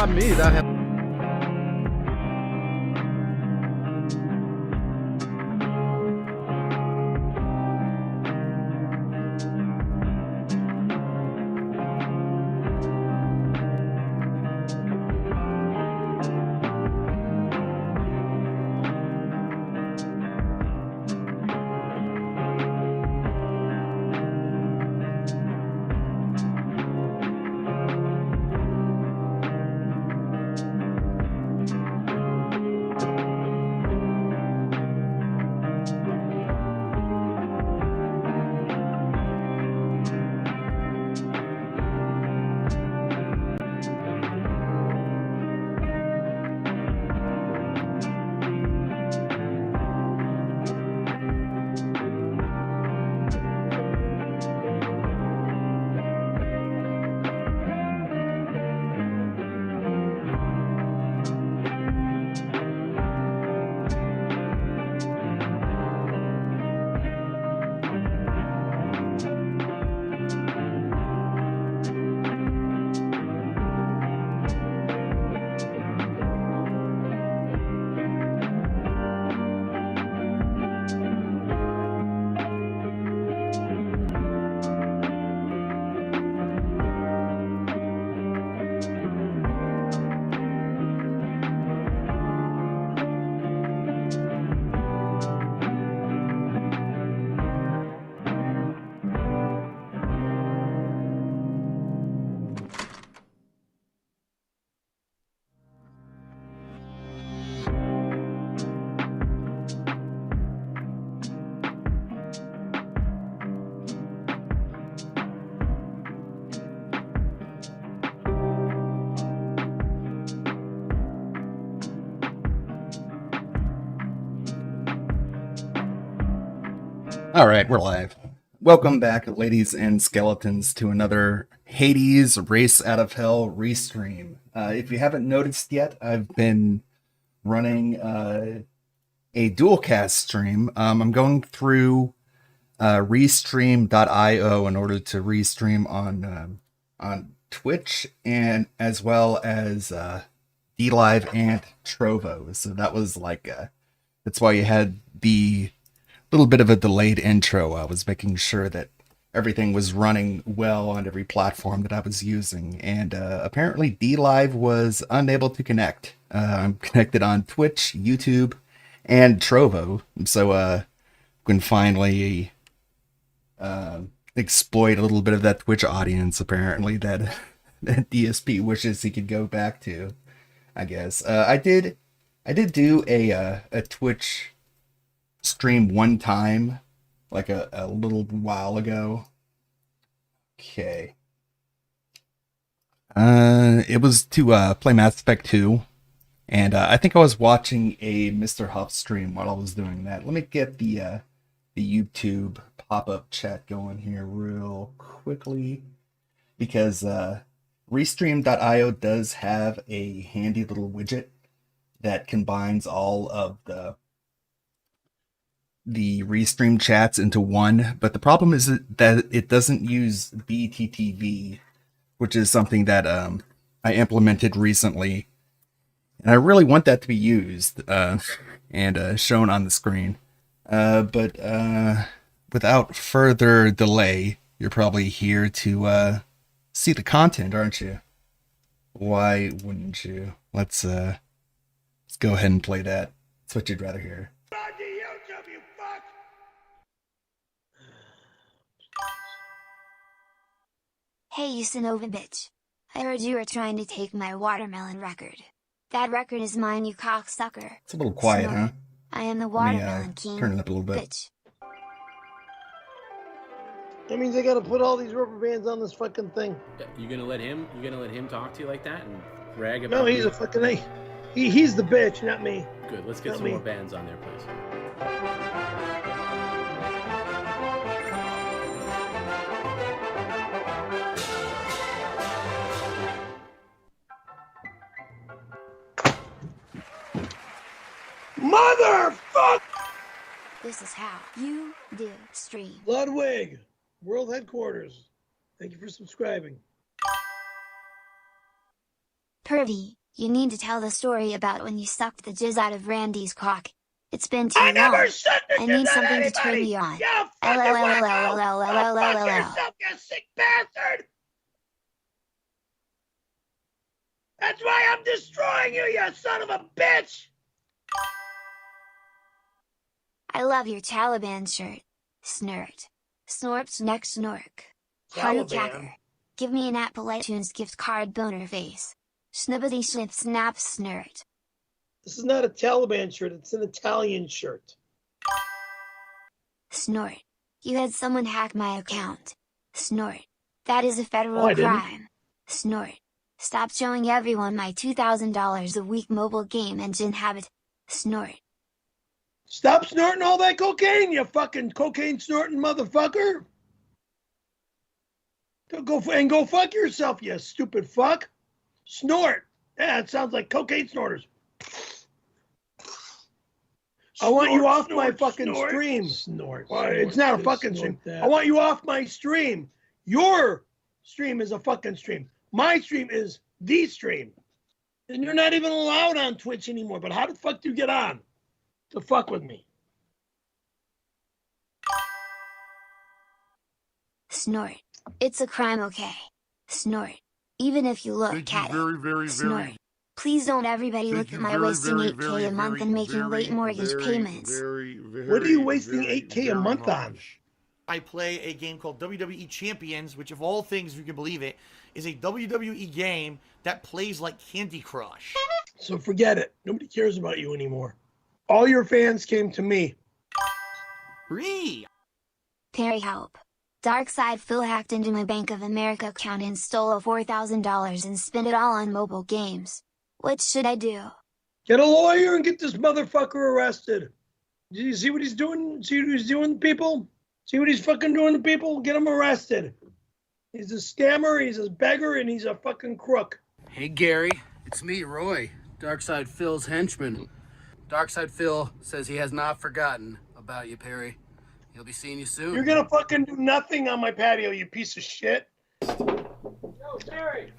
not me. That happened. All right, we're live. Welcome back, ladies and skeletons, to another Hades Race Out of Hell Restream. If you haven't noticed yet, I've been running a dual cast stream. I'm going through Restream.io in order to restream on Twitch and as well as DLive and Trovo. So that was like that's why you had the little bit of a delayed intro. I was making sure that everything was running well on every platform that I was using, and apparently DLive was unable to connect. I'm connected on Twitch, YouTube, and Trovo, so can finally exploit a little bit of that Twitch audience. Apparently, that DSP wishes he could go back to. I guess I did do a Twitch stream one time, like a little while ago. Okay. It was to play Mass Effect 2, and I think I was watching a Mr. Huff stream while I was doing that. Let me get the YouTube pop-up chat going here real quickly, because Restream.io does have a handy little widget that combines all of the Restream chats into one, but the problem is that it doesn't use BTTV, which is something that I implemented recently, and I really want that to be used and shown on the screen. But without further delay, you're probably here to see the content, aren't you? Why wouldn't you? Let's go ahead and play that. That's what you'd rather hear. Hey, you Synovan bitch. I heard you were trying to take my watermelon record. That record is mine, you cocksucker. It's a little quiet, Synovan, huh? I am the watermelon king. Turn it up a little bit. Bitch. That means I gotta put all these rubber bands on this fucking thing. You gonna let him talk to you like that and brag about? No, he's a fucking he's the bitch, not me. Good. Let's get some more bands on there, please. Motherfucker! This is how you do stream. Ludwig, World Headquarters. Thank you for subscribing. Pervy, you need to tell the story about when you sucked the jizz out of Randy's cock. It's been too I long. never sucked the I need jizz out of something to turn anybody. me on. You fucking wacko! Go fuck yourself, you sick bastard! That's why I'm destroying you, you son of a bitch! I love your Taliban shirt. Snort. Snorp's next snork. Honeycacker. Give me an Apple iTunes gift card boner face. Snippety snip snap snort. This is not a Taliban shirt, it's an Italian shirt. Snort. You had someone hack my account. Snort. That is a federal crime. Snort. Stop showing everyone my $2,000 a week mobile game engine habit. Snort. Stop snorting all that cocaine, you fucking cocaine snorting motherfucker! Go fuck yourself, you stupid fuck! Snort! Yeah, it sounds like cocaine snorters. I want you off my fucking stream. It's not a fucking stream. I want you off my stream. Your stream is a fucking stream. My stream is the stream. And you're not even allowed on Twitch anymore. But how the fuck do you get on to fuck with me? Snort. It's a crime, okay? Snort. Even if you look at it. Snort. Please don't everybody look at my wasting 8K a month and making late mortgage payments. What are you wasting 8K a month on? I play a game called WWE Champions, which of all things, if you can believe it, is a WWE game that plays like Candy Crush. So forget it. Nobody cares about you anymore. All your fans came to me. Perry, help. Darkside Phil hacked into my Bank of America account and stole $4,000 and spent it all on mobile games. What should I do? Get a lawyer and get this motherfucker arrested. Do you see what he's doing? See what he's doing to people? See what he's fucking doing to people? Get him arrested. He's a scammer, he's a beggar, and he's a fucking crook. Hey Gary, it's me, Roy, Darkside Phil's henchman. Darkside Phil says he has not forgotten about you, Perry. He'll be seeing you soon. You're gonna fucking do nothing on my patio, you piece of shit. Yo, Perry.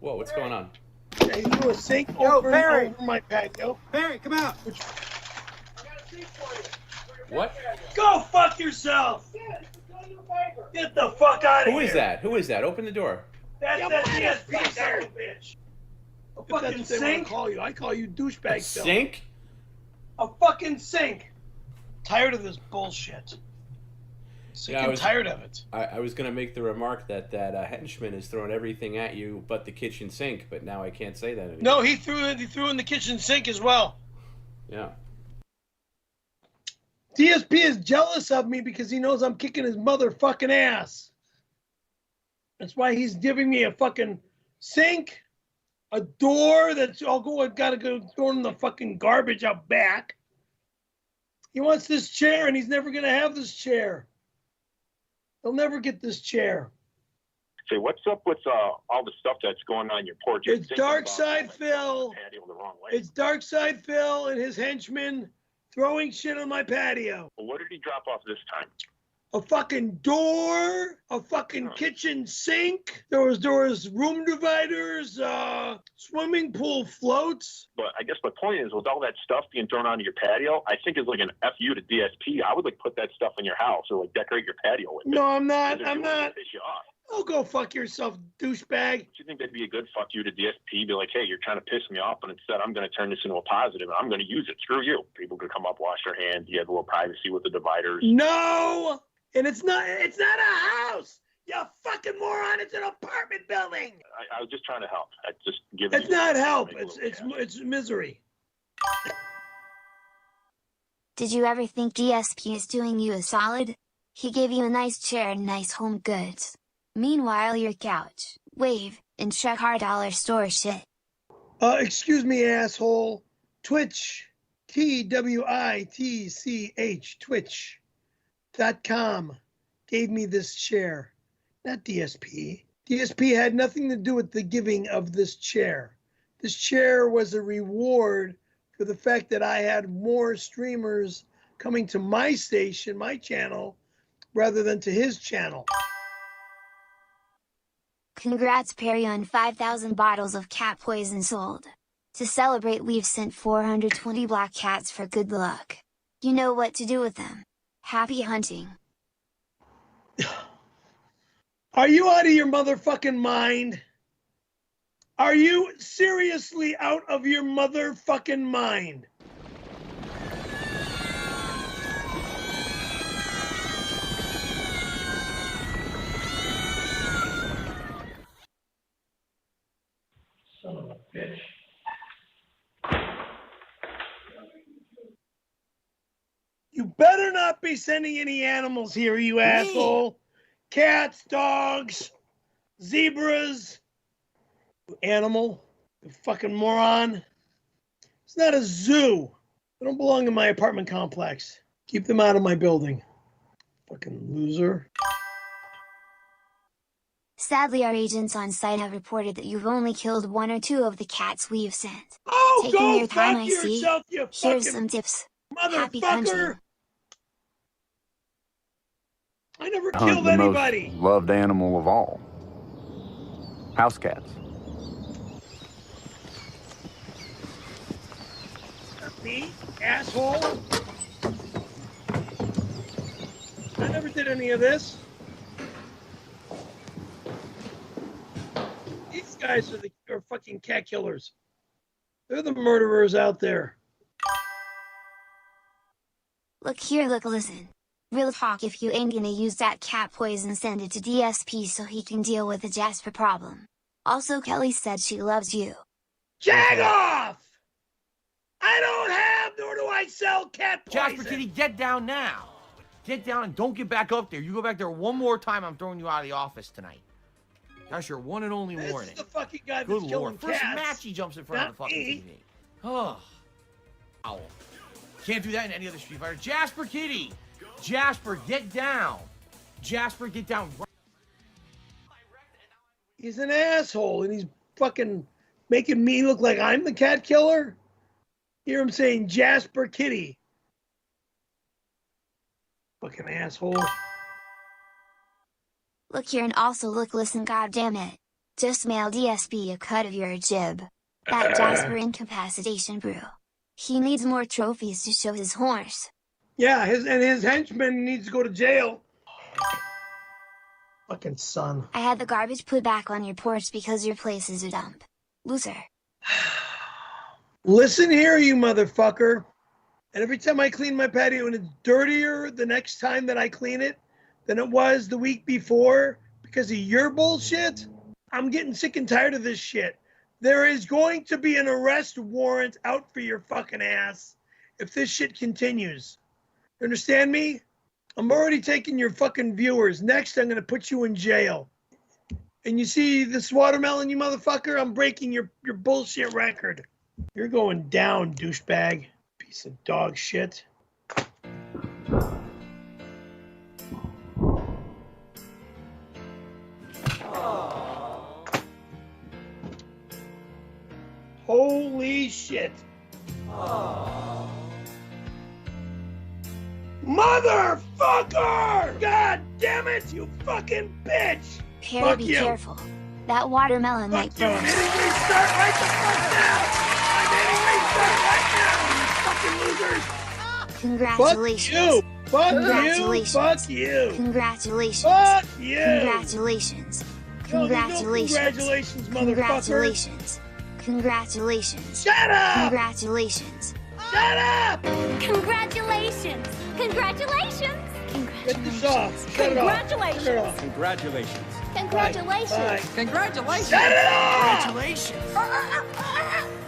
Whoa, what's going on? Hey, you threw a sink over my patio. Perry, come out. I got a sink for you. What? Go fuck yourself. Get the fuck out of here. Who is that? Who is that? Open the door. That's that DSP son of a bitch. A fucking sink. I call you douchebag. Sink? A fucking sink. Tired of this bullshit. Sick and tired of it. I was going to make the remark that henchman is throwing everything at you but the kitchen sink, but now I can't say that anymore. No, he threw in the kitchen sink as well. Yeah. DSP is jealous of me because he knows I'm kicking his motherfucking ass. That's why he's giving me a fucking sink, a door that's gotta go in the fucking garbage out back. He wants this chair and he's never gonna have this chair. He'll never get this chair. Say, what's up with all the stuff that's going on your porch? It's Darkside Phil. It's Darkside Phil and his henchmen throwing shit on my patio. Well, what did he drop off this time? A fucking door, a fucking kitchen sink. There was room dividers, swimming pool floats. But I guess my point is, with all that stuff being thrown onto your patio, I think it's like an FU to DSP. I would like put that stuff in your house or like decorate your patio with it. No, I'm not. I'm not. Piss you off. Oh, go fuck yourself, douchebag. Do you think that'd be a good fuck you to DSP? Be like, hey, you're trying to piss me off, but instead I'm going to turn this into a positive and I'm going to use it. Screw you. People could come up, wash their hands. You have a little privacy with the dividers. No, and it's not a house. You fucking moron. It's an apartment building. I was just trying to help. I just give. It's not help. It's misery. Did you ever think DSP is doing you a solid? He gave you a nice chair and nice home goods. Meanwhile, your couch, wave, and check our dollar store shit. Excuse me, asshole. Twitch, TWITCH, Twitch.com gave me this chair, not DSP. DSP had nothing to do with the giving of this chair. This chair was a reward for the fact that I had more streamers coming to my station, my channel, rather than to his channel. Congrats Perry on 5,000 bottles of cat poison sold. To celebrate we've sent 420 black cats for good luck. You know what to do with them. Happy hunting. Are you out of your motherfucking mind? Are you seriously out of your motherfucking mind? Son of a bitch. You better not be sending any animals here, you asshole. Cats, dogs, zebras. You animal. You fucking moron. It's not a zoo. They don't belong in my apartment complex. Keep them out of my building. Fucking loser. Sadly, our agents on site have reported that you've only killed 1 or 2 of the cats we've sent. Oh, Taking go your time, fuck I see. yourself, you Here's fucking some tips. Happy hunting. motherfucker. I never Hunt killed the anybody. most loved animal of all. House cats. Me, asshole. I never did any of this. These guys are fucking cat killers. They're the murderers out there. Look here, look, listen. Real talk, if you ain't gonna use that cat poison, send it to DSP so he can deal with the Jasper problem. Also, Kelly said she loves you. Jag off! I don't have, nor do I sell cat poison. Jasper Kitty, get down now. Get down and don't get back up there. You go back there one more time, I'm throwing you out of the office tonight. That's your one and only This warning. is the fucking guy that's Good killing Lord. First cats. match he jumps in front of the Not fucking me. TV. Oh. Ow. Can't do that in any other Street Fighter. Jasper Kitty! Jasper, get down! Jasper, get down. He's an asshole, and he's fucking making me look like I'm the cat killer. Hear him saying Jasper Kitty. Fucking asshole. Look here, and also look, listen, goddammit. Just mail DSP a cut of your jib. That Jasper incapacitation brew. He needs more trophies to show his horse. Yeah, his henchman needs to go to jail. Fucking son. I had the garbage put back on your porch because your place is a dump. Loser. Listen here, you motherfucker. And every time I clean my patio and it's dirtier the next time that I clean it than it was the week before because of your bullshit, I'm getting sick and tired of this shit. There is going to be an arrest warrant out for your fucking ass if this shit continues. You understand me? I'm already taking your fucking viewers. Next, I'm going to put you in jail. And you see this watermelon, you motherfucker? I'm breaking your bullshit record. You're going down, douchebag. Piece of dog shit. Holy shit. Motherfucker! God damn it, you fucking bitch! Perry, Fuck be you. careful. That watermelon might Fuck you. burn. I'm hitting restart right the fuck now! I'm hitting restart right now, you fucking losers! Congratulations. Fuck you! Congratulations. Fuck you! Congratulations. Fuck you! Congratulations. No, there's no Congratulations. congratulations, motherfucker! Congratulations. Congratulations. Shut up! Congratulations. Shut up! Congratulations! Congratulations! Get this off. Shut it off. Congratulations. Turn it off. Congratulations. Congratulations! Bye. Congratulations. Shut it off! Congratulations.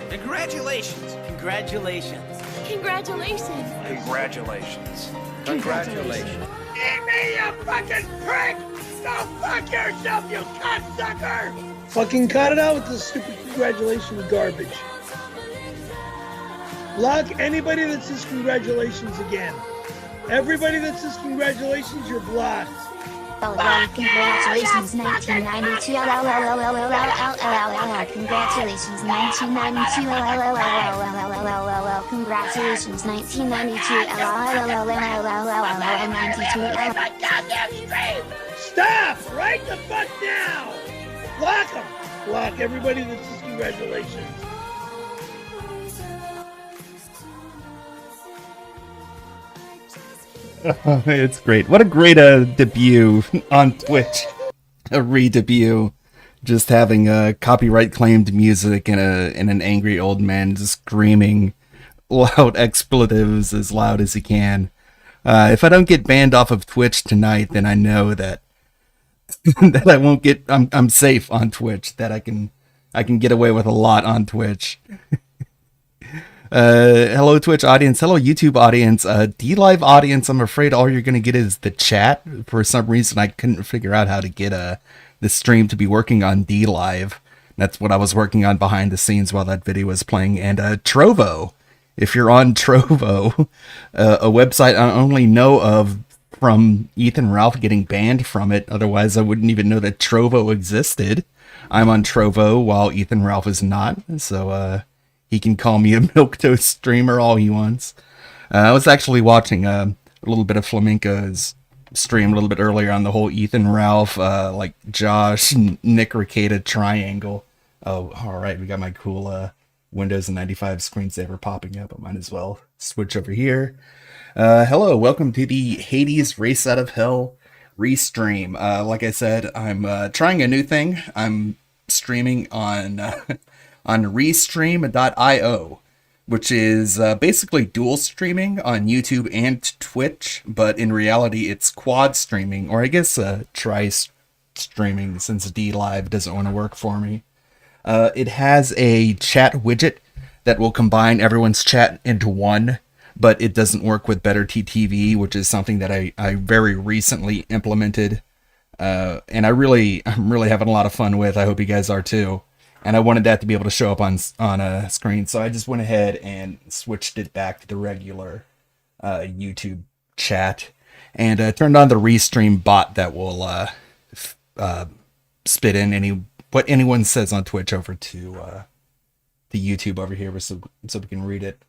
Congratulations. Congratulations. Congratulations! Congratulations. Congratulations. Give me, you fucking prick! Go fuck yourself, you cocksucker! Fucking cut it out with this stupid congratulations garbage. Block anybody that says congratulations again. Everybody that says congratulations, you're blocked. Congratulations 1992. Congratulations 1992. Congratulations 1992. Stop! Right the fuck now! Block them. Block everybody that says congratulations. It's great. What a great debut on Twitch. A re-debut. Just having copyright claimed music and an angry old man screaming loud expletives as loud as he can. If I don't get banned off of Twitch tonight, then I know that that I won't get. I'm safe on Twitch. That I can get away with a lot on Twitch. Hello Twitch audience. Hello YouTube audience. D-Live audience. I'm afraid all you're gonna get is the chat. For some reason, I couldn't figure out how to get the stream to be working on D-Live. That's what I was working on behind the scenes while that video was playing. And Trovo. If you're on Trovo, a website I only know of from Ethan Ralph getting banned from it. Otherwise, I wouldn't even know that Trovo existed. I'm on Trovo while Ethan Ralph is not. So he can call me a milquetoast streamer all he wants. I was actually watching a little bit of Flamenco's stream a little bit earlier on the whole Ethan Ralph, like Josh, Nick Ricada triangle. Oh, all right. We got my cool Windows 95 screensaver popping up. I might as well switch over here. Hello, welcome to the Hades Race Out of Hell Restream. Like I said, I'm trying a new thing. I'm streaming on Restream.io, which is basically dual streaming on YouTube and Twitch, but in reality it's quad streaming, or I guess tri-streaming since D-Live doesn't want to work for me. It has a chat widget that will combine everyone's chat into one, but it doesn't work with Better TTV, which is something that I very recently implemented, and I'm really having a lot of fun with. I hope you guys are too. And I wanted that to be able to show up on a screen, so I just went ahead and switched it back to the regular YouTube chat, and turned on the Restream bot that will spit in what anyone says on Twitch over to YouTube over here, so we can read it.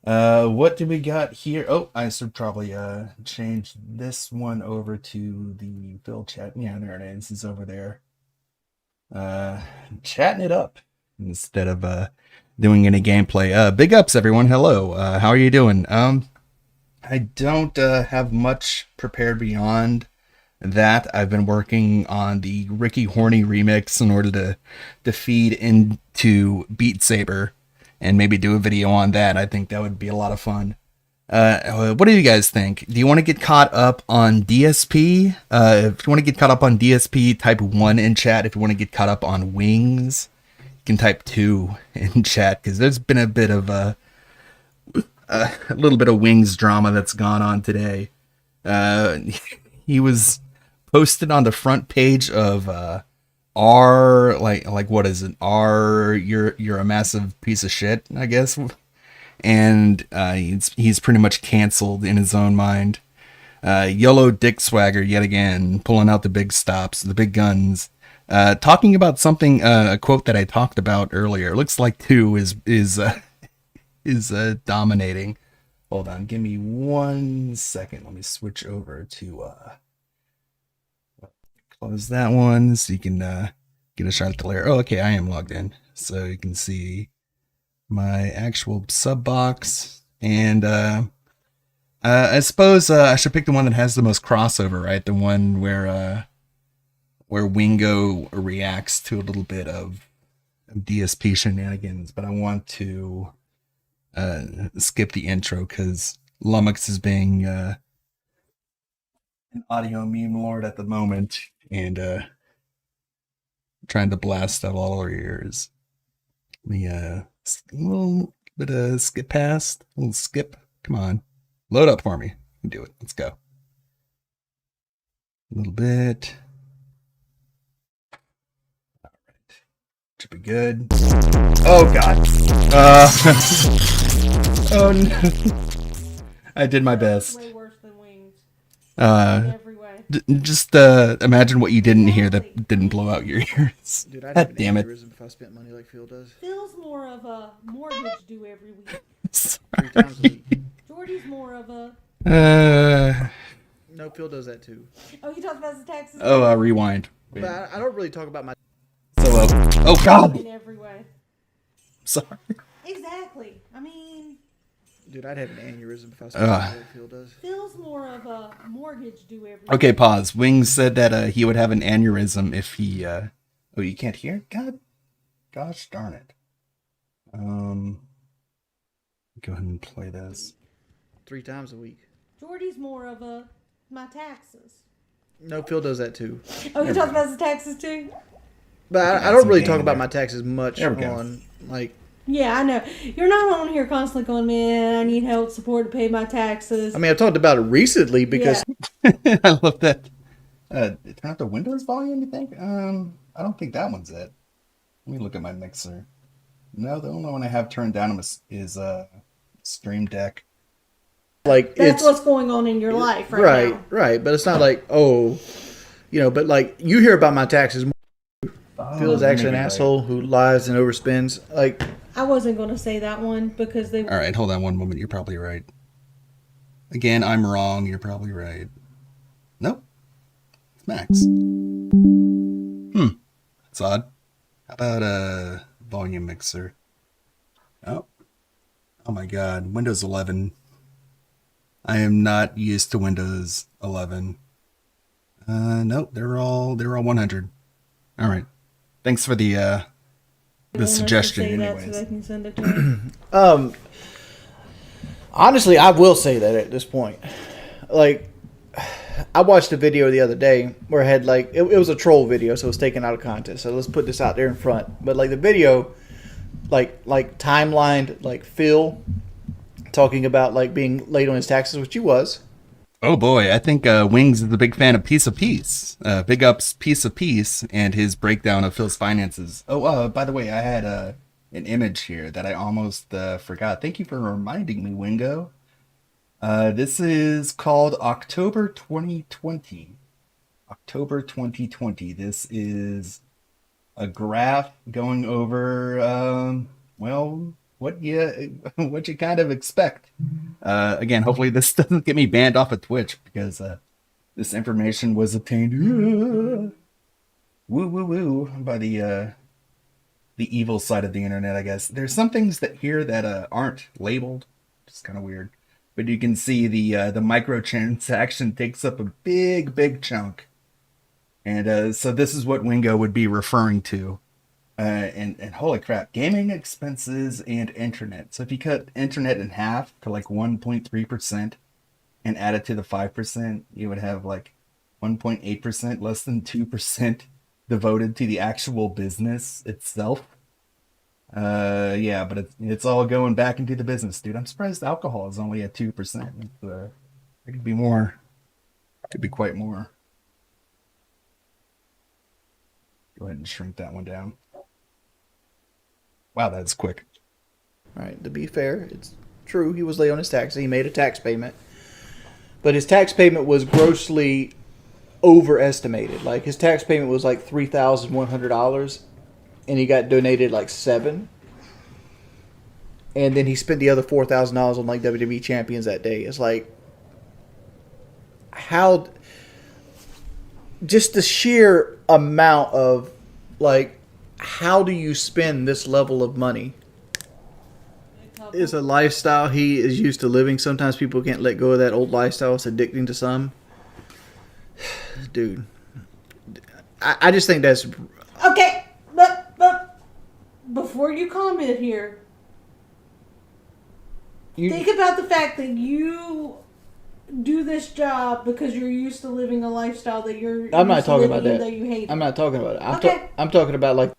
What do we got here? Oh, I should probably change this one over to the Phil chat. Yeah, there it is. It's over there. Chatting it up instead of doing any gameplay. Big ups, everyone. Hello. How are you doing? I don't have much prepared beyond that. I've been working on the Ricky Horny remix in order to feed into Beat Saber and maybe do a video on that. I think that would be a lot of fun. What do you guys think? Do you want to get caught up on DSP? If you want to get caught up on DSP, type 1 in chat. If you want to get caught up on Wings, you can type 2 in chat, because there's been a bit of a little bit of Wings drama that's gone on today. He was posted on the front page of R, like what is it? R, you're a massive piece of shit, I guess. And he's pretty much canceled in his own mind. YOLO Dick Swagger yet again, pulling out the big stops, the big guns, talking about something, a quote that I talked about earlier. It looks like 2 is dominating. Hold on, give me 1 second. Let me switch over to close that one so you can get a shot at the layer. Oh, okay, I am logged in, so you can see my actual sub box, and I suppose I should pick the one that has the most crossover, right? The one where Wingo reacts to a little bit of DSP shenanigans, but I want to skip the intro because Lummox is being an audio meme lord at the moment, and trying to blast out all our ears. Let me a little bit of skip past, a little skip. Come on, load up for me. You can do it. Let's go. A little bit. All right, should be good. Oh God. Oh no. I did my best. Way worse than Wings. Just imagine what you didn't hear that didn't blow out your ears. Dude, I'd God damn it. if I spent money like Phil does. Phil's more of a mortgage due every week. 3 times a week. Jordy's more of a... No, Phil does that too. Oh, you talked about his taxes? Oh, rewind. But I don't really talk about my... Oh God. In every way. Sorry. Exactly. I mean, Dude, I'd have an aneurysm if I saw Ugh. what Phil does. Phil's more of a mortgage due every Okay, week. pause. Wings said that he would have an aneurysm if he. Oh, you can't hear? Gosh darn it. Go ahead and play this. 3 times a week. Jordy's more of a my taxes. No, Phil does that too. Oh, you talked about his taxes too? But I don't really talk about my taxes much on, like... Yeah, I know. You're not on here constantly going, man, I need help, support to pay my taxes. I mean, I've talked about it recently because... I love that. Turn up the Windows volume, you think? I don't think that one's it. Let me look at my mixer. No, the only one I have turned down is Stream Deck. Like, That's what's going on in your life right now. Right. But it's not like, oh, but like, you hear about my taxes more. Phil's actually an asshole who lies and overspends. Like, I wasn't going to say that one because they... All right, hold on one moment. You're probably right. Again, I'm wrong. You're probably right. Nope. It's Max. That's odd. How about a volume mixer? Oh my God. Windows 11. I am not used to Windows 11. Nope, they're all 100. All right. Thanks for the suggestion. Anyways. So they can send it to me. Honestly, I will say that at this point. Like, I watched a video the other day where it had, like, it was a troll video, so it was taken out of context. So let's put this out there in front. But, like, the video, like timelined, like, Phil talking about, like, being late on his taxes, which he was. Oh boy, I think Wings is a big fan of Piece of Peace. Big ups Piece of Peace and his breakdown of Phil's finances. Oh, by the way, I had an image here that I almost forgot. Thank you for reminding me, Wingo. This is called October 2020. October 2020. This is a graph going over, what you kind of expect. Again, hopefully this doesn't get me banned off of Twitch because this information was obtained by the evil side of the internet, I guess. There's some things that aren't labeled. It's kind of weird. But you can see the microtransaction takes up a big chunk. And so this is what Wingo would be referring to. And holy crap, gaming expenses and internet. So if you cut internet in half to like 1.3% and add it to the 5%, you would have like 1.8%, less than 2% devoted to the actual business itself. Yeah, but it's all going back into the business, dude. I'm surprised alcohol is only at 2%. It could be more. It could be quite more. Go ahead and shrink that one down. Wow, that's quick. All right, to be fair, it's true. He was late on his taxes. He made a tax payment. But his tax payment was grossly overestimated. Like, his tax payment was like $3,100, and he got donated like $7,000. And then he spent the other $4,000 on like WWE champions that day. It's like, how... Just the sheer amount of, like, how do you spend this level of money? It's a lifestyle he is used to living. Sometimes people can't let go of that old lifestyle. It's addicting to some. Dude. I just think that's... Okay, but before you comment here, think about the fact that you do this job because you're used to living a lifestyle that you're I'm not talking about that. that you hate. I'm not talking about it. Okay. I'm talking about, like...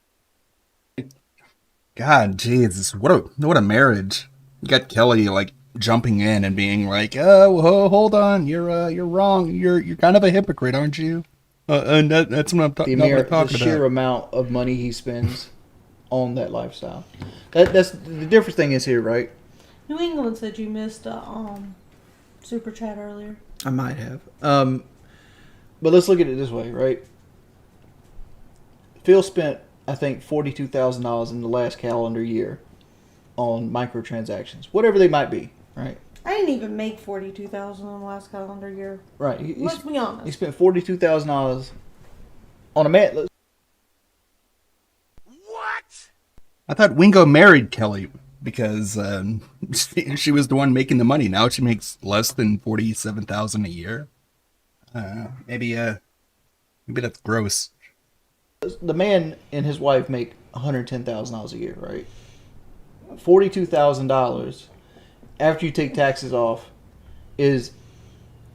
God, Jesus, what a marriage. You got Kelly like jumping in and being like, "Oh, hold on, you're wrong. You're kind of a hypocrite, aren't you?" And that's what I'm talking about. The sheer amount of money he spends on that lifestyle. That's the different thing is here, right? New England said you missed a super chat earlier. I might have. But let's look at it this way, right? Phil spent, I think, $42,000 in the last calendar year on microtransactions, whatever they might be, right? I didn't even make $42,000 in the last calendar year. Right. Let's be honest. He spent $42,000 on a man. I thought Wingo married Kelly because she was the one making the money. Now she makes less than $47,000 a year. Maybe that's gross. The man and his wife make $110,000 a year, right? $42,000 after you take taxes off is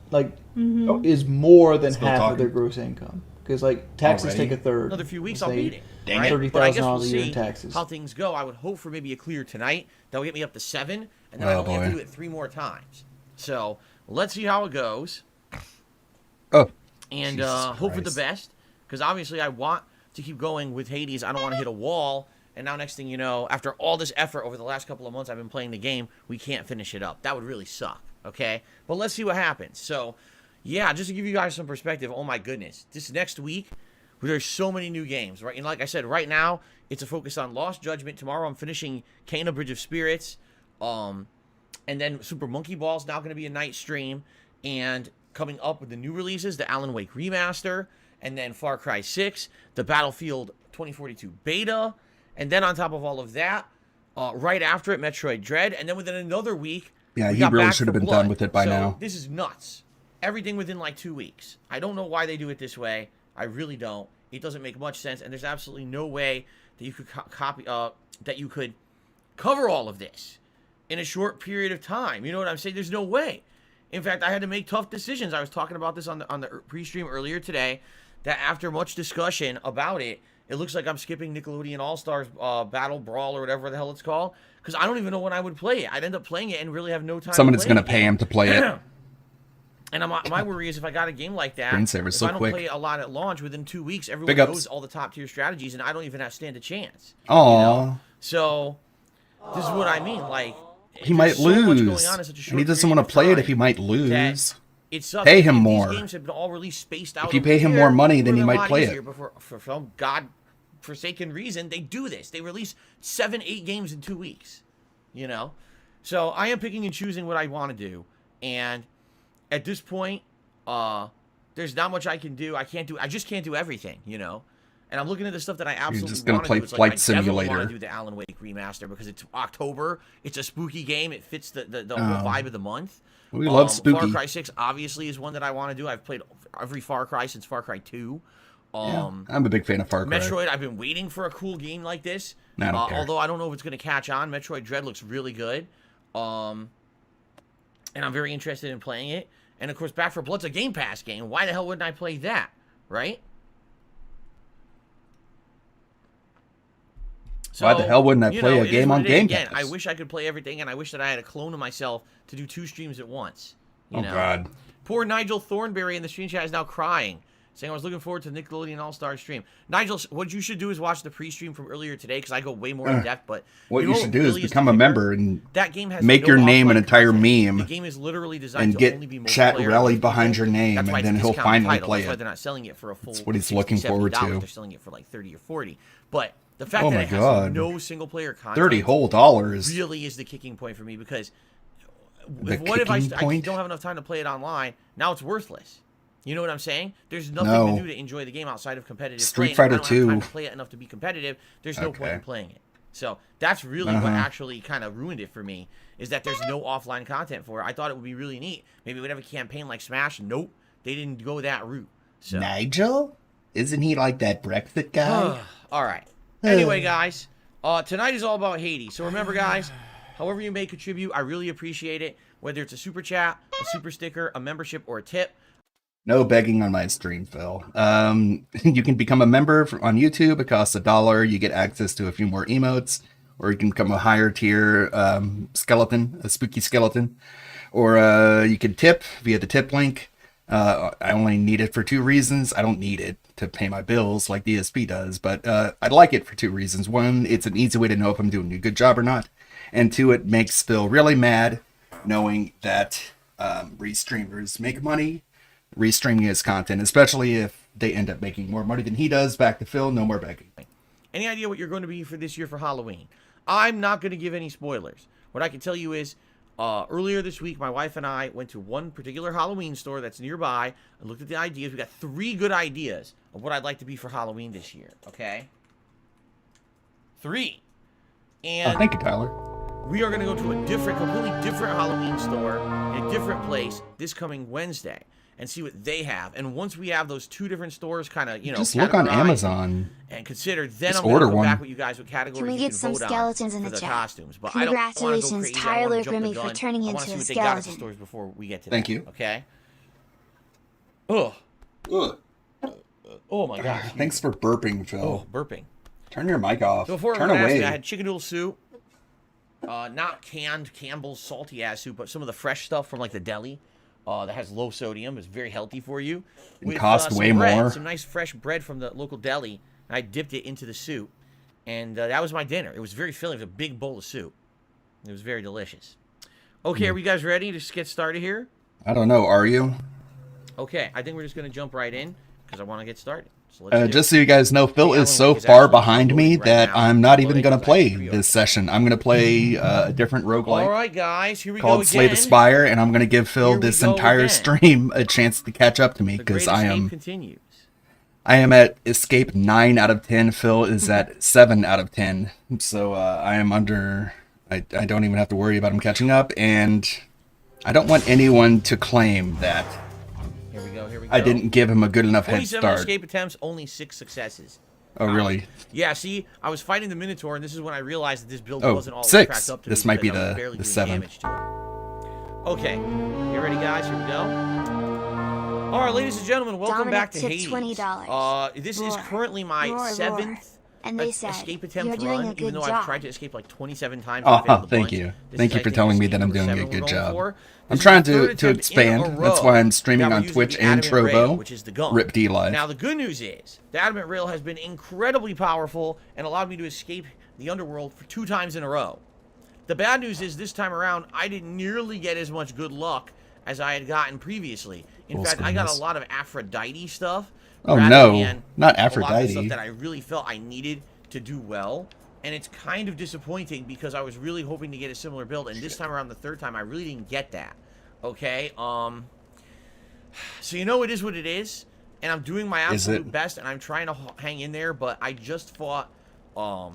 like is more than Still half talking. of their gross income, because like taxes Already? take a third. Another few weeks, Say I'll beat it. Right? $30,000 But I guess we'll a year in see taxes. how things go. I would hope for maybe a clear tonight. That will get me up to 7, and then Oh, I only have to boy. do it 3 more times. So let's see how it goes. Oh, And Jesus hope for the Christ. best, because obviously I want to keep going with Hades. I don't want to hit a wall. And now next thing you know, after all this effort over the last couple of months I've been playing the game, we can't finish it up. That would really suck, okay? But let's see what happens. So, yeah, just to give you guys some perspective, oh my goodness. This next week, there's so many new games, right? And like I said, right now, it's a focus on Lost Judgment. Tomorrow I'm finishing Kena Bridge of Spirits. And then Super Monkey Ball is now going to be a night stream. And coming up with the new releases, the Alan Wake Remaster, and then Far Cry 6, the Battlefield 2042 Beta, and then on top of all of that, right after it, Metroid Dread, and then within another week, Yeah, we he got really Back should have 4 been Blood. done with it by So, now. This is nuts. Everything within like 2 weeks. I don't know why they do it this way. I really don't. It doesn't make much sense, and there's absolutely no way that you could that you could cover all of this in a short period of time. You know what I'm saying? There's no way. In fact, I had to make tough decisions. I was talking about this on the pre-stream earlier today, that after much discussion about it, it looks like I'm skipping Nickelodeon All-Stars Battle Brawl or whatever the hell it's called, because I don't even know when I would play it. I'd end up playing it and really have no time Someone to is play going to it pay again. him to play it. And my worry is if I got a game like that, Screensaver if so I don't quick. play it a lot at launch, within 2 weeks, everyone Big ups. knows all the top-tier strategies, and I don't even have stand a chance. Aw. So, this is what I mean. Like, He might there's so much lose. going on in such a short And he doesn't period want of to play it if time he might that lose. It sucks. Pay him If more. These games have been all released spaced out. If you over pay him the more year, money, it then he would've been a might lot play it. easier, but for some god-forsaken reason, they do this. They release 7, 8 games in 2 weeks. You know? So I am picking and choosing what I want to do. And at this point, there's not much I can do. I just can't do everything, you know? And I'm looking at the stuff that I absolutely just gonna want to play do. It's Flight like, I definitely Simulator. want to do the Alan Wake remaster because it's October. It's a spooky game. It fits the whole vibe of the month. We love Far spooky. Cry 6 obviously is one that I want to do. I've played every Far Cry since Far Cry 2. Yeah, I'm a big fan of Far Cry. Metroid, I've been waiting for a cool game like this. I don't care. Although I don't know if it's going to catch on. Metroid Dread looks really good. And I'm very interested in playing it. And of course, Back 4 Blood's a Game Pass game. Why the hell wouldn't I play that? Right? So, Why the hell wouldn't I you play know, a it is game what on it is. Game Again, Pass? I wish I could play everything, and I wish that I had a clone of myself to do 2 streams at once. You Oh, know? God. Poor Nigel Thornberry in the stream chat is now crying, saying I was looking forward to the Nickelodeon All-Star stream. Nigel, what you should do is watch the pre-stream from earlier today, because I go way more in depth. But What you know should do is really become a the kicker? member and That game has make no your name an offline entire content. meme The game is literally designed and to get only be chat multiplayer rallied with behind people. your name, That's and why it's then a he'll discounted finally title. play That's why it. they're not selling it for a full. That's what he's 60, looking forward $70. to. They're selling it for like 30 or 40. But the fact Oh that my it has God. no single player content, $30 whole dollars. really is the kicking point for me, because The what if I kicking don't point? have enough time to play it online? Now it's worthless. You know what I'm saying? There's nothing No. to do to enjoy the game outside of competitive Street play. And Fighter if I don't have 2. time to play it enough to be competitive, there's no point in playing it. So that's really what actually kind of ruined it for me, is that there's no offline content for it. I thought it would be really neat. Maybe we'd have a campaign like Smash. Nope. They didn't go that route. So. Nigel? Isn't he like that Brexit guy? All right. Anyway, guys, tonight is all about Hades. So remember, guys, however you may contribute, I really appreciate it. Whether it's a super chat, a super sticker, a membership, or a tip. No begging on my stream, Phil. You can become a member on YouTube. It costs $1. You get access to a few more emotes, or you can become a higher tier skeleton, a spooky skeleton, or you can tip via the tip link. I only need it for 2 reasons. I don't need it to pay my bills like DSP does, but I'd like it for 2 reasons. 1, it's an easy way to know if I'm doing a good job or not, and 2, it makes Phil really mad knowing that restreamers make money restreaming his content, especially if they end up making more money than he does. Back to Phil, no more begging. Any idea what you're going to be for this year for Halloween? I'm not going to give any spoilers. What I can tell you is, earlier this week, my wife and I went to one particular Halloween store that's nearby and looked at the ideas. We got 3 good ideas of what I'd like to be for Halloween this year, okay? 3. And thank you, Tyler. we are going to go to a completely different Halloween store in a different place this coming Wednesday and see what they have. And once we have those 2 different stores kind of, Just look on Amazon and consider, then just I'm going to order come one. back with you guys with categories Can we you get some vote on skeletons in for the the chat? costumes. But Congratulations, I don't want to go crazy. I Tyler want to jump Grimmy, the gun. for turning I want to into see a what they got at the skeleton. stores before we get to Thank that, you. Okay? Ugh. Oh my gosh. Thanks for burping, Phil. Oh, burping. Turn your mic off. So before Turn everyone asked away. me, I had chicken noodle soup. Not canned Campbell's salty ass soup, but some of the fresh stuff from like the deli that has low sodium. Is very healthy for you. It cost some way bread, more. Some nice fresh bread from the local deli. And I dipped it into the soup. And that was my dinner. It was very filling. It was a big bowl of soup. It was very delicious. Okay, are we guys ready to just get started here? I don't know. Are you? Okay, I think we're just going to jump right in because I want to get started. So let's do Just it. so you guys know, Phil The is Alan so Wake is far actually behind me loading right that now. I'm not even Loading going to because I play pre-opened. this session. I'm going to play a different roguelike All right, guys, here we go called again. Slay the Spire, and I'm going to give Phil Here we this go entire again. stream a chance to catch up to me The because Great I Escape am continues. at escape 9 out of 10. Phil is at 7 out of 10. So I am under. I don't even have to worry about him catching up, and I don't want anyone to claim that Here we go. Here we go. I didn't give him a good enough head 27 start. escape attempts, only 6 successes. Oh, really? Yeah, see, I was fighting the Minotaur, and this is when I realized that this build Oh, wasn't all 6. cracked up to This me might be because I was the barely doing 7. damage to it. Okay, you ready, guys? Here we go. All right, ladies and gentlemen, welcome Dominic back to tipped Hades. $20. This is Roar. currently my Roar, roar. 7th And they said, escape attempt "You're doing run, a even good though I've job." tried to escape like 27 times. Oh, and failed a thank bunch. you. This Thank is, you I for think, telling me escape that I'm number doing a 7 we're good going job. for. I'm This is trying the third to attempt in a expand. That's why I'm streaming row on that we're Twitch using the and Adamant Rail, Trovo. which is the gun. Rip D Live. Now, the good news is the Adamant Rail has been incredibly powerful and allowed me to escape the underworld for 2 times in a row. The bad news is this time around, I didn't nearly get as much good luck as I had gotten previously. In fact, I got a lot of Aphrodite stuff. Oh, rather no, than not a lot of the Aphrodite. stuff that I really felt I needed to do well. And it's kind of disappointing because I was really hoping to get a similar build, and this time around, the third time, I really didn't get that. Okay, so you know it is what it is, and I'm doing my absolute best, and I'm trying to hang in there. But I just fought the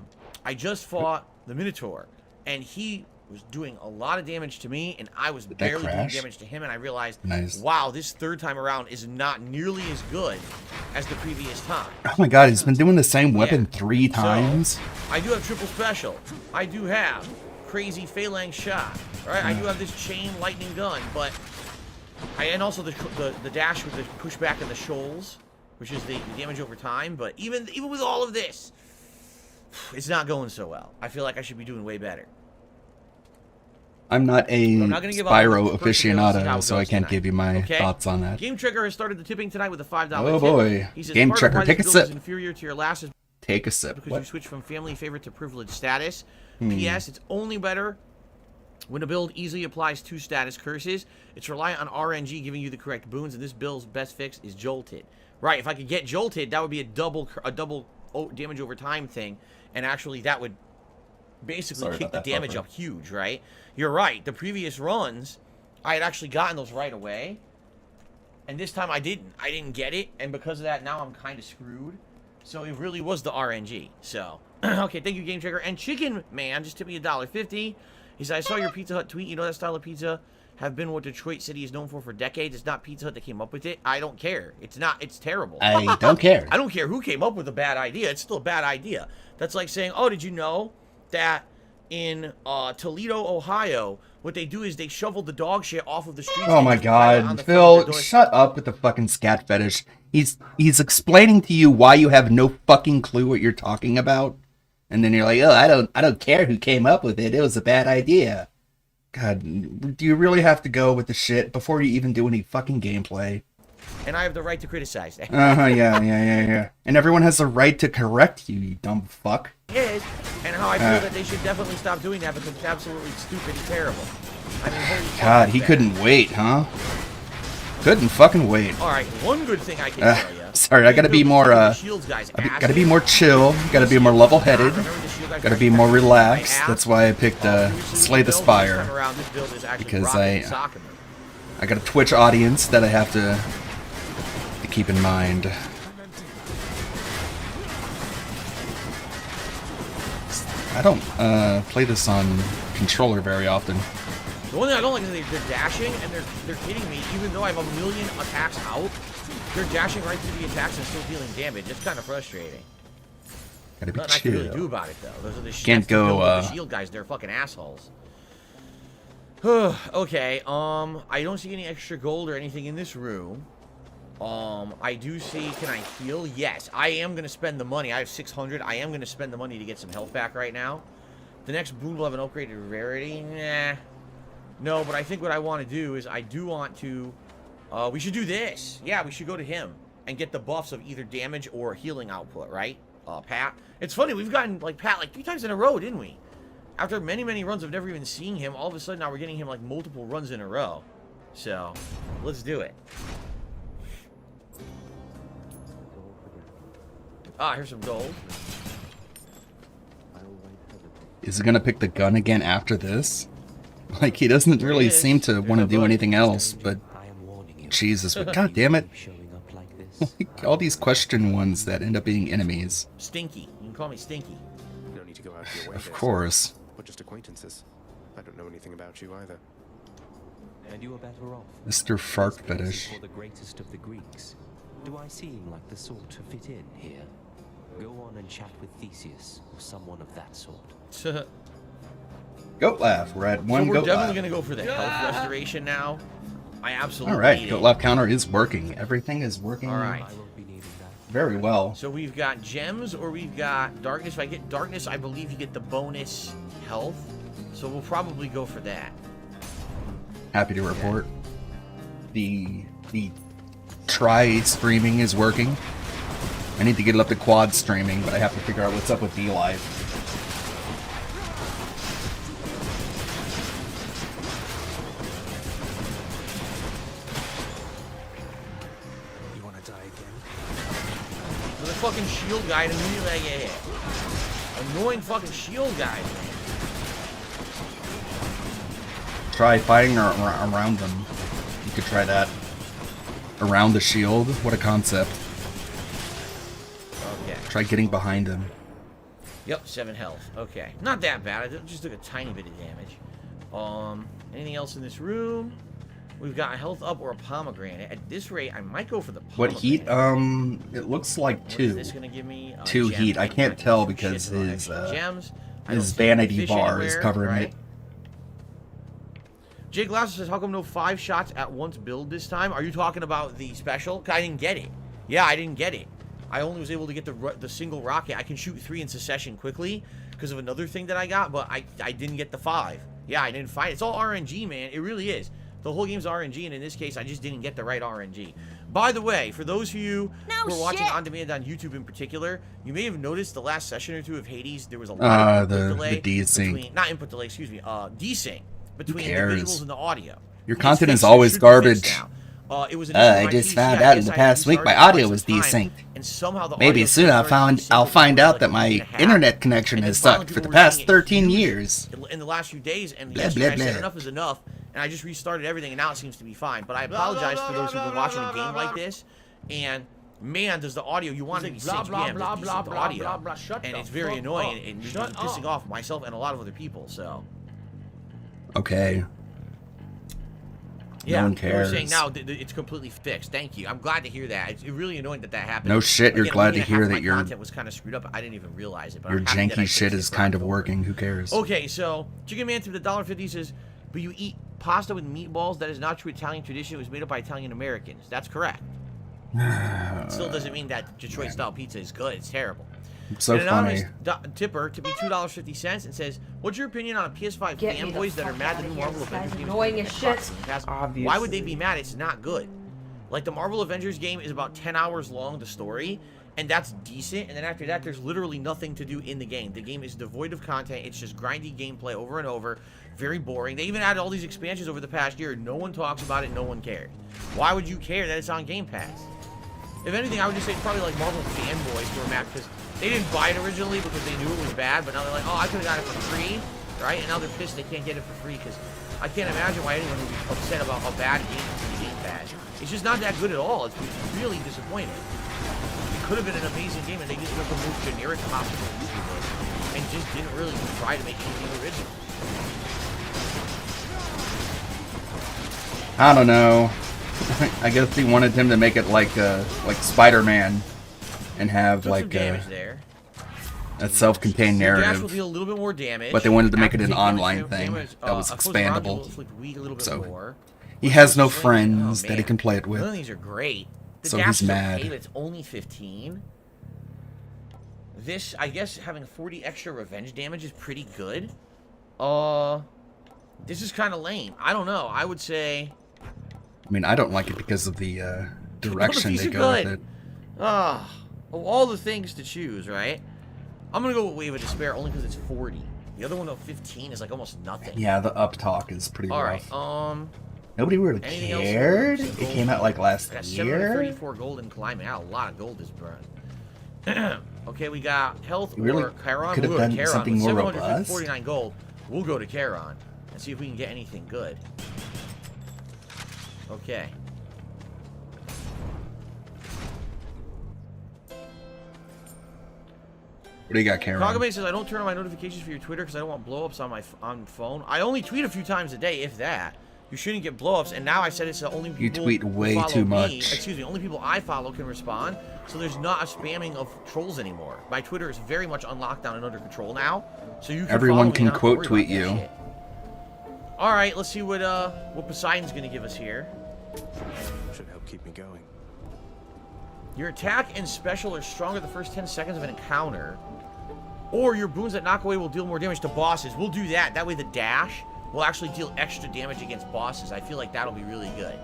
Minotaur, and he was doing a lot of damage to me, and I was barely doing damage to him, and I realized, wow, this third time around is not nearly as good as the previous time. Oh my god, he's been doing the same weapon 3 times. So, I do have triple special. I do have crazy phalanx shot. Right? I do have this chain lightning gun, but and also the dash with the pushback and the shoals, which is the damage over time. But even with all of this, it's not going so well. I feel like I should be doing way better. I'm not a Spyro aficionado, aficionado, so I can't give you my thoughts on that. Game Trigger has started the tipping tonight with a $5 Oh tip. boy. He says, Game part of Trigger, why take this a build is sip. inferior to your last is Take a sip. because What? you switch from family favorite to privileged status. P.S. It's only better when a build easily applies 2 status curses. It's reliant on RNG giving you the correct boons, and this build's best fix is Jolted. Right, if I could get Jolted, that would be a double damage over time thing, and actually that would basically kick the damage up huge, right? You're right. The previous runs, I had actually gotten those right away, and this time I didn't. I didn't get it, and because of that, now I'm kind of screwed. So it really was the RNG. So, okay, thank you, Game Trigger. And Chicken Man just tipped me $1.50. He said, I saw your Pizza Hut tweet. You know that style of pizza have been what Detroit City is known for decades. It's not Pizza Hut that came up with it. I don't care. It's not. It's terrible. I don't care. I don't care who came up with a bad idea. It's still a bad idea. That's like saying, oh, did you know that in Toledo, Ohio, what they do is they shovel the dog shit off of the streets. Oh my god, Phil, shut up with the fucking scat fetish. He's explaining to you why you have no fucking clue what you're talking about. And then you're like, oh, I don't care who came up with it. It was a bad idea. God, do you really have to go with the shit before you even do any fucking gameplay? And I have the right to criticize that. Yeah. And everyone has the right to correct you, you dumb fuck. Is, and how I feel that they should definitely stop doing that because it's absolutely stupid and terrible. I mean, holy fuck. God, he couldn't wait, huh? Couldn't fucking wait. Alright, one good thing I can tell you. Sorry, I gotta be more, gotta be more chill, gotta be more level-headed, gotta be more relaxed. That's why I picked, Slay the Spire. Because I got a Twitch audience that I have to keep in mind. I don't play this on controller very often. The one thing I don't like is they're dashing and they're hitting me, even though I have a million attacks out. They're dashing right through the attacks and still dealing damage. It's kind of frustrating. Gotta be Nothing I chill. can really do about it, though. Those are the Can't go, the shield guys. They're fucking assholes. Okay, I don't see any extra gold or anything in this room. I do see, can I heal? Yes, I am going to spend the money. I have 600. I am going to spend the money to get some health back right now. The next boon will have an upgraded rarity. Nah. No, but I think what I want to do is I do want to... we should do this. Yeah, we should go to him and get the buffs of either damage or healing output, right? Pat. It's funny, we've gotten, like, Pat, like, 3 times in a row, didn't we? After many, many runs of never even seeing him, all of a sudden now we're getting him, like, multiple runs in a row. So, let's do it. Ah, here's some gold. Is he gonna pick the gun again after this? Like, he doesn't really seem to want to do anything else, but... Jesus, but god damn it. Like, all these question ones that end up being enemies. Stinky. You can call me Stinky. No need to go out of your way. Of course. We're just acquaintances. I don't know anything about you either. And you are better off. Mr. Fart Fetish. For the greatest of the Greeks. Do I seem like the sort to fit in here? Go on and chat with Theseus or someone of that sort. Goat Laugh. We're at one so we're Goat definitely Laugh. going to go for the health restoration now. I absolutely Alright, need Goat it. Laugh counter is working. Everything is working very well. So we've got gems or we've got darkness. If I get darkness, I believe you get the bonus health. So we'll probably go for that. Happy to report. The try streaming is working. I need to get it up to quad streaming, but I have to figure out what's up with D-Live. You want to die again? There's a fucking shield guy and immediately I get hit. Annoying fucking shield guys, man. Try fighting around them. You could try that. Around the shield? What a concept. Okay. Try getting behind him. Yep, 7 health. Okay. Not that bad. I just took a tiny bit of damage. Anything else in this room? We've got a health up or a pomegranate. At this rate, I might go for the pomegranate. What heat? It looks like What 2. is this gonna give me? 2 gem. heat. I can't tell because Gems. I don't his see any vanity fish bar is anywhere, covering right? it. Jake Glasser says, how come no 5 shots at once build this time? Are you talking about the special? I didn't get it. Yeah, I didn't get it. I only was able to get the single rocket. I can shoot 3 in succession quickly because of another thing that I got, but I didn't get the 5. Yeah, I didn't find it. It's all RNG, man. It really is. The whole game's RNG, and in this case, I just didn't get the right RNG. By the way, for those of you who are watching on demand on YouTube in particular, you may have noticed the last session or two of Hades, there was a lot of input delay. The desync. Between, not input delay, excuse me. Desync between the cares? visuals and the audio. Your content is always garbage. It was I just found out in the past week my audio was desynced. And somehow the Maybe audio soon I'll find out that my internet connection has sucked for the past 13 years. in the last few days, and Blah, yesterday blah, I said blah. enough is enough, and I just restarted everything, and now it seems to be fine. But I apologize for those who've been watching a game like this, and man, does the audio, you want it to be synced, man, but it's the audio, and it's very annoying, and it's pissing off myself and a lot of other people, so. Okay. Yeah, no one cares. We're saying now it's completely fixed. Thank you. I'm glad to hear that. It's really annoying that happened. No shit, you're Again, glad to half hear of my that your content was kind of screwed up. I didn't even realize it. But your I'm happy that I janky shit fixed is it kind of going working. Who cares? Okay, so Chicken Man to the $1.50 says, but you eat pasta with meatballs. That is not true Italian tradition. It was made up by Italian Americans. That's correct. It still doesn't mean that Detroit style pizza is good. It's terrible. So An anonymous funny. tipper to be $2.50 and says, "What's your opinion on PS5 fanboys that are mad that the new Marvel Avengers game is annoying as shit. Why would they be mad? It's not good. Like the Marvel Avengers game is about 10 hours long, the story, and that's decent. And then after that, there's literally nothing to do in the game. The game is devoid of content. It's just grindy gameplay over and over. Very boring. They even added all these expansions over the past year. No one talks about it. No one cares. Why would you care that it's on Game Pass? If anything, I would just say it's probably like Marvel fanboys who are mad because they didn't buy it originally because they knew it was bad, but now they're like, oh, I could have got it for free, right? And now they're pissed they can't get it for free because I can't imagine why anyone would be upset about how bad a game is in the Game Pass. has. It's just not that good at all. It's really disappointing. It could have been an amazing game, and they just went the most generic possible movie with it, and just didn't really try to make anything original. I don't know. I guess he wanted him to make it like Spider-Man, and have Took some like damage there. a self-contained Dash will narrative. deal a little bit more damage. But they wanted to make it an After online taking thing damage, that was opposing round will expandable. inflict weak a little bit So more. he has no Oh, friends that he man. can play it None of with. these are great. The So dash he's is mad. okay, but it's only 15. This, I guess, having 40 extra revenge damage is pretty good. This is kind of lame. I don't know. I would say... I mean, I don't like it because of the direction these they are go with good. it. Of all the things to choose, right? I'm gonna go with Wave of Despair only because it's 40. The other one of 15 is like almost nothing. Yeah, the up talk is pretty rough. Alright, Nobody really anything else? cared. Some It gold. came out like last I got year. 734 gold in climbing. I got a lot of gold this burn. Okay, we got health You really or Charon. could have We'll go to done Charon. something With more 749 gold. We'll go to Charon and see if we can get anything good. Okay. What do you got, Karen? Kagame says, I don't turn on my notifications for your Twitter because I don't want blow-ups on my phone. I only tweet a few times a day, if that. You shouldn't get blow-ups, and now I said it's the only people You tweet who way follow too me- much. Excuse me, only people I follow can respond, so there's not a spamming of trolls anymore. My Twitter is very much on lockdown and under control now, so you can Everyone follow me can and not quote worry tweet about that you. shit. All right, let's see what Poseidon's gonna give us here. Should help keep me going. Your attack and special are stronger the first 10 seconds of an encounter. Or your boons that knock away will deal more damage to bosses. We'll do that. That way the dash will actually deal extra damage against bosses. I feel like that'll be really good.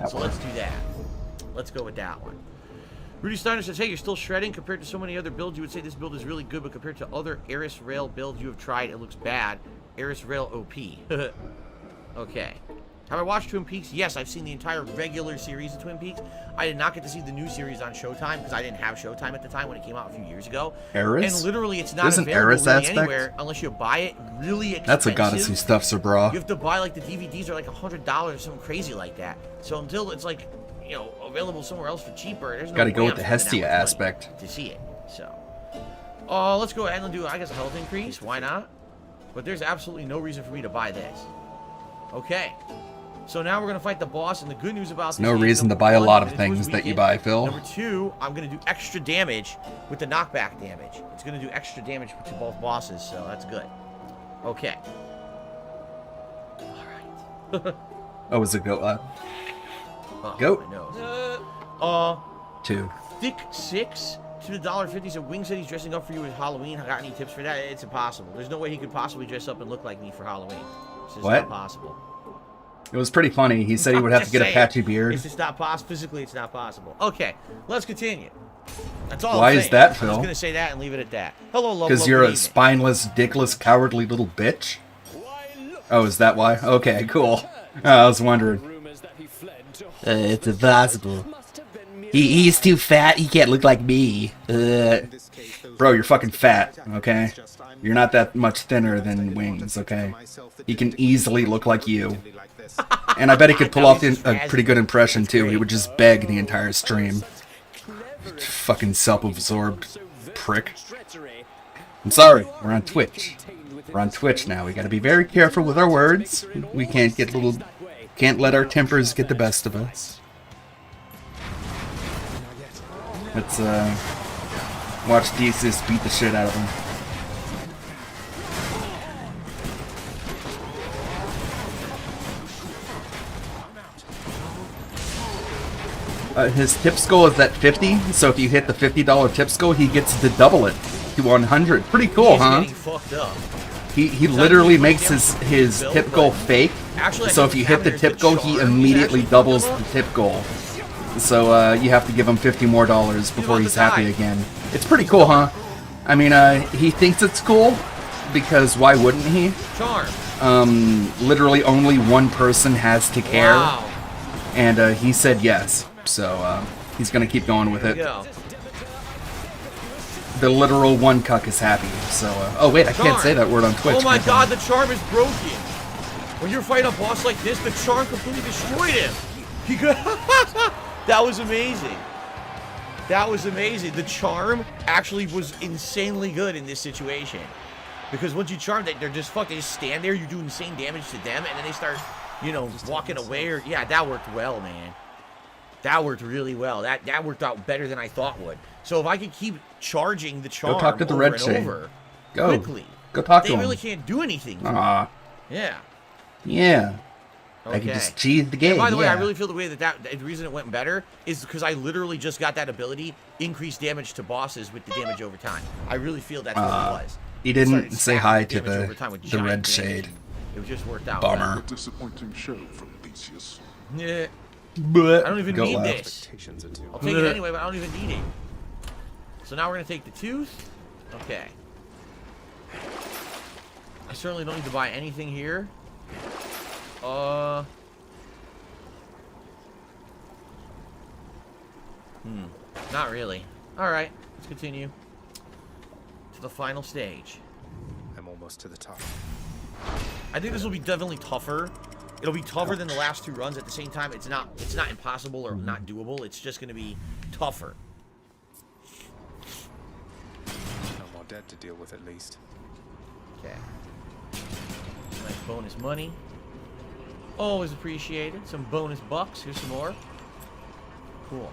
So let's do that. Let's go with that one. Rudy Steiner says, hey, you're still shredding. Compared to so many other builds, you would say this build is really good, but compared to other Eris Rail builds you have tried, it looks bad. Eris Rail OP. Okay. Have I watched Twin Peaks? Yes, I've seen the entire regular series of Twin Peaks. I did not get to see the new series on Showtime because I didn't have Showtime at the time when it came out a few years ago. Eris? And literally, it's not There's an available Eris really aspect? anywhere unless you buy it really expensive. That's a goddess who stuffs her bra. You have to buy, like, the DVDs are like $100 or something crazy like that. So until it's, like, you know, available somewhere else for cheaper, there's no Gotta go way with the I'm spending Hestia that much aspect. money to see it. So, let's go ahead and do, I guess, a health increase. Why not? But there's absolutely no reason for me to buy this. Okay. So now we're going to fight the boss, and the good news about this No game is, reason to number buy a one, lot of it is things that you weakened. buy, Phil. Number two, I'm going to do extra damage with the knockback damage. It's going to do extra damage to both bosses, so that's good. Okay. Alright. Oh, is it go up? Oh, Goat. my nose. 2. Thick 6 to the $1.50. So Wing said he's dressing up for you at Halloween. I got any tips for that? It's impossible. There's no way he could possibly dress up and look like me for Halloween. It's just What? not possible. It was pretty funny. He said he would have to get a patchy beard. It's just not possible. Physically, it's not possible. Okay, let's continue. That's all. Why I'm is saying. that, I'm Phil? just gonna say that and leave it at that. Hello, love. Because you're a spineless, dickless, cowardly little bitch? Oh, is that why? Okay, cool. I was wondering. It's impossible. He's too fat. He can't look like me. Bro, you're fucking fat, okay? You're not that much thinner than Wings, okay? He can easily look like you. And I bet he could pull off a pretty good impression, too. He would just beg the entire stream. Fucking self-absorbed prick. I'm sorry, we're on Twitch. We're on Twitch now. We gotta be very careful with our words. We can't let our tempers get the best of us. Let's, watch Theseus beat the shit out of him. His tip skull is at 50, so if you hit the $50 tip skull, he gets to double it to 100. Pretty cool, huh? He literally makes his tip goal fake, so if you hit the tip goal, he immediately doubles the tip goal. So you have to give him $50 more before he's happy again. It's pretty cool, huh? I mean, he thinks it's cool, because why wouldn't he? Charm. Literally only one person has to care, Wow. and he said yes. So he's gonna keep going with it. The literal one cuck is happy. So oh wait, I can't say that word on Twitch. Oh my god, the charm is broken. When you're fighting a boss like this, the charm completely destroyed him. He could. That was amazing. That was amazing. The charm actually was insanely good in this situation. Because once you charm, they're just fucked. They just stand there, you do insane damage to them, and then they start, you know, walking away. Or yeah, that worked well, man. That worked really well. That worked out better than I thought would. So if I could keep charging the charm Go talk to the over Red and Shade. over Go talk to they him. really can't do anything. Aw. Yeah. Yeah. I Okay. can just cheese the game. And by the way, I yeah. really feel the way the reason it went better is because I literally just got that ability, increase damage to bosses with the damage over time. I really feel that's what it was. He It didn't started say stacking hi to damage over time with the giant Red damage. Shade. It just worked out. Bummer. Well. Disappointing show from Theseus. Yeah. But I don't even go need left. this. I'll take it anyway, but I don't even need it. So now we're gonna take the tooth. Okay. I certainly don't need to buy anything here. Not really. Alright, let's continue to the final stage. I'm almost to the top. I think this will be definitely tougher. It'll be tougher than the last two runs. At the same time, it's not impossible or not doable. It's just gonna be tougher. No more dead to deal with, at least. Okay. Nice bonus money. Always appreciated. Some bonus bucks. Here's some more. Cool.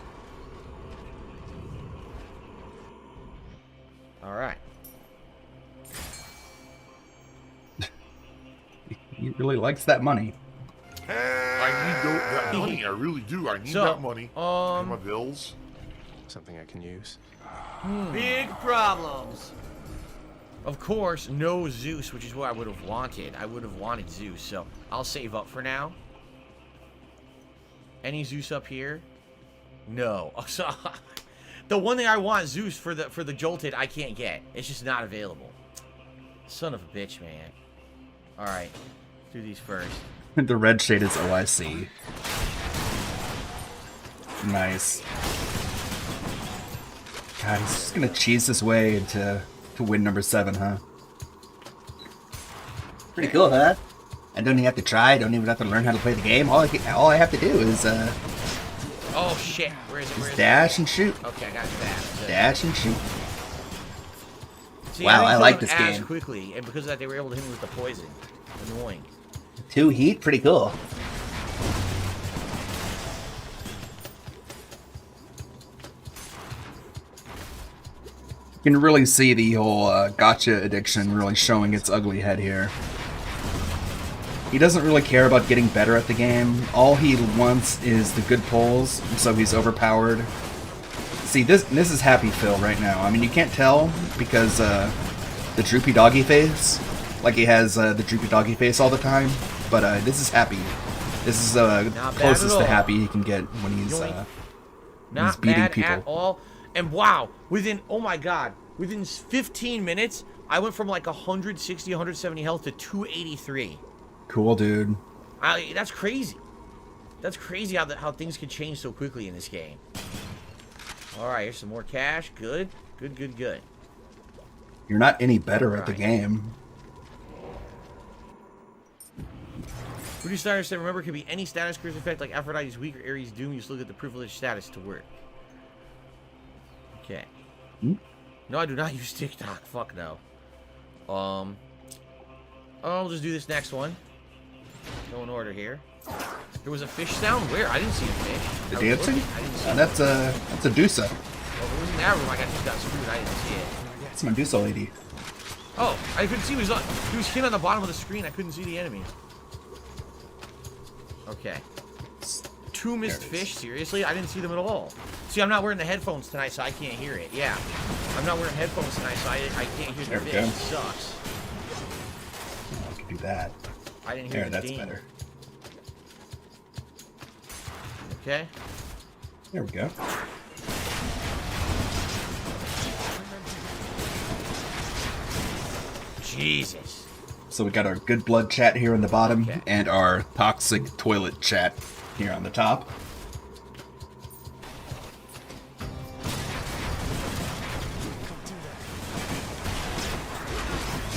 Alright. He really likes that money. I need that money. I really do. I need that money. Pay my bills. Something I can use. Big problems. Of course, no Zeus, which is what I would have wanted. I would have wanted Zeus, so I'll save up for now. Any Zeus up here? No. So, the one thing I want Zeus for the jolted, I can't get. It's just not available. Son of a bitch, man. All right, do these first. The Red Shade is OIC. Nice. God, he's just gonna cheese his way to win number 7, huh? Pretty cool, huh? I don't even have to try. I don't even have to learn how to play the game. All I have to do is Oh shit! Where is it? Where is dash it? and shoot. Okay, I got that. Dash and shoot. See, Wow, I like didn't this kill him as game. quickly, and because of that, they were able to hit me with the poison. Annoying. 2 heat, pretty cool. You can really see the whole gotcha addiction really showing its ugly head here. He doesn't really care about getting better at the game. All he wants is the good pulls, so he's overpowered. See, this is Happy Phil right now. I mean, you can't tell because the droopy doggy face, like he has the droopy doggy face all the time. But this is Happy. This is closest to Happy he can get when he's Not beating bad people. at all. And wow, within, oh my god, within 15 minutes, I went from like 160, 170 health to 283. Cool, dude. That's crazy. That's crazy how things can change so quickly in this game. Alright, here's some more cash. Good. Good, good, good. You're not any better at the game. Rudy Steiner said, remember, it could be any status curse effect like Aphrodite's Weak or Ares' Doom. You just look at the privileged status to work. Okay. No, I do not use TikTok. Fuck no. I'll just do this next one. Go in order here. There was a fish sound? Where? I didn't see a fish. The I was dancing? looking. I didn't see it. That's a Dusa. Well, if it was in that room, I just got screwed. I didn't see it. It's my Dusa lady. Oh, I couldn't see. He was hidden on the bottom of the screen. I couldn't see the enemy. Okay. 2 missed fish? Seriously? I didn't see them at all. See, I'm not wearing the headphones tonight, so I can't hear it. Yeah. I'm not wearing headphones tonight, so I can't hear There the we fish. go. It sucks. I can do that. I didn't hear There, the that's ding. better. Okay. There we go. Jesus. So we got our good blood chat here on the bottom, and our toxic toilet chat here on the top.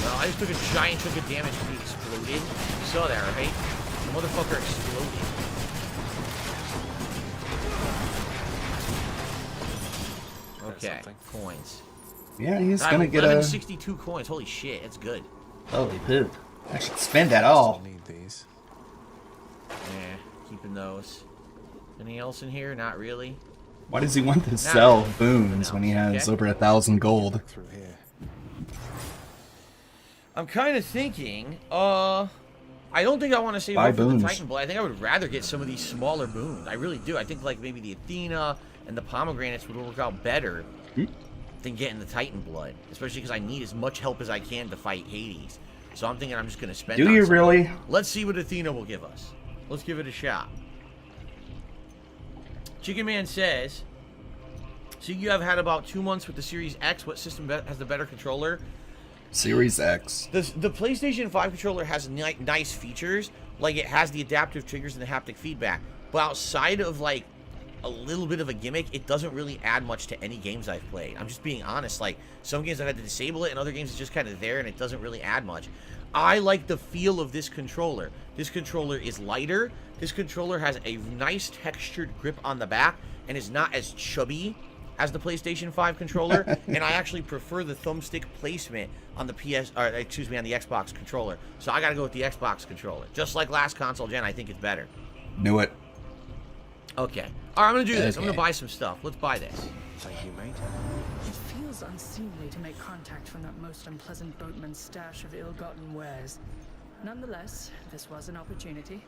Well, I just took a giant chunk of damage when he exploded. You saw that, right? The motherfucker exploded. Okay, coins. Yeah, he's gonna get a 1162 coins. Holy shit, that's good. Holy poop! I should spend that all. Need these. Yeah, keeping those. Anything else in here? Not really. Why does he want to sell boons when he has over 1,000 gold? Through here. I'm kind of thinking, I don't think I want to save Buy up for the boons. Titan Blood. I think I would rather get some of these smaller boons. I really do. I think like maybe the Athena and the pomegranates would work out better than getting the Titan Blood, especially because I need as much help as I can to fight Hades. So I'm thinking I'm just going to spend. Do you really? Let's see what Athena will give us. Let's give it a shot. Chicken Man says, so you have had about 2 months with the Series X. What system has the better controller? Series X. The PlayStation 5 controller has nice features, like it has the adaptive triggers and the haptic feedback. But outside of like a little bit of a gimmick, it doesn't really add much to any games I've played. I'm just being honest. Like some games I've had to disable it, and other games it's just kind of there, and it doesn't really add much. I like the feel of this controller. This controller is lighter. This controller has a nice textured grip on the back and is not as chubby as the PlayStation 5 controller. And I actually prefer the thumbstick placement on the on the Xbox controller. So I gotta go with the Xbox controller. Just like last console gen, I think it's better. Knew it. Okay. All right, I'm gonna do this. I'm gonna buy some stuff. Let's buy this. Thank you, mate. It feels unseemly to make contact from that most unpleasant boatman's stash of ill-gotten wares. Nonetheless, this was an opportunity.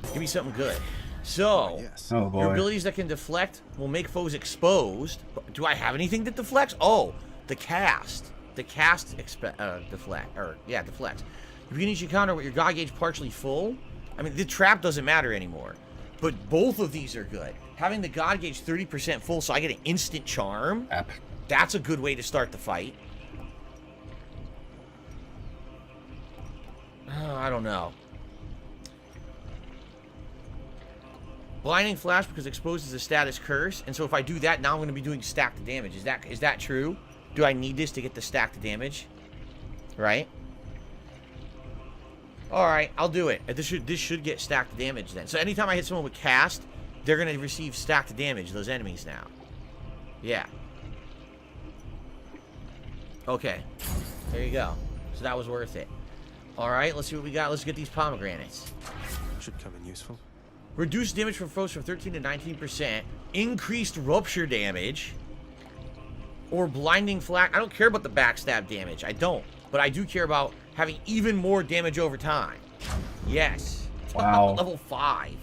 Give me something good. So, Oh, boy. your abilities that can deflect will make foes exposed. Do I have anything that deflects? Oh, the cast. The cast deflects. You finish your counter with your God gauge partially full. I mean, the trap doesn't matter anymore. But both of these are good. Having the God gauge 30% full so I get an instant charm, that's a good way to start the fight. I don't know. Blinding Flash because exposes a status curse, and so if I do that, now I'm going to be doing stacked damage. Is that true? Do I need this to get the stacked damage? Right? Alright, I'll do it. This should get stacked damage then. So anytime I hit someone with cast, they're going to receive stacked damage, those enemies now. Yeah. Okay. There you go. So that was worth it. Alright, let's see what we got. Let's get these pomegranates. Should come in useful. Reduced damage from foes from 13 to 19%. Increased rupture damage. Or blinding flash. I don't care about the backstab damage. I don't. But I do care about having even more damage over time. Yes. Wow. Level 5.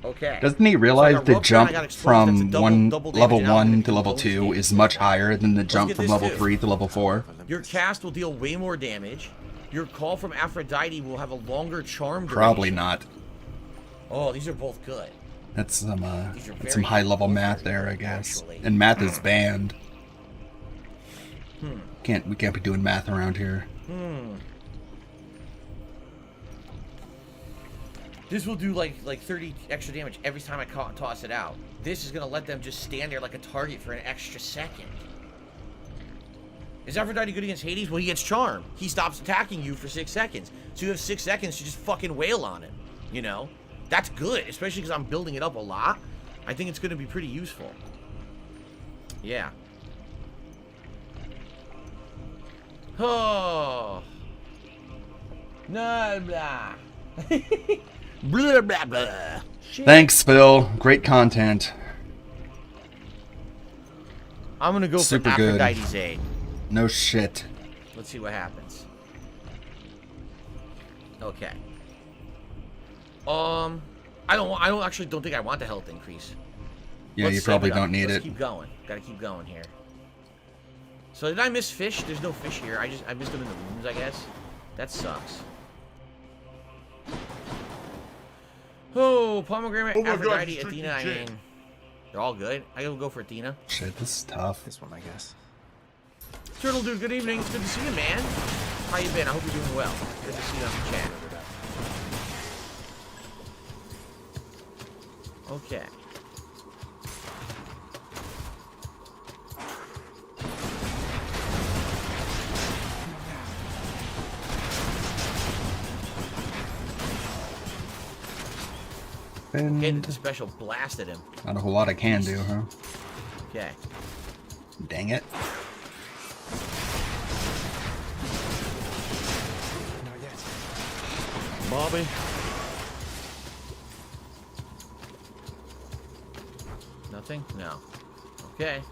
Okay. Doesn't he realize the jump from level 1 to level 2 is much higher than the jump from level 3 to level 4? Your cast will deal way more damage. Your call from Aphrodite will have a longer charm duration. Probably not. Oh, these are both good. That's some high level math there, I guess. And math is banned. We can't be doing math around here. This will do like 30 extra damage every time I toss it out. This is gonna let them just stand there like a target for an extra second. Is Aphrodite good against Hades? Well, he gets charm. He stops attacking you for 6 seconds. So you have 6 seconds to just fucking wail on him. You know? That's good, especially because I'm building it up a lot. I think it's going to be pretty useful. Yeah. Oh. No, blah. Blah, blah, blah. Shit. Thanks, Phil. Great content. I'm going to go Super for good. Aphrodite's aid. No shit. Let's see what happens. Okay. I actually don't think I want the health increase. Yeah, you probably don't need Let's it. keep going. Gotta keep going here. So did I miss fish? There's no fish here. I missed them in the rooms, I guess. That sucks. Oh, pomegranate, Aphrodite, Athena. I mean, they're all good. I will go for Athena. Shit, this is tough. This one, I guess. Turtle dude, good evening. It's good to see you, man. How you been? I hope you're doing well. Good to see you on the chat. Okay. And Okay, the special blasted him. not a whole lot I can do, huh? Okay. Dang it. Not yet. Bobby. Nothing? No. Okay.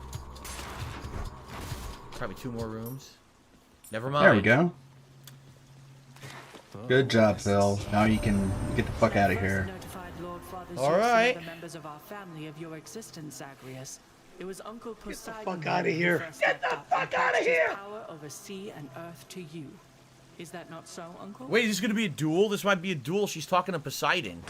Probably 2 more rooms. Never mind. There we go. Good job, Phil. Now you can get the fuck out of here. All right. The members of our family of your existence, Zagreus. It was Uncle Poseidon. Fuck out of here. Get the fuck out of here. Power over sea and earth to you. Is that not so, Uncle? Wait, is this going to be a duel? This might be a duel. She's talking to Poseidon.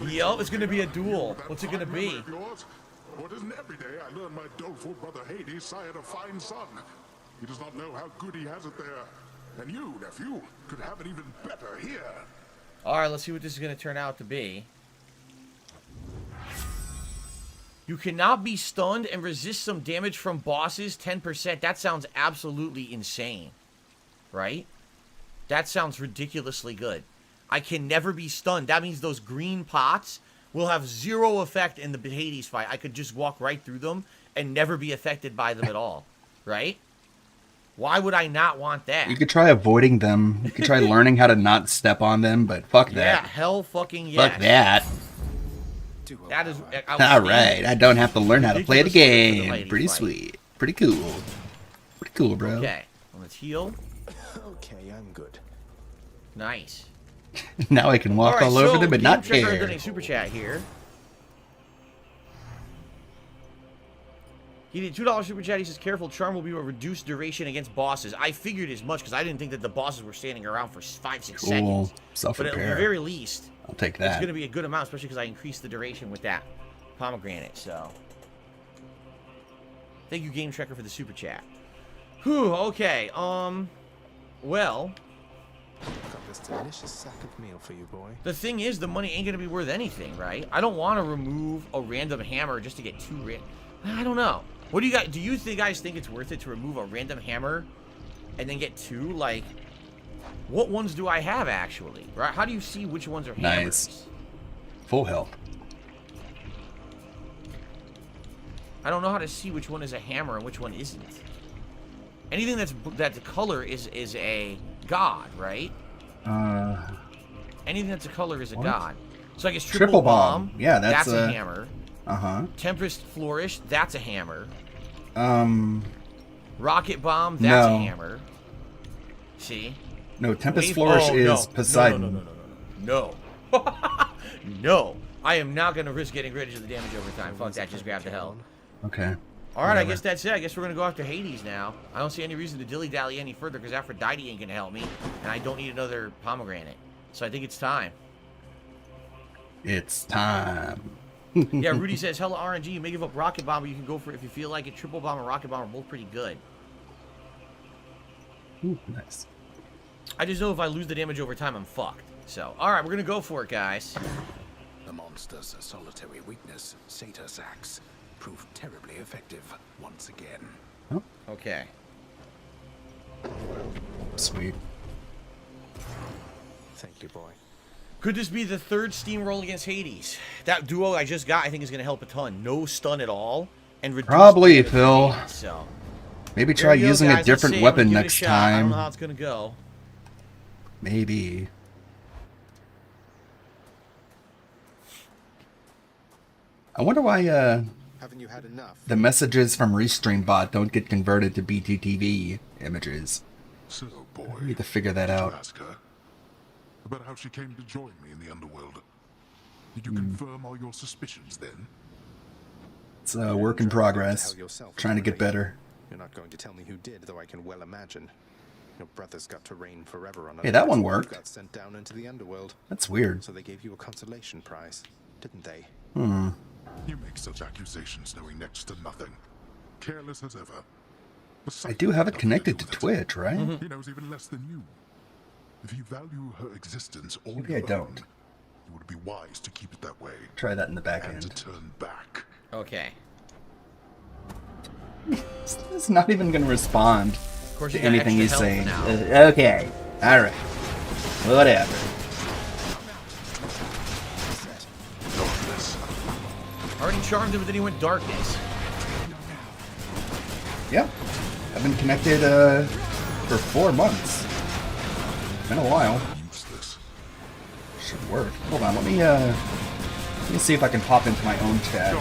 Yup, it's going to be a duel. What's it going to be? What isn't every day I learn my doleful brother Hades sired a fine son. He does not know how good he has it there. And you, nephew, could have it even better here. Alright, let's see what this is going to turn out to be. You cannot be stunned and resist some damage from bosses 10%. That sounds absolutely insane. Right? That sounds ridiculously good. I can never be stunned. That means those green pots will have 0 effect in the Hades fight. I could just walk right through them and never be affected by them at all. Right? Why would I not want that? You could try avoiding them. You could try learning how to not step on them, but fuck that. Yeah, hell fucking yes. Fuck that. That is Alright, I don't have to learn how to play the game. Pretty sweet. Pretty cool. Pretty cool, bro. Okay, let's heal. Okay, I'm good. Nice. Now I can walk all over them and not care. Getting super chat here. He did $2 super chat. He says, careful, charm will be a reduced duration against bosses. I figured as much because I didn't think that the bosses were standing around for 5-6 seconds. But at the very least, I'll take that. It's going to be a good amount, especially because I increased the duration with that pomegranate. So, thank you, Game Trekker, for the super chat. Whew, okay. Well, got this delicious sack of meal for you, boy. The thing is, the money ain't going to be worth anything, right? I don't want to remove a random hammer just to get 2 I don't know. What do you guys? Do you guys think it's worth it to remove a random hammer and then get 2? Like, what ones do I have actually? Right? How do you see which ones are hammers? Nice. Full health. I don't know how to see which one is a hammer and which one isn't. Anything that the color is a god, right? Anything that's a color is a god. So I guess triple bomb. Yeah, that's a hammer. Uh-huh. Tempest Flourish, that's a hammer. Rocket Bomb, that's a hammer. See? No, Tempest Flourish is Poseidon. No. No. I am not going to risk getting rid of the damage over time. Fuck that, just grab the hell. Okay. Alright, I guess that's it. I guess we're going to go after Hades now. I don't see any reason to dilly-dally any further because Aphrodite ain't going to help me. And I don't need another pomegranate. So I think it's time. It's time. Yeah, Rudy says, hella RNG, you may give up Rocket Bomb, but you can go for it if you feel like it. Triple Bomb and Rocket Bomb are both pretty good. Ooh, nice. I just know if I lose the damage over time, I'm fucked. So, alright, we're going to go for it, guys. The monster's solitary weakness, Satyrs Axe, proved terribly effective once again. Oh. Okay. Sweet. Thank you, boy. Could this be the 3rd steamroll against Hades? That duo I just got, I think, is going to help a ton. No stun at all. And probably, Phil. So, maybe try using a different weapon next time. I don't know how it's going to go. Maybe. I wonder why Haven't you had enough? The messages from Restream bot don't get converted to BTTV images. So, boy, I need to figure that out. Ask her about how she came to join me in the underworld. Did you confirm all your suspicions then? It's a work in progress. Trying to get better. You're not going to tell me who did, though I can well imagine. Your brothers got to reign forever on. Hey, that one worked. Got sent down into the underworld. That's weird. So they gave you a consolation prize, didn't they? Hmm. You make such accusations knowing next to nothing. Careless as ever. I do have it connected to Twitch, right? He knows even less than you. If you value her existence all Maybe I don't. It would be wise to keep it that way. Try that in the back and end. to turn back. Okay. It's not even going to respond to anything he's saying. Okay. Alright. Whatever. Already charmed him, but then he went darkness. Yep. I've been connected for 4 months. Been a while. Should work. Hold on, let me see if I can pop into my own chat.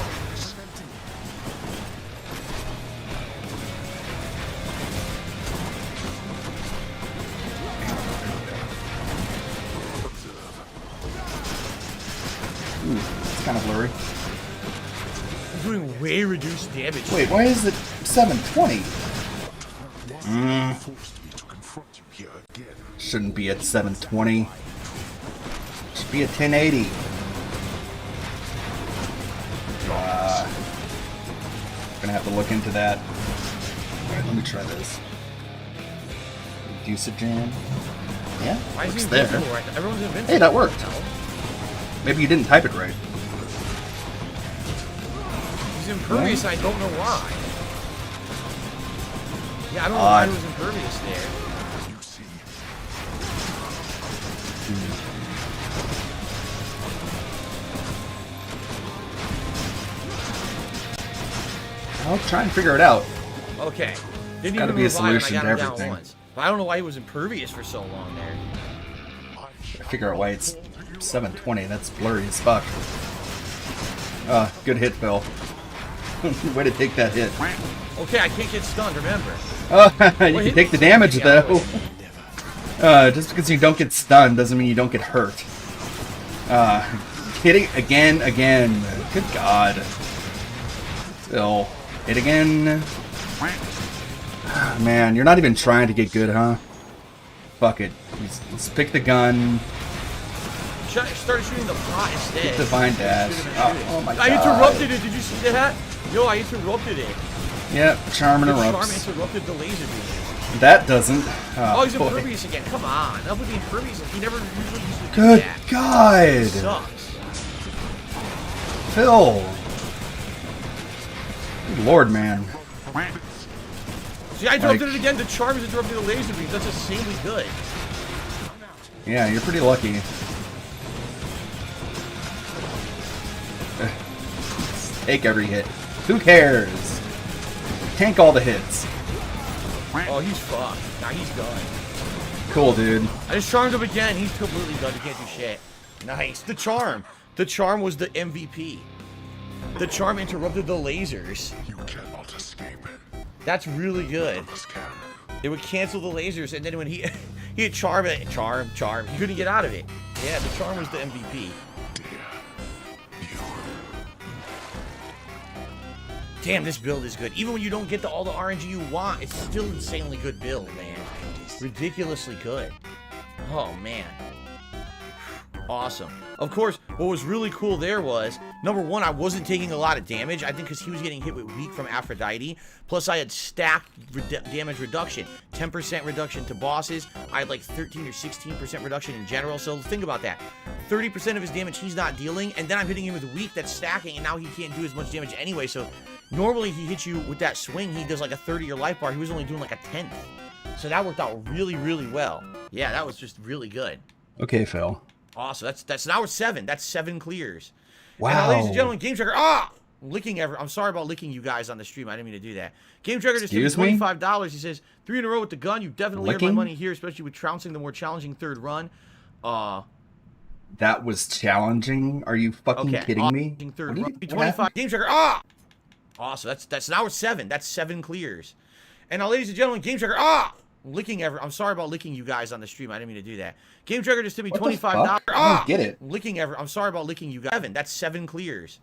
Ooh, it's kind of blurry. I'm doing way reduced damage. Wait, why is it 720? Shouldn't be at 720. Should be at 1080. Gonna have to look into that. Alright, let me try this. Reduce a jam. Yeah, Why is he works there. invincible right now? Everyone's invincible. Hey, that worked. Maybe you didn't type it right. He's impervious, I don't know why. Yeah, I don't know Odd. why he was impervious there. I'll try and figure it out. Okay. Didn't Gotta even be a revive him, solution I got to him down everything. once. But I don't know why he was impervious for so long there. Figure out why it's 720. That's blurry as fuck. Good hit, Phil. Way to take that hit. Okay, I can't get stunned, remember. You can take the damage, though. Just because you don't get stunned doesn't mean you don't get hurt. Hitting again. Good God. Phil. Hit again. Man, you're not even trying to get good, huh? Fuck it. Let's pick the gun. Started shooting the pot instead. Get Divine Dash. Oh my God. I interrupted it. Did you see that? Yo, I interrupted it. Yep, Charm The interrupts. Charm interrupted the laser beam. That doesn't. Oh, he's boy. impervious again. Come on. Enough with the impervious. He never usually used to do Good that. God. It sucks. Phil. Good Lord, man. See, I interrupted it again. The Charm is interrupting the laser beams. That's insanely good. Yeah, you're pretty lucky. Take every hit. Who cares? Tank all the hits. Oh, he's fucked. Nah, he's done. Cool, dude. I just charmed him again. He's completely done. He can't do shit. Nice. The Charm. The Charm was the MVP. The Charm interrupted the lasers. You cannot escape. That's really good. It would cancel the lasers, and then when he had Charm, he couldn't get out of it. Yeah, the Charm was the MVP. Damn, this build is good. Even when you don't get all the RNG you want, it's still insanely good build, man. Ridiculously good. Oh, man. Awesome. Of course, what was really cool there was, number one, I wasn't taking a lot of damage. I think because he was getting hit with weak from Aphrodite. Plus, I had stacked damage reduction. 10% reduction to bosses. I had like 13 or 16% reduction in general. So think about that. 30% of his damage he's not dealing. And then I'm hitting him with weak that's stacking. And now he can't do as much damage anyway. So normally he hits you with that swing. He does like a 30 your life bar. He was only doing like a 10th. So that worked out really, really well. Yeah, that was just really good. Okay, Phil. Awesome. That's now we're 7. That's 7 clears. Wow. And now, ladies and gentlemen, Game Tracker. I'm sorry about licking you guys on the stream. I didn't mean to do that. Game Tracker just Excuse gave me me? $25. He says 3 in a row with the gun. You definitely earned my Licking? money here, especially with trouncing the more challenging third run. That was challenging? Are you fucking kidding me? Third What run. do you- 25. Game Tracker. Awesome. That's now we're 7. That's 7 clears. And now, ladies and gentlemen, Game Tracker. I'm sorry about licking you guys on the stream. I didn't mean to do that. Game Tracker just gave me What the $25. fuck? I don't get it. I'm sorry about licking you guys. 7. That's 7 clears.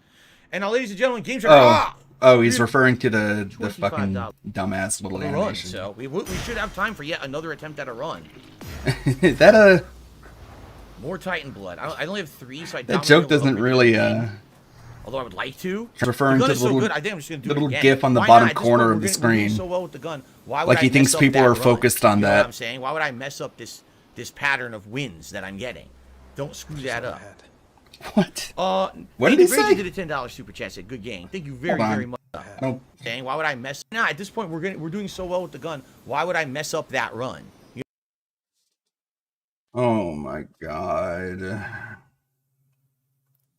And now, ladies and gentlemen, Game Tracker. Oh, he's referring to the fucking $25 dumbass little run. animation. So we should have time for yet another attempt at a run. Is that a... More Titan blood. I only have 3, so I That joke doesn't really, Although I would like to. referring the gun to is the so little, good, I think I'm just gonna do the it little again. gif on the Why bottom not? At this corner point, of the we're doing screen. so well with the gun. Why would Like I he thinks mess up people that are run? focused on You know that. what I'm saying? Why would I mess up this pattern of wins that I'm getting? Don't screw that up. What? What did he say? Did a $10 super chat. Said good game. Thank you very Hold on. very much. Nope. Saying why would I mess? Nah, at this point we're doing so well with the gun. Why would I mess up that run? Oh my god.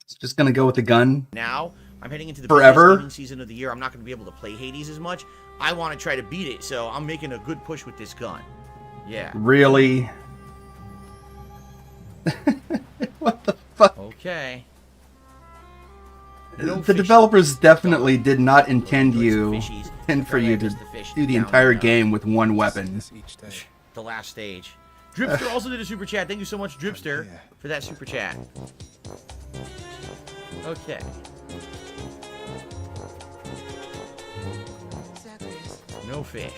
It's just gonna go with the gun. Now I'm heading into the Forever? biggest gaming season of the year. I'm not going to be able to play Hades as much. I want to try to beat it, so I'm making a good push with this gun. Yeah. Really? What the fuck? Okay. The developers definitely did not intend for you to do the entire game with one weapon. The last stage. Dripster also did a super chat. Thank you so much, Dripster, for that super chat. Okay. No fish.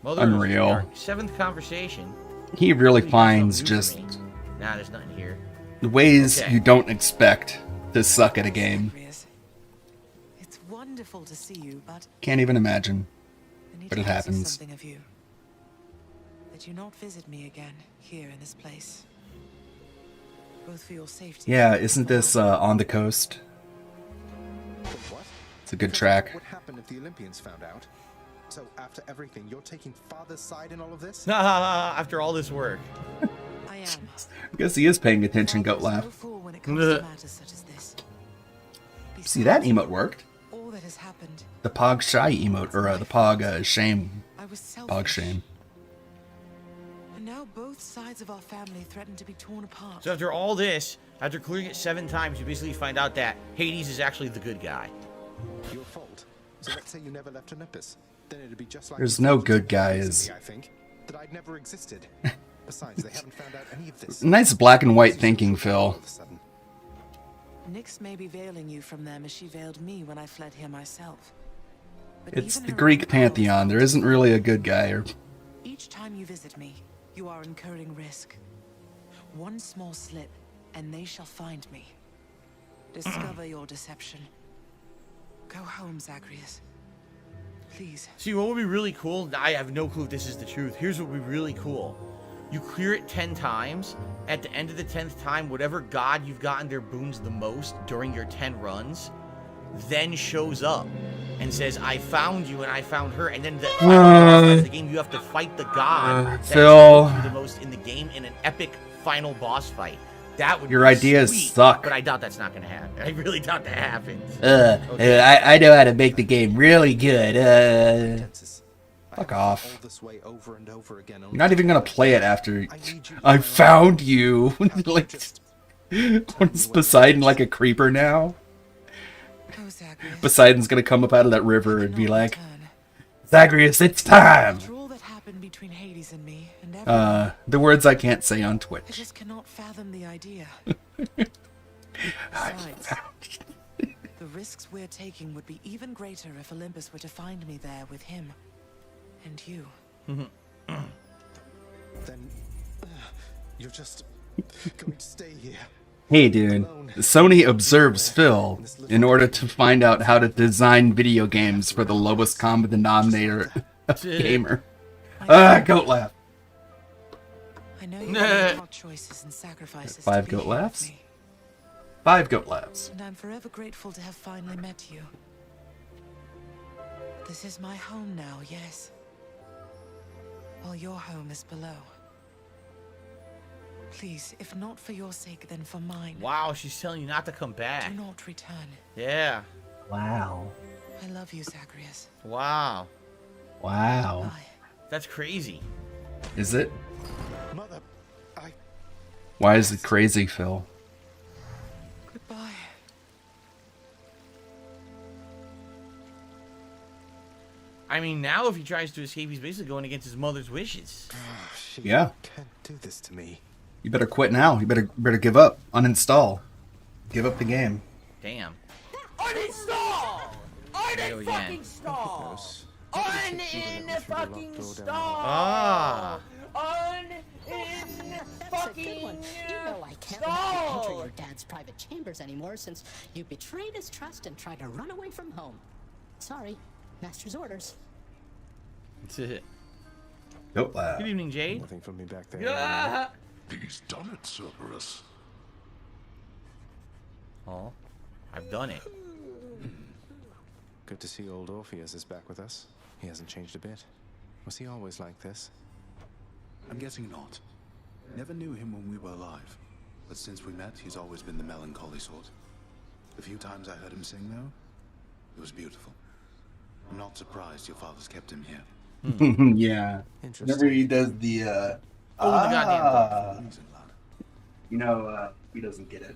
Mother Unreal. Seventh conversation. He really finds just Nah, there's nothing here. ways you don't expect to suck at a game. It's wonderful to see you, but Can't even imagine, I need but to it ask happens. something of you. That you not visit me again here in this place. Both for your safety. Yeah, isn't this On the Coast? It's a good track. What happened if the Olympians found out? So after everything, you're taking father's side in all of this? After all this work. I am. I guess he is paying attention, Goat Laugh. When it comes to matters such as this. See, that emote worked. All that has happened. The Pog Shy emote, or the Pog Shame. I was selfish. Pog Shame. And now both sides of our family threaten to be torn apart. So after all this, after clearing it 7 times, you basically find out that Hades is actually the good guy. Your fault. So let's say you never left Olympus. Then it'd be just like There's no good guys. I think that I'd never existed. Besides, they haven't found out any of this. Nice black and white thinking, Phil. Nyx may be veiling you from them as she veiled me when I fled here myself. But It's even the her Greek own pantheon. There isn't really a good guy. Or Each time you visit me, you are incurring risk. One small slip, and they shall find me. Discover your deception. Go home, Zagreus. Please. See, what would be really cool? I have no clue if this is the truth. Here's what would be really cool. You clear it 10 times. At the end of the 10th time, whatever god you've gotten their boons the most during your 10 runs, then shows up and says, I found you and I found her. And then the final boss of the game, you have to fight the god that Phil. has you the most in the game in an epic final boss fight. That would Your be ideas sweet, suck. But I doubt that's not going to happen. I really doubt that happens. I know how to make the game really good. fuck off. You're not even gonna play it after I found you. Like, what is Poseidon like a creeper now? Poseidon's gonna come up out of that river and be like, Zagreus, it's time. Between Hades and me, and The words I can't say on I Twitch. just cannot fathom the idea. I Besides, the risks we're taking would be even greater if Olympus were to find me there with him and you. Then you're just going to stay here. Hey dude, Sony observes Phil in order to find out how to design video games for the lowest common denominator gamer. Goat laugh. I know you made hard choices and sacrifices. 5 to be goat here with laughs. me, 5 goat laughs. and I'm forever grateful to have finally met you. This is my home now, yes. While your home is below. Please, if not for your sake, then for mine. Wow, she's telling you not to come back. Do not return. Yeah. Wow. I love you, Zagreus. Wow. Wow. That's crazy. Is it? Mother, Why is it crazy, Phil? Goodbye. I mean, now if he tries to escape, he's basically going against his mother's wishes. Yeah. can't do this to me. You better quit now. You better give up. Uninstall. Give up the game. Damn. Uninstall! There we go. Uninstall! Uninfucking stall! Ah. Uninfucking You know I can't let you enter your dad's private chambers anymore since you betrayed his trust and tried to run away from home. Sorry, master's orders. That's it. Goat laugh. Good evening, Jade. Nothing from me back there. Yeah. He's done it, Cerberus. Oh, I've done it. Good to see old Orpheus is back with us. He hasn't changed a bit. Was he always like this? I'm guessing not. Never knew him when we were alive. But since we met, he's always been the melancholy sort. The few times I heard him sing, though, it was beautiful. I'm not surprised your father's kept him here. Yeah. Whenever he does the The goddamn book. He doesn't get it.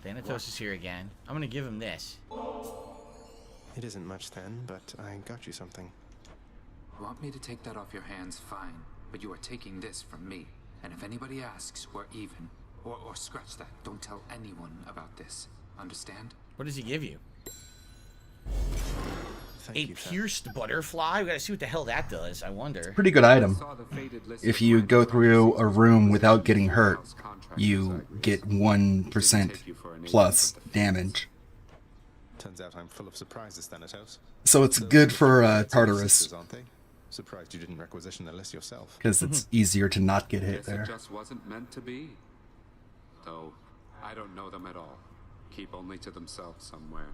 Thanatos is here again. I'm gonna give him this. It isn't much then, but I got you something. Want me to take that off your hands? Fine. But you are taking this from me. And if anybody asks, we're even. Or scratch that. Don't tell anyone about this. Understand? What does he give you? Thank you, pierced butterfly? We gotta see what the hell that does, I wonder. Pretty good item. If you go through a room without getting hurt, you get 1% plus damage. Turns out I'm full of surprises, Thanatos. So it's good for Tartarus, Aren't they? Surprised you didn't requisition the list yourself. because it's easier to not get hit Guess there. it just wasn't meant to be. Though, I don't know them at all. Keep only to themselves somewhere.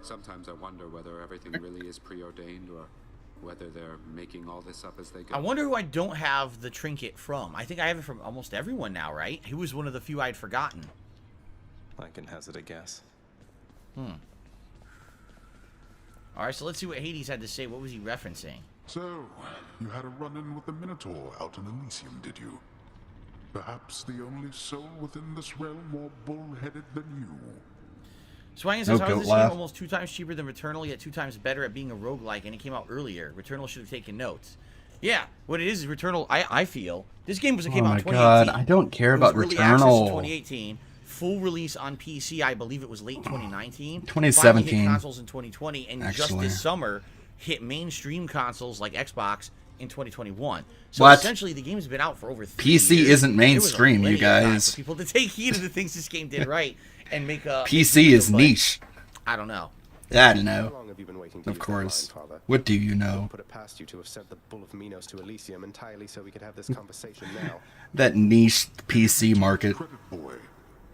Sometimes I wonder whether everything really is preordained or whether they're making all this up as they go. I wonder who I don't have the trinket from. I think I have it from almost everyone now, right? He was one of the few I'd forgotten. I can hazard a guess. Alright, so let's see what Hades had to say. What was he referencing? So, you had a run-in with the Minotaur out in Elysium, did you? Perhaps the only soul within this realm more bull-headed than you. Swangan says, how is this game almost 2 times cheaper than Returnal, yet 2 times better at being a roguelike, and it came out earlier? Returnal should have taken notes. Yeah, what it is Returnal, I feel. This game came out in 2018. God, I don't care about Early access in Returnal. 2018. Full release on PC, I believe it was late 2019. 2017. Finally hit consoles in 2020, and just Actually. this summer hit mainstream consoles like Xbox in 2021. So What? essentially, the game's been out for over 3 PC years. isn't There was mainstream, plenty you of time guys. for people to take heed of the things this game did right and make a PC is niche. I don't know. I don't know. How long have you been waiting to Of use that course. line, Father? What do you know? Put it past you to have sent the Bull of Minos to Elysium entirely so we could have this conversation now. That niche PC market.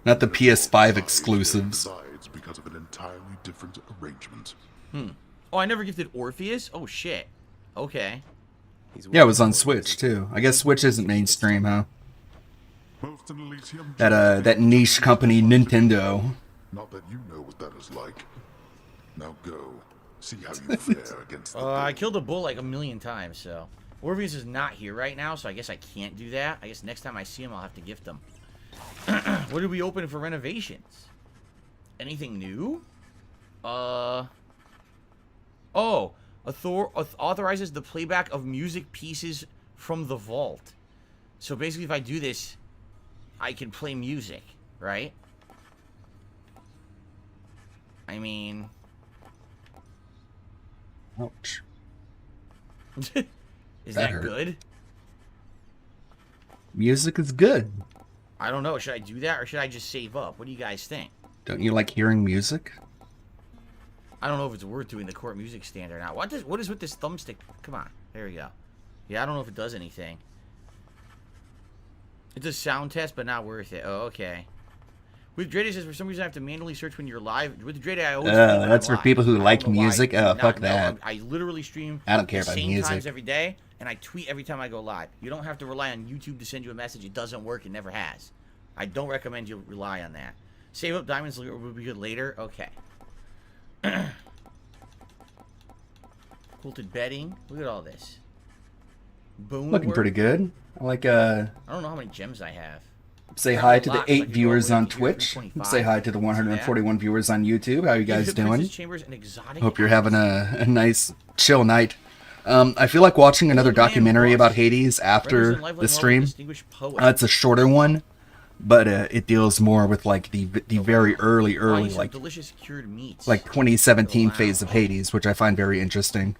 Not the PS5 exclusives. Besides, because of an entirely different arrangement. Oh, I never gifted Orpheus? Oh, shit. Okay. Yeah, it was on Switch too. I guess Switch isn't mainstream, huh? Most in Elysium. That niche company, Nintendo. Not that you know what that is like. Now go. See how you fare against the I killed a bull like 1,000,000 times, so. Orpheus is not here right now, so I guess I can't do that. I guess next time I see him, I'll have to gift him. What did we open for renovations? Anything new? Oh. Authorizes the playback of music pieces from the vault. So basically, if I do this, I can play music, right? I mean... Ouch. Is That that hurt. good? Music is good. I don't know. Should I do that or should I just save up? What do you guys think? Don't you like hearing music? I don't know if it's worth doing the court music standard now. What is with this thumbstick? Come on. There we go. Yeah, I don't know if it does anything. It's a sound test, but not worth it. Oh, okay. With Dreda says, for some reason I have to manually search when you're live. With Dreda, I always stream when That's I'm for live. people who I like don't know why music. I do Oh, not fuck know. that. I literally stream I don't care the about same music. times every day, and I tweet every time I go live. You don't have to rely on YouTube to send you a message. It doesn't work. It never has. I don't recommend you rely on that. Save up diamonds will be good later. Okay. Quilted bedding. Look at all this. Boom. Looking pretty good. I like I don't know how many gems I have. Say hi to the 8 viewers on Twitch. Say hi to the 141 viewers on YouTube. How you guys doing? Hope you're having a nice chill night. I feel like watching another documentary about Hades after the stream. It's a shorter one, but it deals more with like the very early like delicious cured meats. like 2017 phase of Hades, which I find very interesting.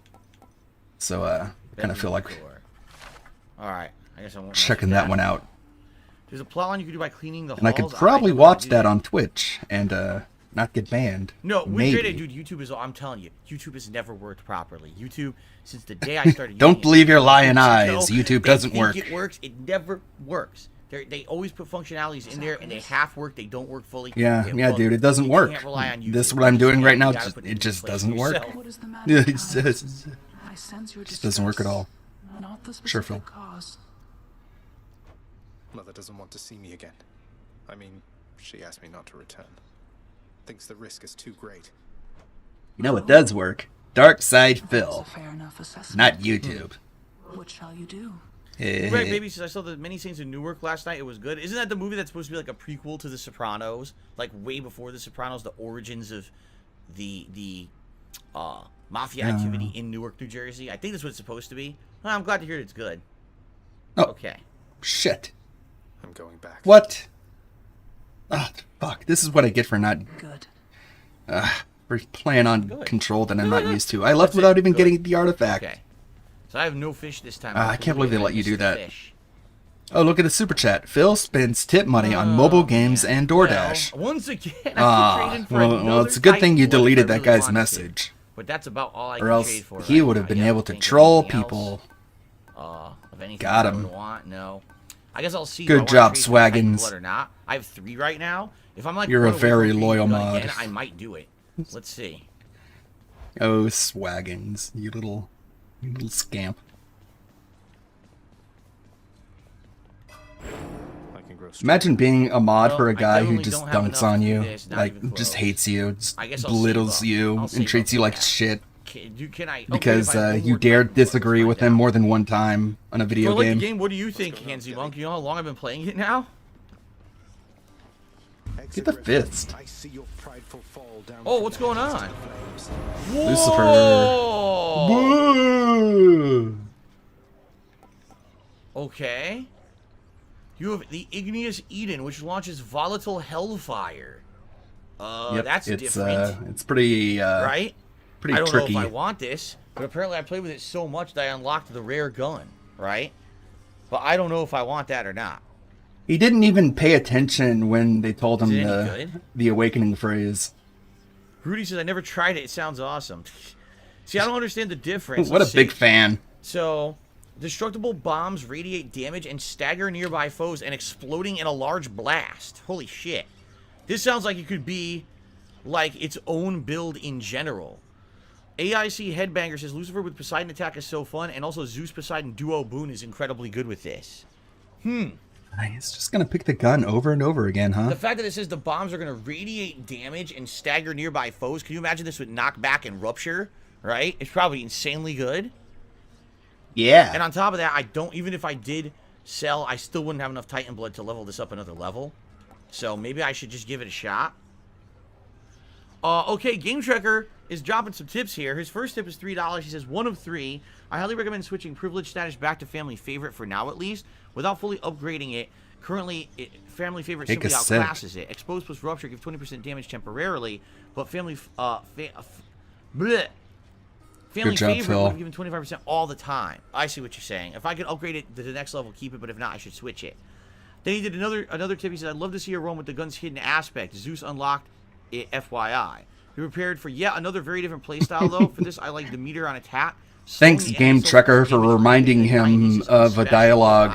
So kind of feel like All right, I guess I won't checking that one out. There's a plot line you can do by cleaning the halls. And I could probably watch that on Twitch and not get banned. No, with Maybe. Dreda, dude, YouTube is. I'm telling you, YouTube has never worked properly. YouTube, since the day I started. Don't using believe it, your lying no, eyes. YouTube they doesn't think work. It works. It never works. They always put functionalities in there, and they half work. They don't work fully. Yeah, dude, it doesn't work. This is what I'm doing right now. It just doesn't work. What is the matter? Yeah, it just I sense your doesn't work at all. Not the Sure, specific Phil. cause. Mother doesn't want to see me again. I mean, she asked me not to return. thinks the risk is too great. You know what does work? Dark Side Phil. Fair enough assessment. Not YouTube. What shall you do? Right, baby says I saw the Many Saints of Newark last night. It was good. Isn't that the movie that's supposed to be like a prequel to The Sopranos? Like way before The Sopranos, the origins of the mafia activity in Newark, New Jersey. I think that's what it's supposed to be. Well, I'm glad to hear it's good. Oh, okay. Shit. I'm going back. What? Ah, fuck. This is what I get for not... Good. For playing on control that I'm not used to. I left without even getting the artifact. Okay. So I have no fish this time. I can't believe they let you do that. Fish. Oh, look at the super chat. Phil spends tip money on mobile games and DoorDash. Well, once again, I traded for well, it's a good thing you deleted that guy's message. But that's about all I Or can else trade for. he would have been able to troll people. Of anything Got I him. would want, no. I guess I'll see. Good if I want job, to trade for Titan Swaggins. Blood or not. I have 3 right now. If I'm like, You're a "Whoa, very we're loyal gonna mod." again," I might do it. Let's see. Oh, Swaggins, you little scamp. Imagine being a mod for a guy who just dunks on you, like just hates you, just belittles you, and treats you like shit. Because you dared disagree with him more than one time on a video For, like, game. the game, what do you think, Hansi Monk? You know how long I've been playing it now? Get the fist. Oh, what's going on? Lucifer. Whoa! Okay. You have the Igneous Eden, which launches volatile hellfire. Yep, That's it's different. it's pretty right? pretty I don't tricky. know if I want this, but apparently I played with it so much that I unlocked the rare gun, right? But I don't know if I want that or not. He didn't even pay attention when they told him Is it any good? the awakening phrase. Rudy says, I never tried it. It sounds awesome. See, I don't understand the difference. What a Let's big see. fan. So, destructible bombs radiate damage and stagger nearby foes and exploding in a large blast. Holy shit. This sounds like it could be like its own build in general. AIC Headbanger says, Lucifer with Poseidon attack is so fun, and also Zeus Poseidon duo boon is incredibly good with this. He's just gonna pick the gun over and over again, huh? The fact that it says the bombs are going to radiate damage and stagger nearby foes, can you imagine this would knock back and rupture, right? It's probably insanely good. Yeah. And on top of that, I don't, even if I did sell, I still wouldn't have enough Titan Blood to level this up another level. So maybe I should just give it a shot. Okay, Game Trekker is dropping some tips here. His first tip is $3. He says, 1 of 3. I highly recommend switching privilege status back to family favorite for now at least, without fully upgrading it. Currently, family favorite Take simply a sip. outclasses it. Exposed plus rupture give 20% damage temporarily, but family family Good job, favorite Phil. would have given 25% all the time. I see what you're saying. If I could upgrade it to the next level, keep it, but if not, I should switch it. Then he did another tip. He said, I'd love to see a run with the gun's hidden aspect. Zeus unlocked it, FYI. Be prepared for yet another very different playstyle, though. For this, I like the meter on attack. Thanks, Game Trekker, for reminding him of a dialogue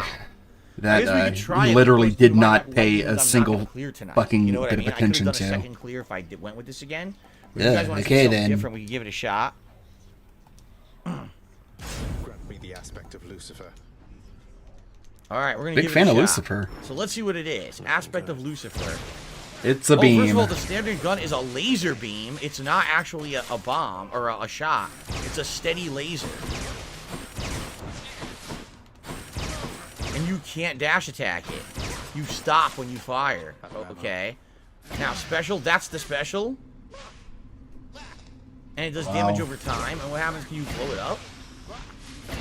that he literally did not pay a single fucking You know what bit I mean? of attention I could have done a to. second clear if I went with this again. But Yeah, if you guys want to okay see something then. different, we can give it a shot. Grant me the aspect of Lucifer. All right, we're gonna Big give fan it a of shot. Lucifer. So let's see what it is. Aspect of Lucifer. It's a First beam. of all, the standard gun is a laser beam. It's not actually a bomb or a shot. It's a steady laser. And you can't dash attack it. You stop when you fire. Okay. Now, special, that's the special. And it does damage over time. And what happens? Can you blow it up?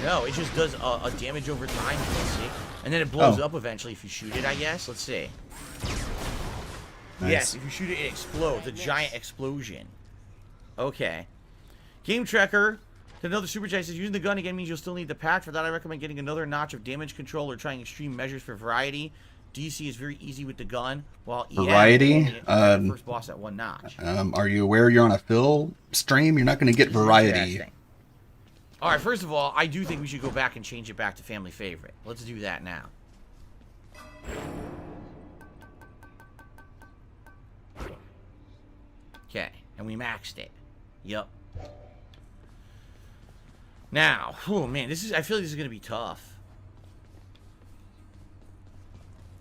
No, it just does a damage over time, basically. And then it blows up eventually if you shoot it, I guess. Let's see. Nice. Yes, if you shoot it, it explodes. A giant explosion. Okay. Game Trekker. Another super chat says, using the gun again means you'll still need the pack. For that, I recommend getting another notch of damage control or trying extreme measures for variety. DC is very easy with the gun, while EM Variety? only first boss at 1 notch. Are you aware you're on a Phil stream? You're not going to get variety. Interesting. All right, first of all, I do think we should go back and change it back to family favorite. Let's do that now. Okay, and we maxed it. Yep. Now, oh man, I feel like this is gonna be tough.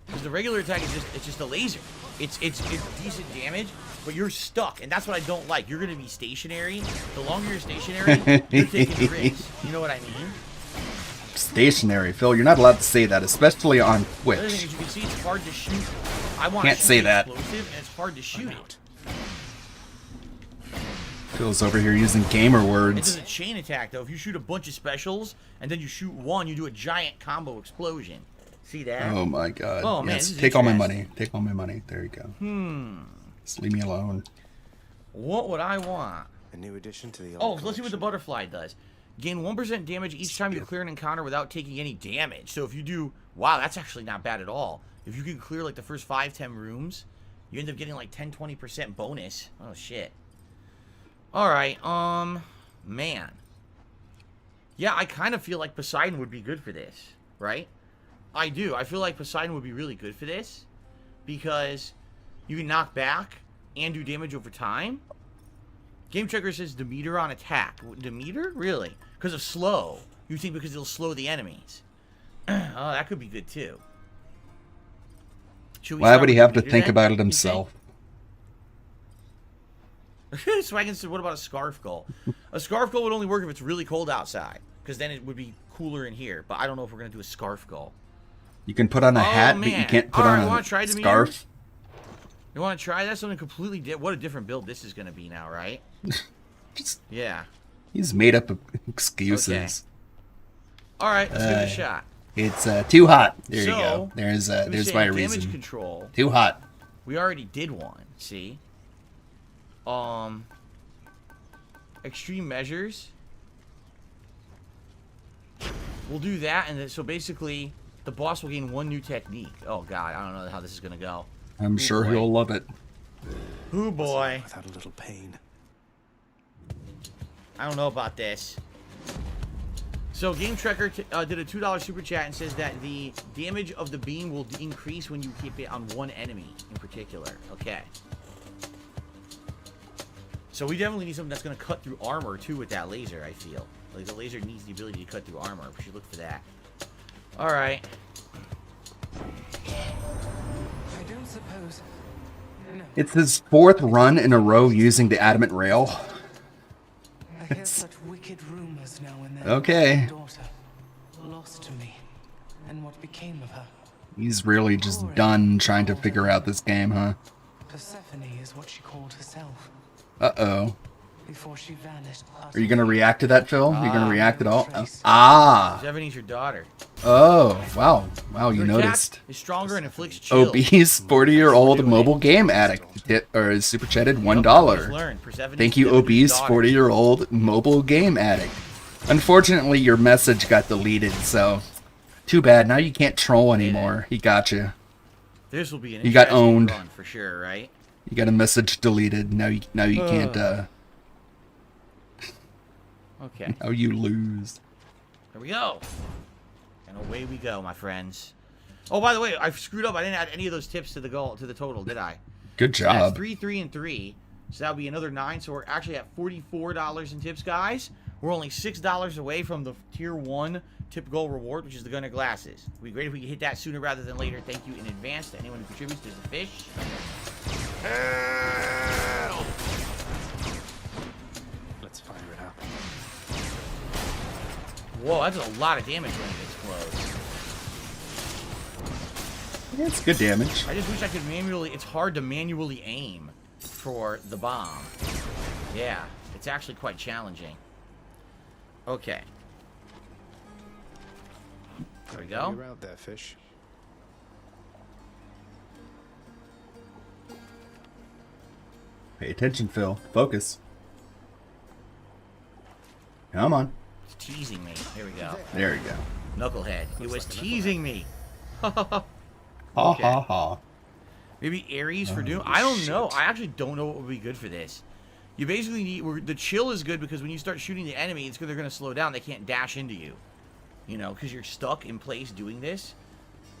Because the regular attack is just a laser. it's decent damage, but you're stuck, and that's what I don't like. You're gonna be stationary. The longer you're stationary, you're taking risks. You know what I mean? Stationary, Phil. You're not allowed to say that, especially on The other thing Twitch. is, you can see it's hard to shoot. I want Can't to say shoot that. explosive, and it's hard to shoot it. Phil's over here using gamer It words. does a chain attack though. If you shoot a bunch of specials and then you shoot one, you do a giant combo explosion. See that? Oh my god. Oh man, yes, this is take all my interesting. money. Take all my money. There you go. Just leave me alone. What would I want? A new addition to the Oh, let's see what the butterfly does. Gain 1% damage each time you clear an encounter without taking any damage. So if you do, wow, that's actually not bad at all. If you can clear like the first 5-10 rooms, you end up getting like 10-20% bonus. Oh shit. Alright, man. Yeah, I kind of feel like Poseidon would be good for this, right? I do. I feel like Poseidon would be really good for this because you can knock back and do damage over time. Game Checker says Demeter on attack. Demeter? Really? Because of slow. You think because it'll slow the enemies. Oh, that could be good too. Why would he have to think about it himself? Swaggin said, what about a scarf goal? A scarf goal would only work if it's really cold outside. Because then it would be cooler in here. But I don't know if we're going to do a scarf goal. You can put on a hat, but you can't put on a scarf. You want to try that? Something completely different. What a different build this is going to be now, right? Yeah. He's made up excuses. All right, let's give it a shot. It's too hot. There you So, go. There's say my damage reason. control. Too hot. We already did one. See. Extreme measures. We'll do that, and then, so basically, the boss will gain one new technique. Oh god, I don't know how this is gonna go. I'm sure he'll love it. Ooh boy. Without a little pain. I don't know about this. So Game Trekker did a $2 super chat and says that the damage of the beam will increase when you keep it on one enemy in particular. Okay. So we definitely need something that's going to cut through armor too with that laser, I feel. Like the laser needs the ability to cut through armor. We should look for that. Alright. I don't suppose. No. It's his 4th run in a row using the adamant rail. I hear such wicked rumors now and then. Okay. Daughter lost to me, and what became of her? He's really just done trying to figure out this game, huh? Persephone is what she called herself. Uh-oh. Before she vanished. Are you going to react to that, Phil? Are you going to react at all? Stephanie's your daughter. Oh, wow. Wow, you Your noticed. attack is stronger and inflicts chill. Obese 40-year-old mobile game addict or super chatted $1. Thank you, obese 40-year-old mobile game addict. Unfortunately, your message got deleted, so too bad. Now you can't troll anymore. He got you. This will be an You got interesting owned. run for sure, right? You got a message deleted. Now you can't. Okay. Now you lose. There we go. And away we go, my friends. Oh, by the way, I screwed up. I didn't add any of those tips to the total, did I? Good job. That's 3, 3, and 3. So that'll be another 9. So we're actually at $44 in tips, guys. We're only $6 away from the tier 1 tip goal reward, which is the Gunner glasses. It'd be great if we could hit that sooner rather than later. Thank you in advance to anyone who contributes. There's a fish. Help! Let's fire it up. Whoa, that's a lot of damage when it explodes. It's good damage. I just wish I could manually... It's hard to manually aim for the bomb. Yeah, it's actually quite challenging. Okay. There we go. You're out there, fish. Pay attention, Phil. Focus. Come on. It's teasing me. Here we go. There you go. Knucklehead. It was teasing me. Ha ha ha. Maybe Ares for Doom? I don't know. I actually don't know what would be good for this. You basically need... the chill is good because when you start shooting the enemy, it's because they're going to slow down. They can't dash into you. You know, because you're stuck in place doing this.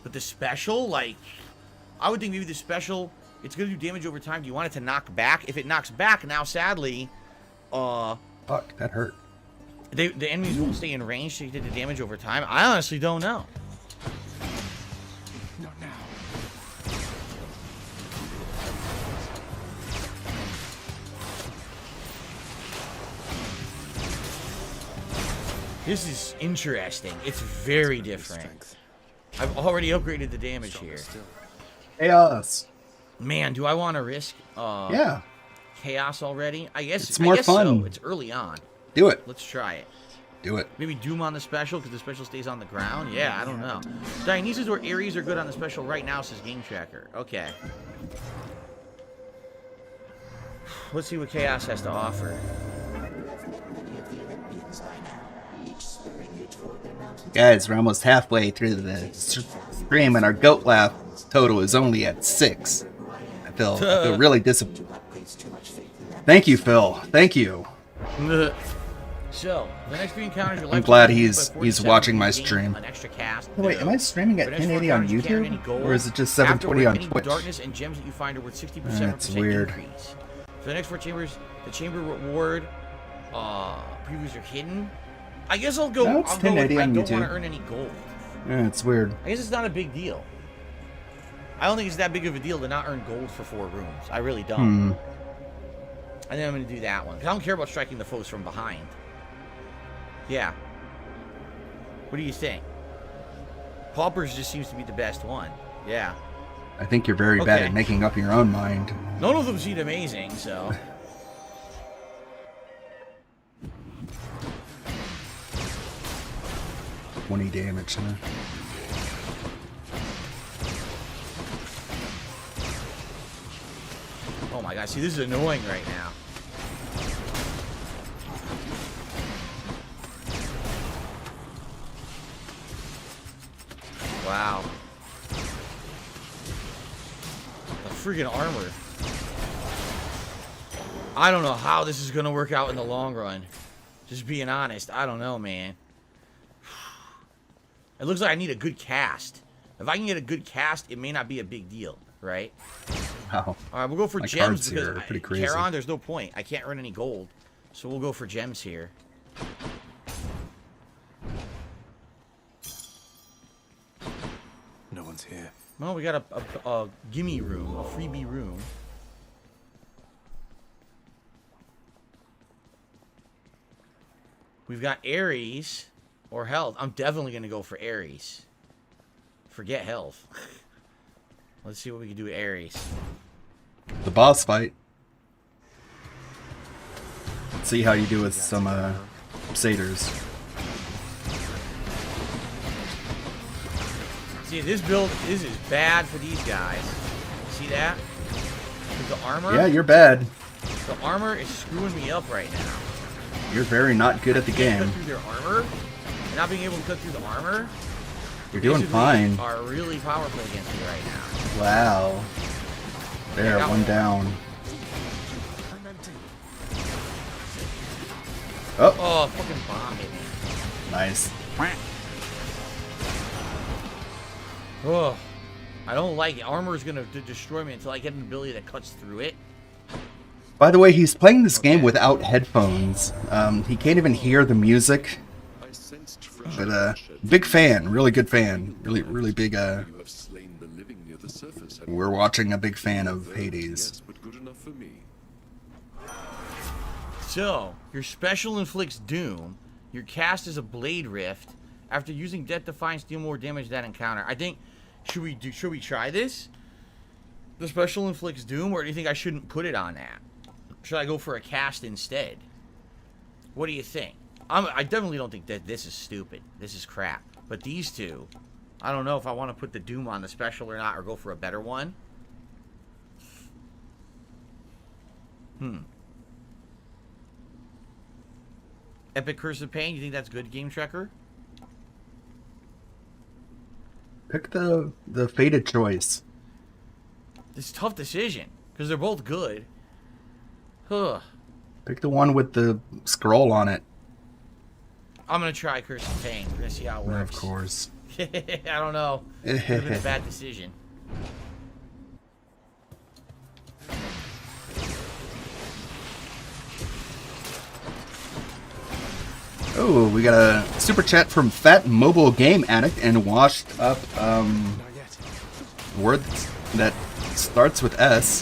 But the special, like... I would think maybe the special... It's going to do damage over time. Do you want it to knock back? If it knocks back, now sadly... Fuck, that hurt. The enemies won't stay in range to get the damage over time. I honestly don't know. Not now. This is interesting. It's very different. I've already upgraded the damage here. Chaos. Man, do I want to risk Yeah. chaos already? I guess It's more fun. So. It's early on. Do it. Let's try it. Do it. Maybe Doom on the special because the special stays on the ground? Yeah, I don't know. Dionysus or Ares are good on the special right now, says Game Tracker. Okay. Let's see what Chaos has to offer. Guys, we're almost halfway through the stream and our goat laugh total is only at 6. I feel really disappointed. Thank you, Phil. Thank you. So, the next 3 encounters your I'm glad he's watching my stream. An extra cast. Oh, wait, am I streaming at 1080 on YouTube? Or is it just 720 on Twitch? Darkness and gems that you find are worth 60% That's weird. increase. For the next 4 chambers, the chamber reward previews are hidden. I guess I'll go. No, it's I'll go with, 1080 I on don't YouTube. want to earn any gold. Yeah, it's weird. I guess it's not a big deal. I don't think it's that big of a deal to not earn gold for 4 rooms. I really don't. I think I'm going to do that one. 'Cause I don't care about striking the foes from behind. Yeah. What do you think? Paupers just seems to be the best one. Yeah. I think you're very bad Okay. at making up your own mind. None of them seem amazing, so. 20 damage, huh? Oh my god, see, this is annoying right now. Wow. The freaking armor. I don't know how this is gonna work out in the long run. Just being honest, I don't know, man. It looks like I need a good cast. If I can get a good cast, it may not be a big deal, right? Wow. All right, we'll go for My gems cards because here are pretty crazy. Charon, there's no point. I can't earn any gold, so we'll go for gems here. No one's here. Well, we got a gimme room, a freebie room. We've got Ares or health. I'm definitely gonna go for Ares. Forget health. Let's see what we can do with Ares. The boss fight. Let's see how you do with some satyrs. See, this build, this is bad for these guys. See that? With the armor? Yeah, you're bad. The armor is screwing me up right now. You're very not good at the game. Cut through their armor, and not being able to cut through the armor. You're doing basically fine. Are really powerful against me right now. Wow. There, Yeah, one down. Oh. Oh, fucking bomb hit me. Nice. Oh, I don't like it. Armor is gonna destroy me until I get an ability that cuts through it. By the way, he's playing this game without headphones. He can't even hear the music. But big fan, really good fan, really big. We're watching a big fan of Hades. So, your special inflicts doom. Your cast is a blade rift. After using Death Defiance, deal more damage to that encounter. I think should we try this? The special inflicts doom, or do you think I shouldn't put it on that? Should I go for a cast instead? What do you think? I definitely don't think that this is stupid. This is crap. But these two, I don't know if I want to put the doom on the special or not, or go for a better one. Epic Curse of Pain, you think that's good, Game Tracker? Pick the fated choice. It's a tough decision, because they're both good. Huh. Pick the one with the scroll on it. I'm going to try Curse of Pain. We're going to see how it works. Of course. I don't know. Could have been a bad decision. Oh, we got a super chat from Fat Mobile Game Addict and washed up word that starts with S.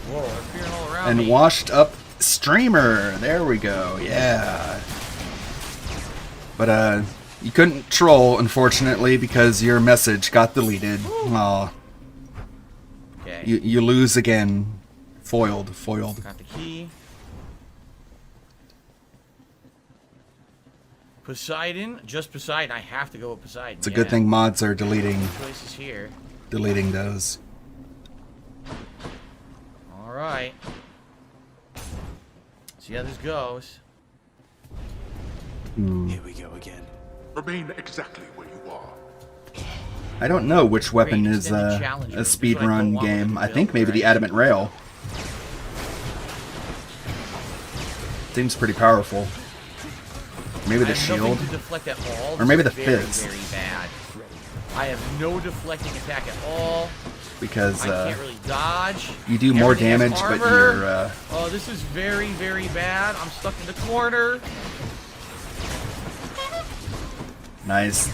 Whoa, they're appearing all around And me. washed up streamer. There we go. Yeah. But you couldn't troll, unfortunately, because your message got deleted. Aw. Okay. You lose again. Foiled. Got the key. Poseidon, just Poseidon. I have to go with Poseidon. It's a good thing mods are deleting Choices here. those. All right. See how this goes. Here we go again. Remain exactly where you are. I don't know which weapon Great, is extended a challenge room. speedrun game. I think maybe the Adamant Rail. Seems pretty powerful. Maybe the I have shield. nothing to deflect at all. Or maybe the This is fizz. Very bad. I have no deflecting attack at all. Because I can't really dodge. you do more Everything has damage, but armor. you're Oh, this is very, very bad. I'm stuck in the corner. nice.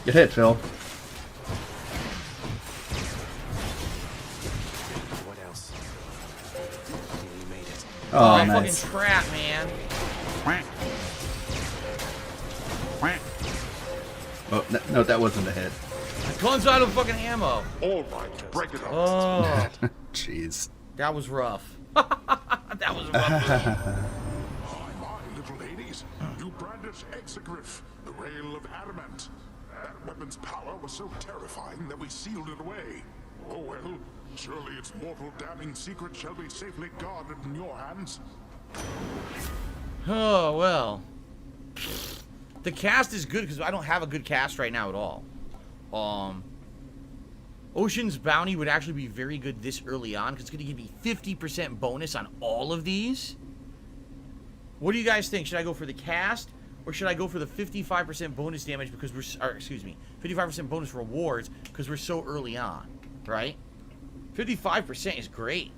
Get hit, Phil. What else? You made it. Oh, nice. Fucking trap, man. Oh, no, that wasn't a hit. The gun's out of fucking ammo. All right, break it up. Oh, Jeez. that was rough. That was rough. My little ladies, you brandish Exegriff, the rail of adamant. That weapon's power was so terrifying that we sealed it away. Oh well, surely its mortal damning secret shall be safely guarded in your hands. Oh, well. The cast is good because I don't have a good cast right now at all. Ocean's Bounty would actually be very good this early on because it's going to give me 50% bonus on all of these. What do you guys think? Should I go for the cast or should I go for the 55% bonus damage because we're, or excuse me, 55% bonus rewards because we're so early on, right? 55% is great.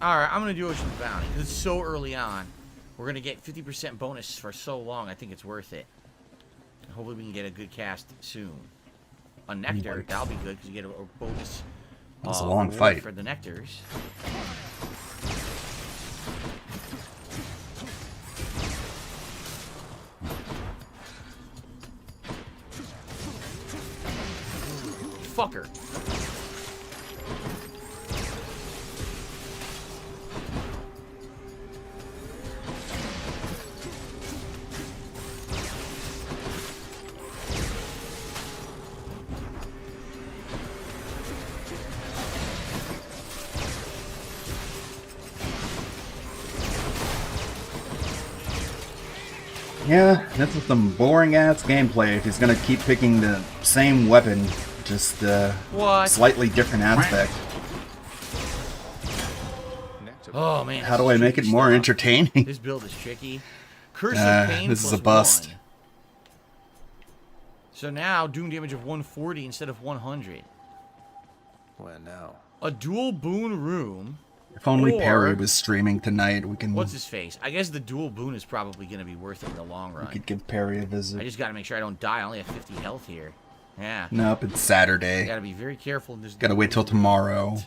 Alright, I'm going to do Ocean's Bounty because it's so early on. We're going to get 50% bonus for so long. I think it's worth it. Hopefully we can get a good cast soon. A Nectar, that'll be good because you get a bonus. It's a long reward fight. For the Nectars. Fucker. Yeah, this is some boring ass gameplay if he's gonna keep picking the same weapon, just What? slightly different aspect. Oh man. How do I make it more entertaining? This build is tricky. Curse of Pain this is a plus bust. 1. So now doom damage of 140 instead of 100. Where now? A dual boon room. If only or- Perry was streaming tonight, we can. What's his face? I guess the dual boon is probably going to be worth it in the long run. We could give Perry a I visit. just got to make sure I don't die. I only have 50 health here. Yeah. Nope, it's Saturday. Got to be very careful in this. Gotta wait till tomorrow.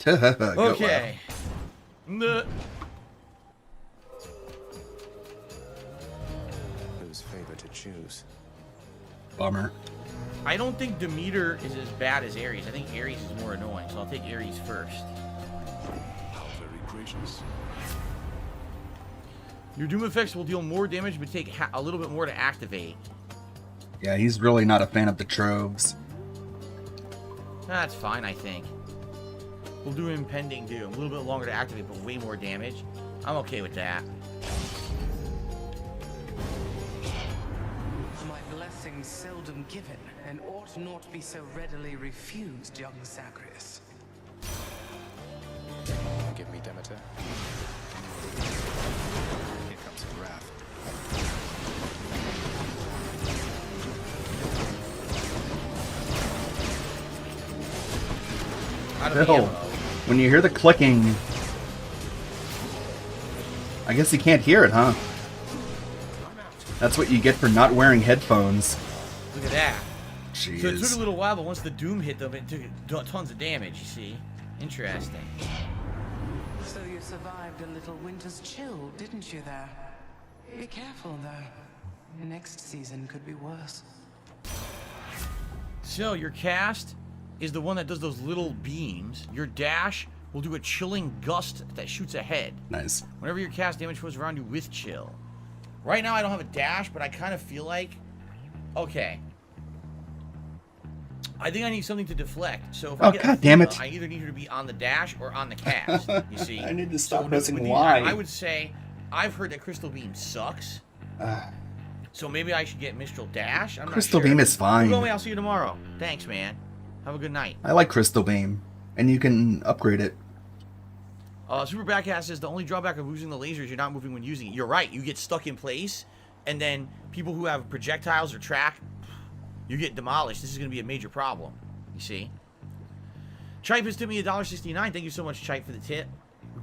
Okay. Whose favor to choose? Bummer. I don't think Demeter is as bad as Ares. I think Ares is more annoying, so I'll take Ares first. How very gracious. Your doom effects will deal more damage, but take a little bit more to activate. Yeah, he's really not a fan of the troves. That's fine, I think. We'll do Impending Doom. A little bit longer to activate, but way more damage. I'm okay with that. My blessing seldom given, and ought not be so readily refused, young Zagreus. Give me Demeter. Here comes her wrath. Out of Phil, ammo. when you hear the clicking, I guess you can't hear it, huh? That's what you get for not wearing headphones. Look at that. Jeez. So it took a little while, but once the doom hit them, it took tons of damage, you see. Interesting. So you survived a little winter's chill, didn't you there? Be careful, though. Next season could be worse. So your cast is the one that does those little beams. Your dash will do a chilling gust that shoots ahead. Nice. Whenever your cast damage flows around you with chill. Right now I don't have a dash, but I kind of feel like... Okay. I think I need something to deflect. So if I get God damn it. I either need her to be on the dash or on the cast. You see? I need to stop with pressing these, Y. I would say I've heard that Crystal Beam sucks. So maybe I should get Mistral Dash. I'm Crystal not sure. Beam is fine. Go away. I'll see you tomorrow. Thanks, man. Have a good night. I like Crystal Beam, and you can upgrade it. Super Backcast says the only drawback of losing the laser is you're not moving when using it. You're right. You get stuck in place, and then people who have projectiles or track, you get demolished. This is going to be a major problem. You see? Chipe has tipped me $1.69. Thank you so much, Chipe, for the tip.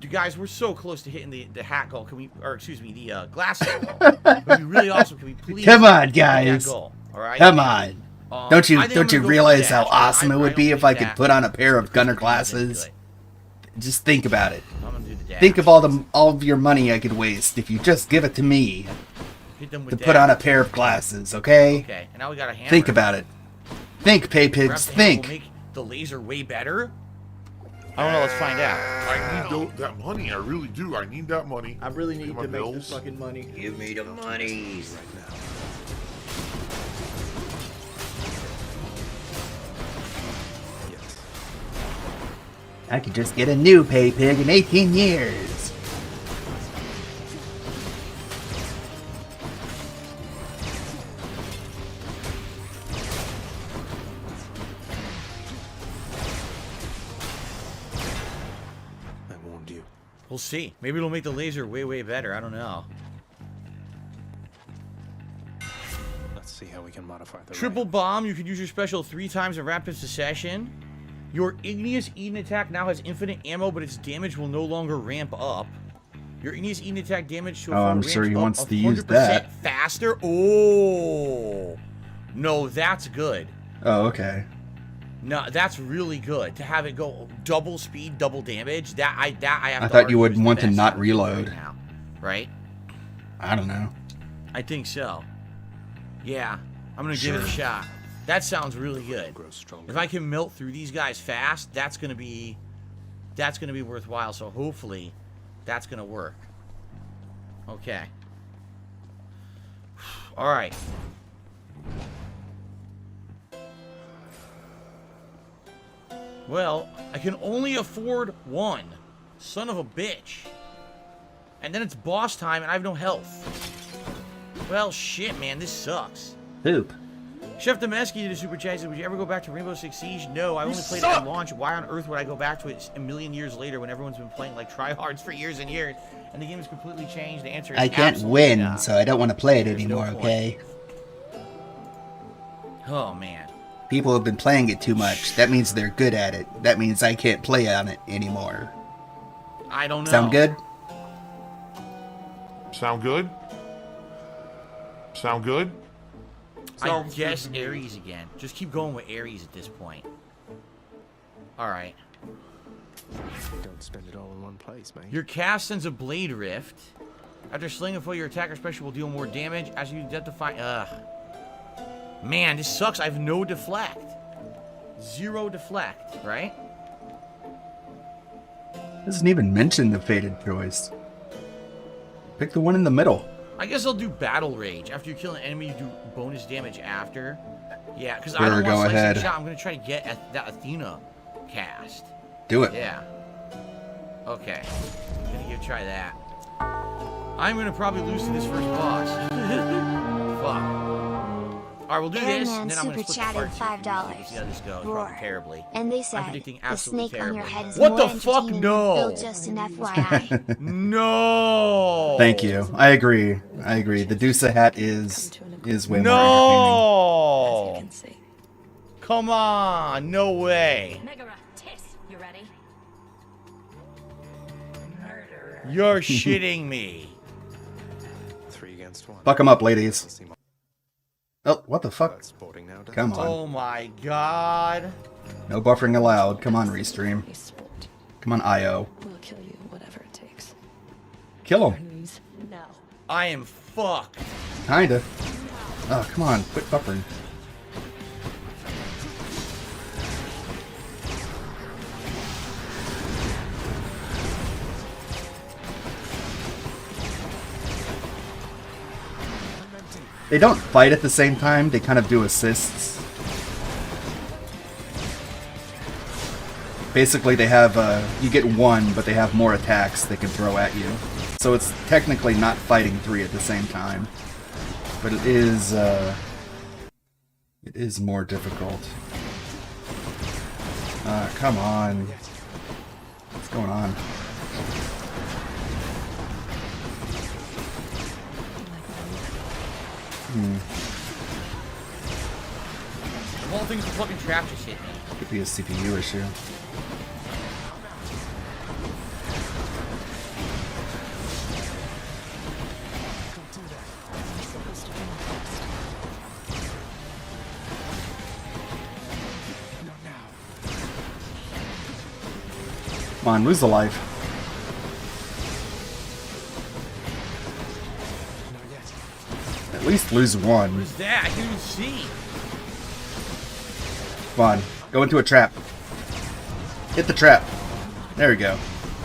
You guys, we're so close to hitting the hat goal. Can we, or excuse me, the glass goal. It would be really awesome. Can we please Come on, hit that guys. goal? All right? Come on. Don't you I think I'm gonna go realize for how dash. awesome it would be if I could that. put on a pair of gunner glasses? Just think about it. I'm gonna do the dash. Think of all of your money I could waste if you just give it to me Hit them with to dash. put on a pair of glasses, okay? Okay, and now we got a hammer. Think about it. Think, pay pigs, Perhaps the hammer think. will make the laser way better? I don't know. Let's find out. I need that money. I really do. I need that money. I really need Pay my to make bills. this fucking money. Give me the money. Right now. Yes. I could just get a new pay pig in 18 years. I warned you. We'll see. Maybe it'll make the laser way, way better. I don't know. Let's see how we can modify the Triple bomb. You can use your special 3 times in rapid succession. Your Igneous Eden attack now has infinite ammo, but its damage will no longer ramp up. Your Igneous Eden attack damage to a Oh, I'm foe sure he ramps wants up to use 100% that. faster. Oh, no, that's good. Oh, okay. No, that's really good to have it go double speed, double damage. That I have. I to thought you argue would is the want to best not out of reload. right now, right? I don't know. I think so. Yeah, I'm gonna give it a shot. That sounds really good. If I can melt through these guys fast, that's gonna be worthwhile. So hopefully, that's gonna work. Okay. All right. Well, I can only afford one. Son of a bitch. And then it's boss time and I have no health. Well, shit, man. This sucks. Poop. Chef Domesky did a super chat. Said, would you ever go back to Rainbow Six Siege? No, I only played it at launch. Why on earth would I go back to it a million years later when everyone's been playing like tryhards for years and years? And the game has completely changed. The answer is I can't absolutely win, not. so I don't want to play it There's no anymore, point. okay? Oh, man. People have been playing it too much. That means they're good at it. That means I can't play on it anymore. I don't know. Sound good? Sound good? Sound good? I guess Ares again. Just keep going with Ares at this point. Alright. Don't spend it all in one place, mate. Your cast sends a Blade Rift. After slaying a foe, your attacker special will deal more damage as you identify. Man, this sucks. I have no deflect. 0 deflect, right? Doesn't even mention the fated choice. Pick the one in the middle. I guess I'll do Battle Rage. After you kill an enemy, you do bonus damage after. Yeah, because I Sure, don't go want ahead. Slicing Shot. I'm going to try to get that Athena cast. Do it. Yeah. Okay. Gonna try that. I'm gonna probably lose to this first boss. Fuck. Alright, we'll do this, and then I'm gonna super split the chatted parts. $5. See how this goes. Roar. Probably terribly. And they I'm said predicting the absolutely snake on your terribly. head is What more the fuck? entertaining than No. Bill, just an FYI. No. Thank you. I agree. I agree. The Deuce hat is way more No. Come on. No way. Megara, Tiss, you ready? You're shitting me. 3 against against one. Fuck them up, ladies. Oh, what the fuck? Come on. Oh my god. No buffering allowed. Come on, Restream. Come on, IO. We'll kill you, whatever it takes. Kill him. Now. I am fucked. Kinda. Oh, come on. Quit buffering. They don't fight at the same time, they kind of do assists. Basically they have, you get one, but they have more attacks they can throw at you. So it's technically not fighting three at the same time. But it is more difficult. Come on. What's going on? The whole thing's the fucking trap just hit me. Could be a CPU issue. Come on, lose the life. At least lose one. What is that? I can't even see. Come on, go into a trap. Hit the trap. There we go.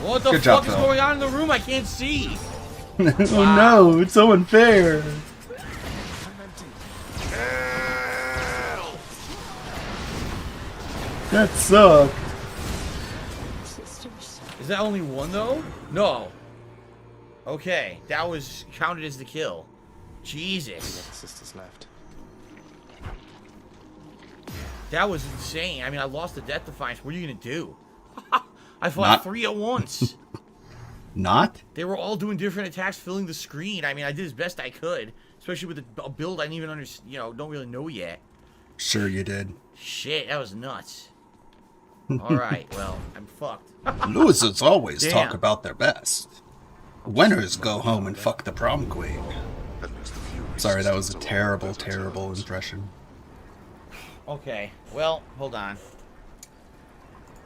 What the Good fuck job, is Phil. going on in the room? I can't see. Oh no, it's so unfair. That sucked. Is that only one though? No. Okay, that was counted as the kill. Jesus. Sisters left. That was insane. I mean, I lost the Death Defiance. What are you gonna do? I fought Not- 3 at once. Not? They were all doing different attacks, filling the screen. I mean, I did as best I could, especially with a build I didn't even understand. Don't really know yet. Sure you did. Shit, that was nuts. All right, well, I'm fucked. Losers always Damn. talk about their best. Winners go home and fuck the prom queen. Sorry, that was a terrible, terrible impression. Okay, well, hold on.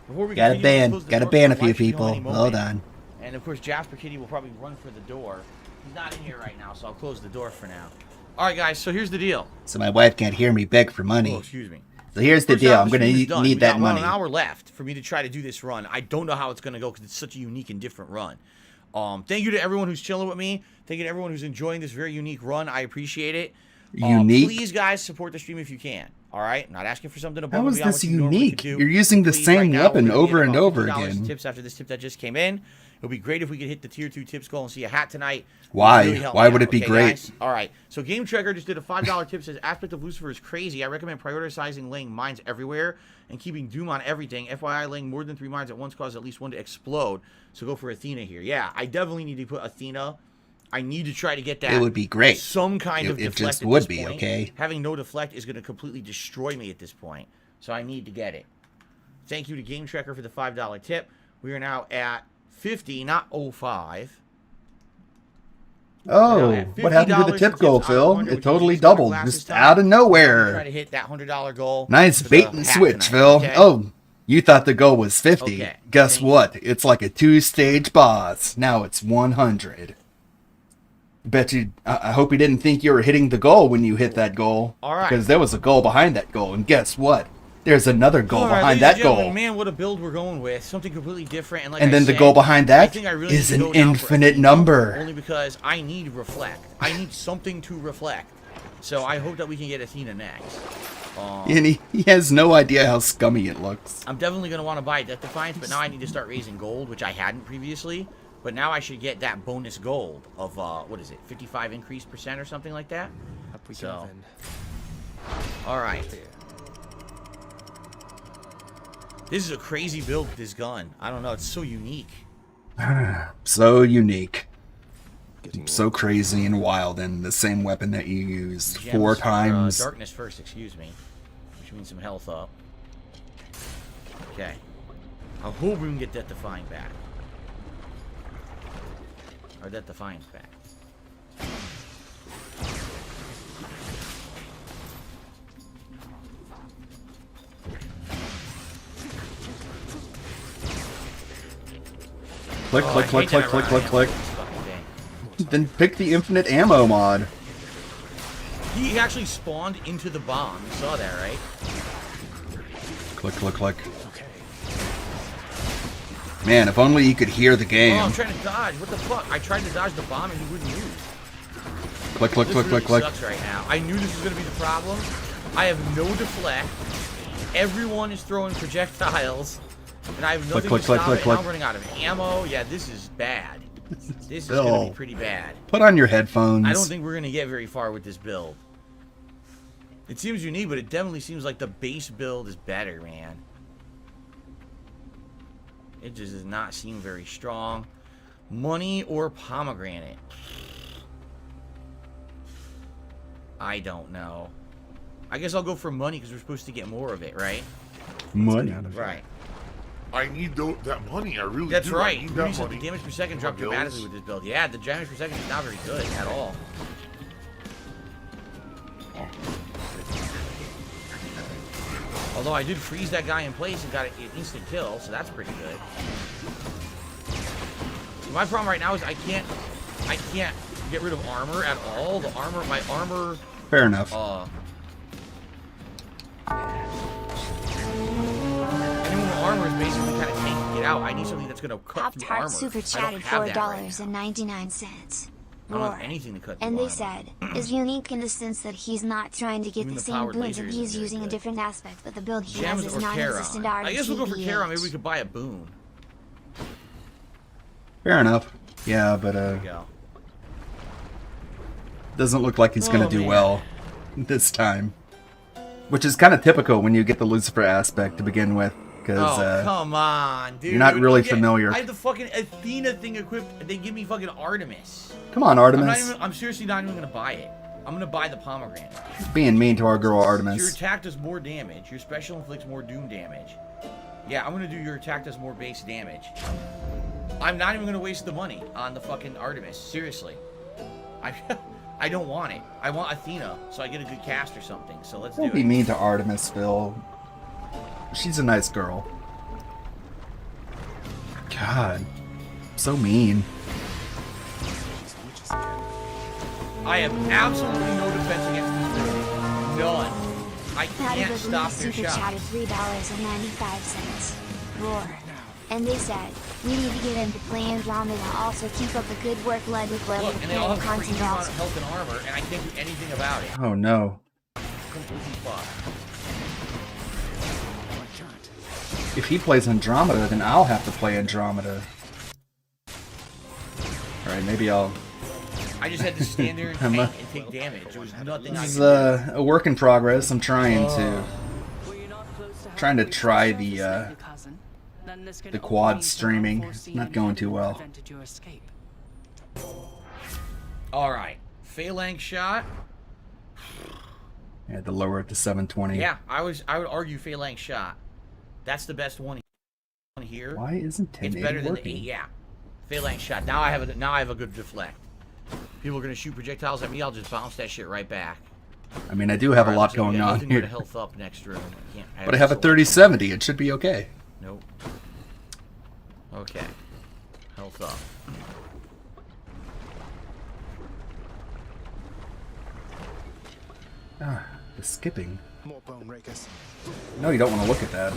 Before we Gotta continue, we'll ban. close the Gotta door ban a for few live stream people. any moment. Hold on. And of course, Jasper Kitty will probably run for the door. He's not in here right now, so I'll close the door for now. All right, guys. So here's the deal. So my wife can't hear me beg for money. Oh, excuse me. So here's the First deal. half I'm of the gonna stream is done. We need that got money. About an hour left for me to try to do this run. I don't know how it's gonna go because it's such a unique and different run. Thank you to everyone who's chilling with me. Thank you to everyone who's enjoying this very unique run. I appreciate it. Unique? Please, guys, support the stream if you can. All right, I'm not asking for something above How and is beyond this what you normally unique? could do. You're using the Please, same right now, weapon we're gonna over get and about over $50 again. Tips after this tip that just came in. It would be great if we could hit the tier 2 tips goal and see a hat tonight. Why? Really help Why me would out, it be okay, great? guys? All right. So Game Tracker just did a $5 tip. Says aspect of Lucifer is crazy. I recommend prioritizing laying mines everywhere and keeping Doom on everything. FYI, laying more than 3 mines at once causes at least one to explode. So go for Athena here. Yeah, I definitely need to put Athena. I need to try to get that. It would be great. Some kind of It deflect just at would this be, point. okay? Having no deflect is going to completely destroy me at this point. So I need to get it. Thank you to Game Tracker for the $5 tip. We are now at 50, not 05. Oh, what happened to the tip goal, Phil? It totally doubled, just out of Try nowhere. to hit that $100 goal. Nice for bait the and hat switch, tonight, Phil. okay? Oh, you thought the goal was 50. Okay, Guess what? It's like a 2-stage boss. Now it's 100. Bet you. I hope you didn't think you were hitting the goal when you hit that goal. All right. Because there was a goal behind that goal, and guess what? There's another goal All right, behind ladies and that goal. gentlemen, man, what a build we're going with. Something completely different. And, like And I then the said, goal behind I that think I really is need to an go down for infinite Athena, number. Only because I need reflect. I need something to reflect. So I hope that we can get Athena next. And he has no idea how scummy it looks. I'm definitely going to want to buy Death Defiance, but now I need to start raising gold, which I hadn't previously. But now I should get that bonus gold of, what is it, 55 increase percent or something like that? Up we So, go then. alright. This is a crazy build with this gun. I don't know, it's so unique. So unique. So crazy and wild, and the same weapon that you used Gems 4 for, times. darkness first, excuse me. Which means some health up. Okay. I hope we can get Death Defying back. Or Death Defiance back. Click, Oh, click, I click, hate click, that click, I click, run out click. of ammo for this fucking thing. Then pick the infinite ammo mod. He actually spawned into the bomb. You saw that, right? Click, click, click. Man, if only you could hear the game. Oh, I'm trying to dodge. What the fuck? I tried to dodge the bomb and he wouldn't move. Click, click, This click, really click, click. sucks right now. I knew this was going to be the problem. I have no deflect. Everyone is throwing projectiles. And I have nothing Click, to click, stop click, it. click, And I'm running out of ammo. Yeah, this is bad. This is Bill, going to be pretty bad. Put on your headphones. I don't think we're going to get very far with this build. It seems unique, but it definitely seems like the base build is better, man. It just does not seem very strong. Money or pomegranate? I don't know. I guess I'll go for money because we're supposed to get more of it, right? Money. Right. I need that money. I really That's do. right. I need Rudy that said the money. damage per second dropped Bills. dramatically with this build. Yeah, the damage per second is not very good at all. Although I did freeze that guy in place and got an instant kill, so that's pretty good. My problem right now is I can't get rid of armor at all. The armor, my armor. Fair enough. Anyone with armor is basically kind of tanking it out. I need something that's gonna cut Pop through Tart armor. super I don't chatted have that right now. $4.99. I don't have Roar. anything to cut And through they armor. said, is unique in the sense that he's not trying to get Even the the same powered boons laser and isn't he's very using a good. different aspect, but the build he has Gems is or non-existent Charon? I guess we'll go for RGBH. Charon. Maybe we could buy a boon. Fair enough. Yeah, but There we go. doesn't look like he's gonna Oh, do man. well this time. Which is kind of typical when you get the Lucifer aspect to begin with, because Oh, come on, dude. you're not really Okay, familiar. I have the fucking Athena thing equipped. They give me fucking Artemis. Come on, Artemis. I'm seriously not even gonna buy it. I'm gonna buy the pomegranate. Being mean to our girl Your Artemis. attack does more damage. Your special inflicts more doom damage. Yeah, I'm gonna do your attack does more base damage. I'm not even gonna waste the money on the fucking Artemis. Seriously. I don't want it. I want Athena, so I get a good cast or something. So let's do Don't be it. mean to Artemis, Phil. She's a nice girl. God, so mean. I have absolutely no defense against this build. None. I can't Patty stop Blue their super shot. chatted $3.95. Roar. And they said, we need to get him to play Andromeda. Also keep up the good work led with level Look, and they all have content crazy amount also. of health and armor, and I can't do anything about it. Oh no. Completely fucked. If he plays Andromeda, then I'll have to play Andromeda. Alright, maybe I'll... I just had to stand there and I'm tank and take damage. There was nothing I This is could do. a work in progress. I'm trying to try the quad streaming. It's not going too well. Alright. Phalanx shot. I had to lower it to 720. Yeah, I would argue Phalanx shot. That's the best one here. Why isn't It's 1080 better than the working? 8, yeah. Phalanx shot. Now I have a good deflect. People are gonna shoot projectiles at me, I'll just bounce that shit right back. I mean, I do have a Alright, lot so we going got on nothing here. but a health up next room. But I have a 3070. It should be okay. Nope. Okay. Health up. Ah, the skipping. More bone rakers. No, you don't want to look at that.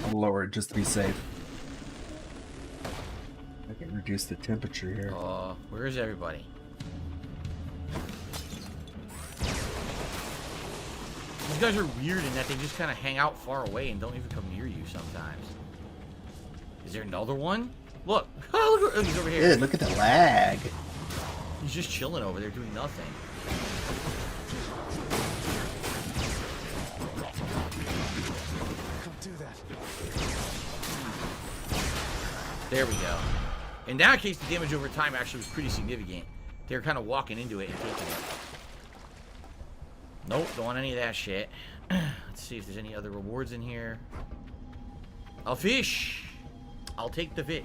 I'll lower it just to be safe. I can reduce the temperature here. Where is everybody? These guys are weird in that they just kind of hang out far away and don't even come near you sometimes. Is there another one? Look! Oh, look, he's over here. Dude, look at the lag. He's just chilling over there doing nothing. Can't do that. There we go. In that case, the damage over time actually was pretty significant. They were kind of walking into it and taking it. Nope, don't want any of that shit. Let's see if there's any other rewards in here. A fish! I'll take the fish.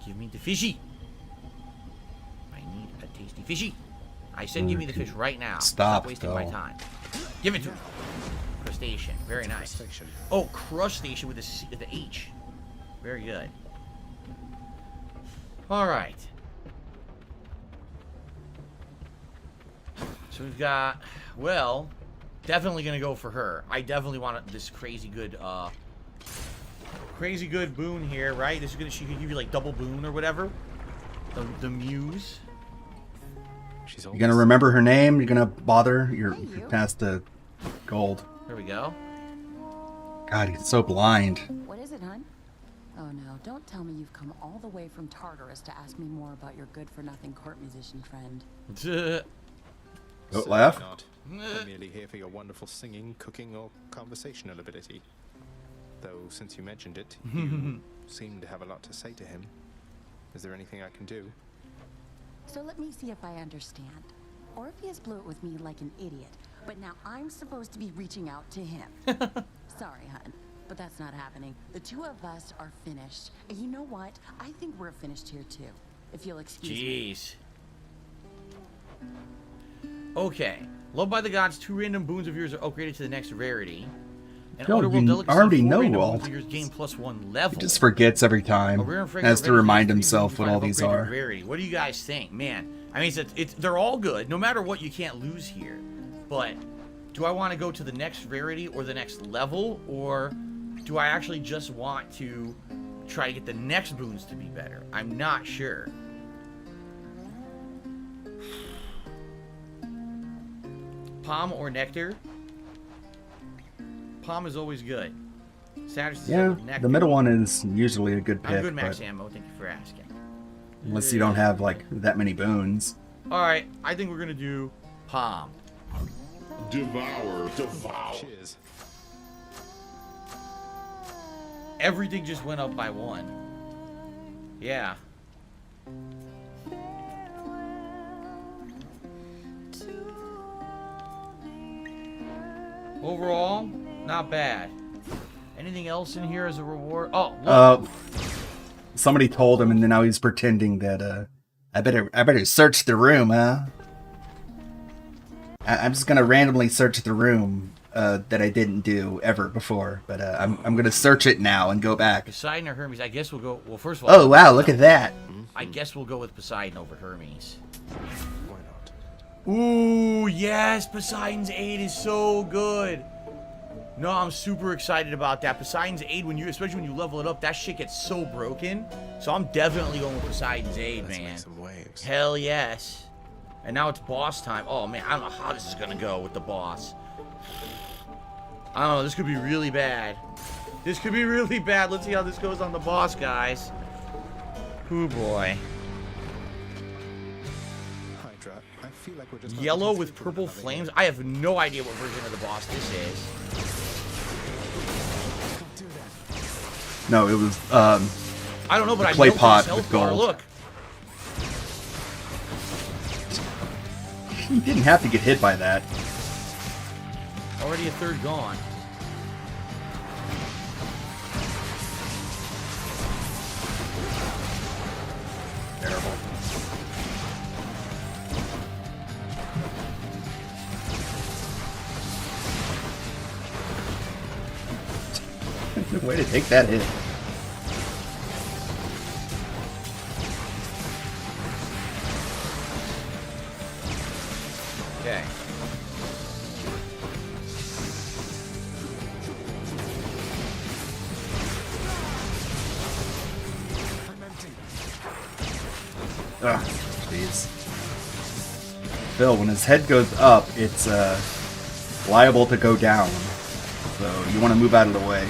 Give me the fishy. I need a tasty fishy. I said give me the fish right now. Stop wasting my time. Give it to me. Crustacean. Very nice. Oh, crustacean with the H. Very good. All right. So we've got, well, definitely gonna go for her. I definitely want this crazy good boon here, right? This is gonna, she could give you like double boon or whatever. The muse. You're gonna remember her name. You're gonna bother. You're past the gold. There we go. God, he's so blind. What is it, hon? Oh no, don't tell me you've come all the way from Tartarus to ask me more about your good-for-nothing court musician friend. Don't laugh. Not. I'm merely here for your wonderful singing, cooking, or conversational ability. Though, since you mentioned it, you seem to have a lot to say to him. Is there anything I can do? So let me see if I understand. Orpheus blew it with me like an idiot, but now I'm supposed to be reaching out to him. Sorry, hun, but that's not happening. The two of us are finished. And you know what? I think we're finished here too, if you'll excuse me. Jeez. Okay. Loved by the gods, 2 random boons of yours are upgraded to the next rarity. And No, Underworld you Delicacy, already 4 know random all. boons of yours gain +1 level. He just forgets every time. Has to remind himself what all these are. Rarity. What do you guys think? Man, I mean, they're all good. No matter what, you can't lose here. But do I want to go to the next rarity or the next level? Or do I actually just want to try to get the next boons to be better? I'm not sure. Palm or nectar? Palm is always good. Saturday Yeah, the middle one is usually a good pick. I'm good, Max but Ammo. Thank you for asking. unless you don't have like that many boons. All right, I think we're gonna do palm. Devour. Cheers. Everything just went up by 1. Yeah. Overall, not bad. Anything else in here as a reward? Oh, look. Somebody told him, and then now he's pretending that I better search the room, huh? I'm just gonna randomly search the room that I didn't do ever before, but I'm gonna search it now and go back. Poseidon or Hermes? I guess we'll go. Well, first of all. Oh wow, look at that. I guess we'll go with Poseidon over Hermes. Why not? Ooh, yes, Poseidon's Aid is so good. No, I'm super excited about that. Poseidon's Aid, especially when you level it up, that shit gets so broken. So I'm definitely going with Poseidon's Aid, man. Make some waves. Hell yes. And now it's boss time. Oh man, I don't know how this is gonna go with the boss. I don't know, this could be really bad. This could be really bad. Let's see how this goes on the boss, guys. Ooh boy. Hydra, I feel like we're just Yellow with purple flames? I have no idea what version of the boss this is. No, it was I don't know, but I clay know pot health with bar. gold. Look. You didn't have to get hit by that. Already a third gone. Terrible. Way to take that hit. Okay. Ugh, jeez. Phil, when his head goes up, it's liable to go down. So you want to move out of the way.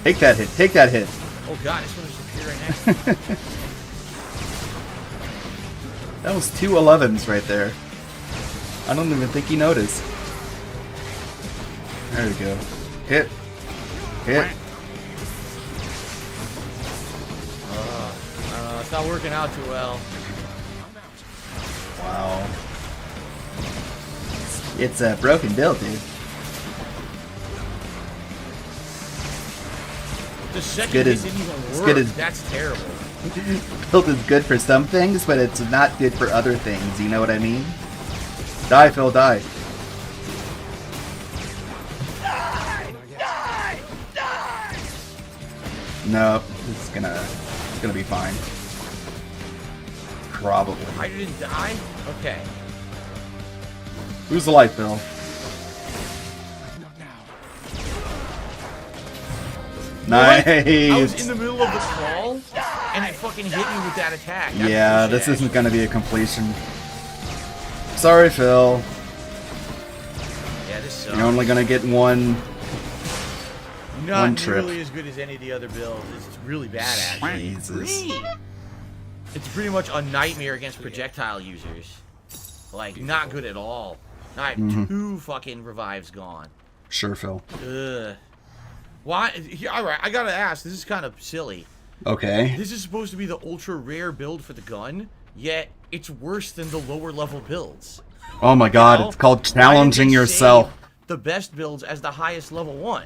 Take that hit. Take that hit. Oh god, this one is appear right next. That was 2 11s right there. I don't even think he noticed. There we go. Hit. Hit. It's not working out too well. Wow. It's a broken build, dude. The second good hit as- didn't even as work. good as- That's terrible. Build is good for some things, but it's not good for other things. You know what I mean? Die, Phil, die. No, it's gonna be fine. Probably. Hydrogen die? Okay. Who's the light, Phil? Nice. I was in the middle of the crawl, and it fucking hit me with that attack. That's Yeah, bullshit. this isn't gonna be a completion. Sorry, Phil. Yeah, this sucks. You're only gonna get one Not trip. nearly as good as any of the other builds. It's really bad, actually. Jesus. It's pretty much a nightmare against projectile users. Like, not good at all. I have Mhm. 2 fucking revives gone. Sure, Phil. Ugh. Why? Alright, I gotta ask. This is kind of silly. Okay. This is supposed to be the ultra rare build for the gun, yet it's worse than the lower level builds. Oh my god, You know? it's called Why did challenging they yourself. save the best builds as the highest level one?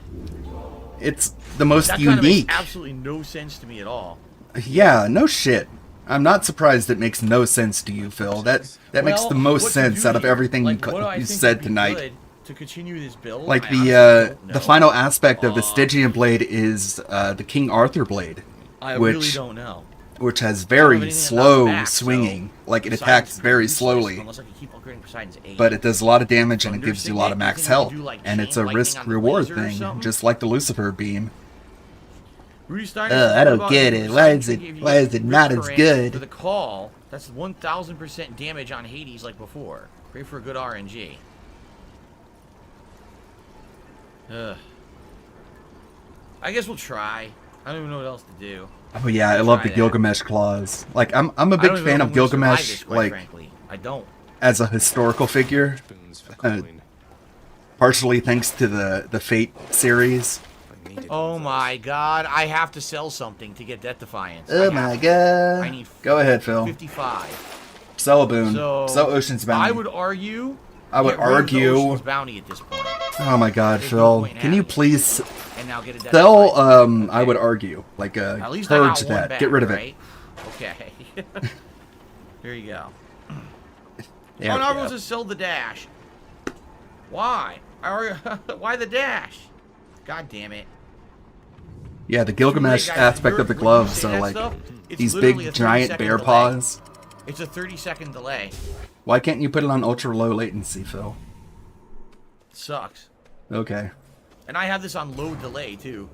It's the most That kind of unique. makes absolutely no sense to me at all. Yeah, no shit. I'm not surprised it makes no sense to you, Phil. That makes Well, the most what to sense do out of here? everything Like, what do I you think said would be tonight. good to continue this build? Like I honestly the don't know. the final aspect of the Stygian blade is the King Arthur blade, I which really don't know. which has I don't have very anything slow about back, so swinging. Like it Poseidon's attacks very useless slowly, Unless I can keep upgrading Poseidon's age. but it does a lot of damage and it gives you a lot of Thunder max Signet, health, you can do, like, and it's a chain lightning risk on the reward laser or thing, something? just like the Lucifer beam. Rudy Steiner I says, don't "What get about it. you? Why is Poseidon it- gave why you is it not as Rip good?" For the call, that's 1,000% damage on Hades like before. Pray for a good RNG. Ugh. I guess we'll try. I don't even know what else to do. Oh yeah, I We'll love try the that. Gilgamesh clause. Like I'm a I big don't even fan know of if I'm gonna survive Gilgamesh, this, quite like frankly. I don't. as a historical figure. Partially thanks to the Fate series. Oh my god, I have to sell something to get Death Defiance. Oh I my have to. god. I need Go ahead, Phil. 55. Sell a boon. So, Sell Ocean's Bounty. I would argue. I would get rid of the argue. Ocean's Bounty at this point. Oh my god, There's Phil. no point in Can you having it. please And now get a Death sell Defiance. I would argue. Like At least I purge got one that. back, Get rid of right? Okay. Here you go. There Oh, we now go. everyone's just sell the dash. Why? Why the dash? God damn it. Yeah, the Gilgamesh guys. aspect of the When you gloves say are that like stuff, it's these literally big a giant 30-second bear delay. paws. It's a 30-second delay. Why can't you put it on ultra low latency, Phil? Sucks. Okay. And I have this on low delay too.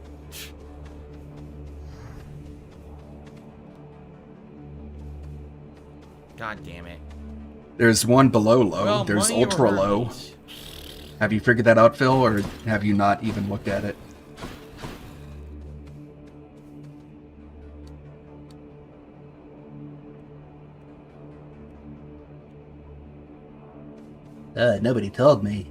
God damn it. There's one below low. Well, There's money or ultra low. Hermes? Have you figured that out, Phil, or have you not even looked at it? Nobody told me.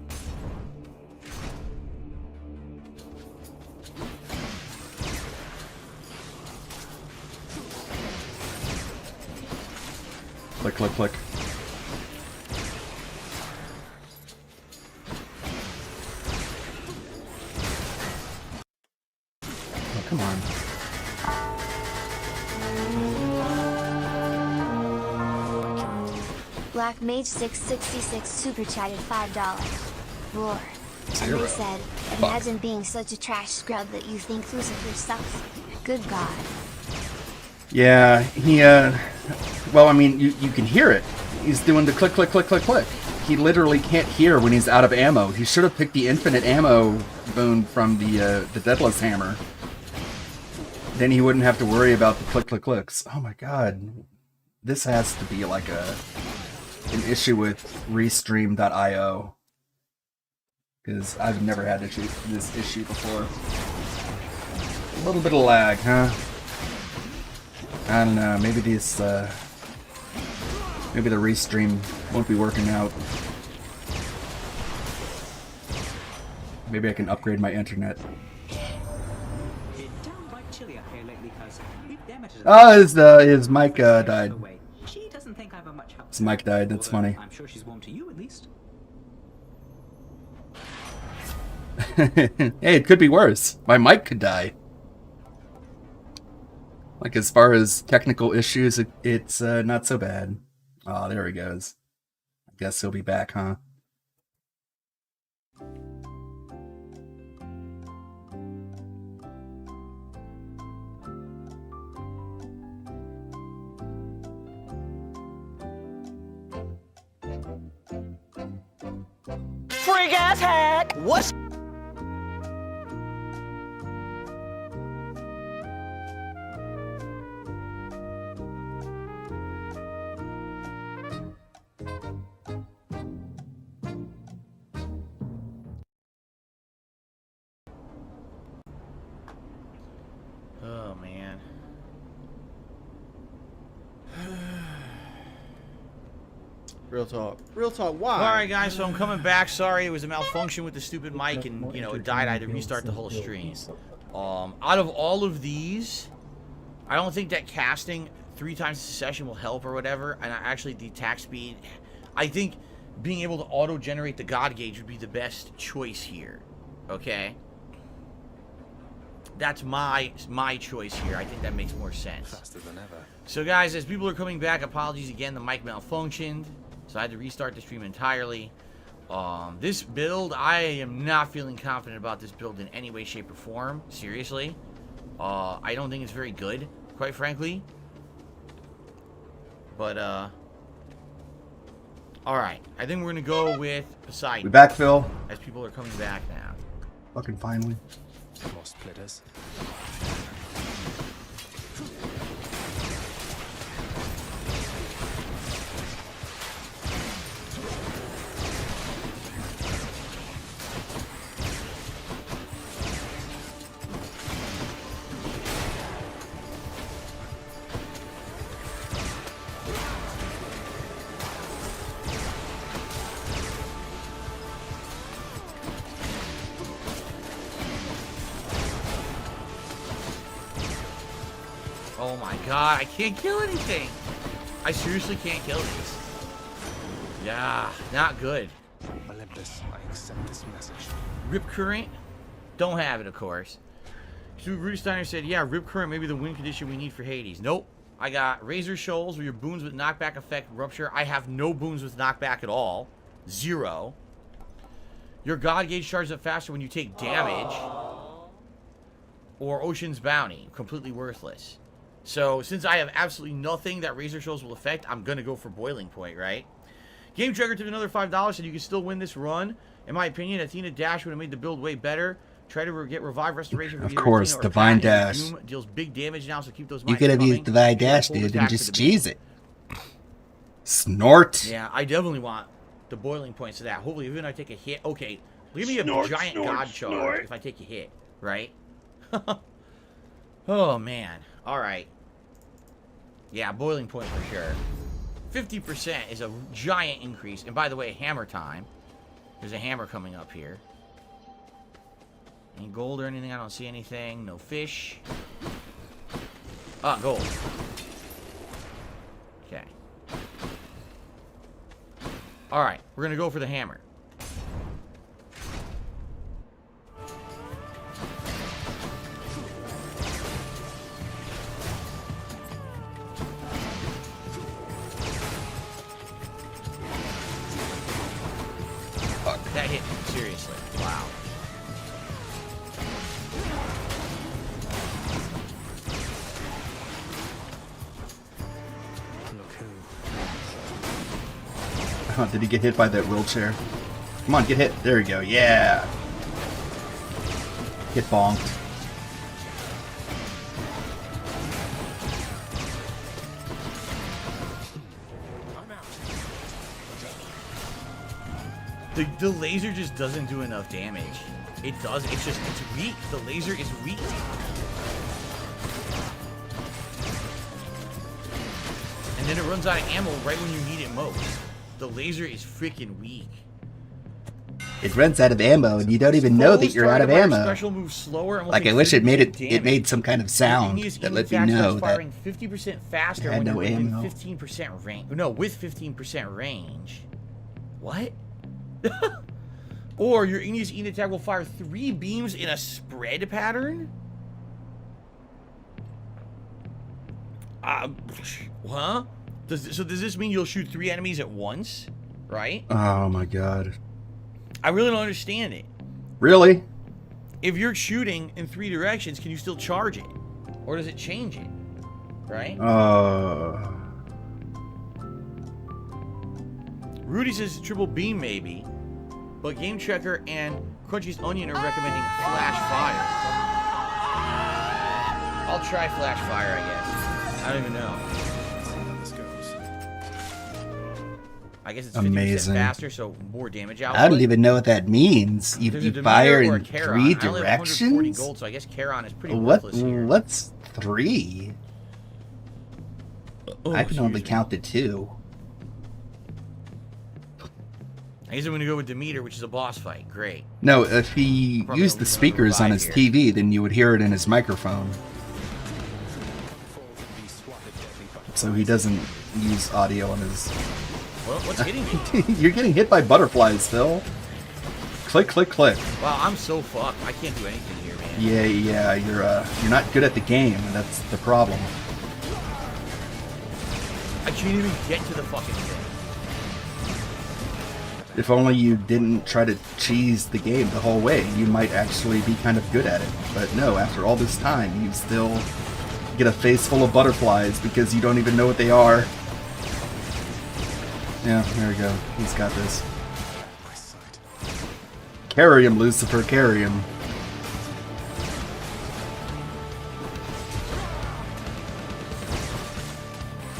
Click, click, click. Oh, come on. Black Mage 666 super chatted $5. Roar. And Zero. they said, Fuck. imagine being such a trash scrub that you think Lucifer sucks. Good God. Yeah, he, well, I mean, you can hear it. He's doing the click, click, click, click, click. He literally can't hear when he's out of ammo. He should have picked the infinite ammo boon from the Deathless Hammer. Then he wouldn't have to worry about the click, click, clicks. Oh my god. This has to be like an issue with Restream.io. Because I've never had this issue before. A little bit of lag, huh? I don't know, maybe these, maybe the Restream won't be working out. Maybe I can upgrade my internet. Oh, his mic died. His mic died, that's funny. I'm sure she's warm to you at least. Hey, it could be worse. My mic could die. Like, as far as technical issues, it's not so bad. Oh, there he goes. I guess he'll be back, huh? Freak ass hack! What's Oh, man. Real talk. Real talk. Why? All right, guys. So I'm coming back. Sorry, it was a malfunction with the stupid mic, and it died. I had to restart the whole stream. Out of all of these, I don't think that casting 3 times a session will help or whatever. And actually, the attack speed, I think being able to auto-generate the God Gauge would be the best choice here. Okay. That's my choice here. I think that makes more sense. Faster than ever. So guys, as people are coming back, apologies again. The mic malfunctioned, so I had to restart the stream entirely. This build, I am not feeling confident about this build in any way, shape, or form. Seriously. I don't think it's very good, quite frankly. But, alright. I think we're going to go with Poseidon. We back, Phil. As people are coming back now. Fucking finally. More splitters. Oh my god, I can't kill anything. I seriously can't kill these. Yeah, not good. Olympus, I accept this message. Rip Current? Don't have it, of course. So Rudy Steiner said, yeah, Rip Current may be the win condition we need for Hades. Nope. I got Razor Shoals where your boons with knockback effect rupture. I have no boons with knockback at all. 0. Your God Gauge charges up faster when you take damage. Or Ocean's Bounty. Completely worthless. So, since I have absolutely nothing that Razor Shoals will affect, I'm going to go for Boiling Point, right? Game Tracker took another $5, said you can still win this run. In my opinion, Athena Dash would have made the build way better. Try to get Revive Restoration for Of either course, Athena or Divine Pat. Dash. Doom deals big damage now, so keep those You mines could have coming. used Divine Dash, Full dude, attack and for just the cheese it. Snort. Yeah, I definitely want the Boiling Points to that. Hopefully, even if I take a hit. Okay, give me a Snort, giant snort, God charge snort. if I take a hit, right? Oh, man. All right. Yeah, Boiling Point for sure. 50% is a giant increase. And by the way, hammer time. There's a hammer coming up here. Any gold or anything? I don't see anything. No fish. Ah, gold. Okay. Alright, we're going to go for the hammer. Fuck, that hit me. Seriously. Wow. Oh, did he get hit by that wheelchair? Come on, get hit. There we go. Yeah. Get bonked. The laser just doesn't do enough damage. It does. It's just, it's weak. The laser is weak. And then it runs out of ammo right when you need it most. The laser is freaking weak. It runs out of ammo, and you don't even know that you're out of ammo. Special moves slower and will Like, I take wish it made 50% it made some kind of sound Igneous that let me Attack know starts that firing 50% faster it had when no you're within ammo. 15% range. No, with 15% range. What? Or your Igneous Eat attack will fire 3 beams in a spread pattern? Huh? So does this mean you'll shoot 3 enemies at once? Right? Oh my god. I really don't understand it. Really? If you're shooting in 3 directions, can you still charge it? Or does it change it? Right? Rudy says triple beam maybe, but Game Checker and Crunchy's Onion are recommending Flash Fire. I'll try Flash Fire, I guess. I don't even know. I guess it's 50% amazing. faster, so more damage output. I don't even know what that means. You fire in 3 I only have 140 directions? gold, so I guess Charon is pretty worthless here. What's 3? Oh, I can only count to 2. I guess I'm going to go with Demeter, which is a boss fight. Great. No, if he used the speakers on his TV, then you would hear it in his microphone. So he doesn't use audio on his... Well, what's hitting me? You're getting hit by butterflies, Phil. Click, click, click. Wow, I'm so fucked. I can't do anything here, man. Yeah, you're not good at the game. That's the problem. I can't even get to the fucking thing. If only you didn't try to cheese the game the whole way, you might actually be kind of good at it. But no, after all this time, you still get a face full of butterflies because you don't even know what they are. Yeah, there we go. He's got this. Carry him, Lucifer, carry him.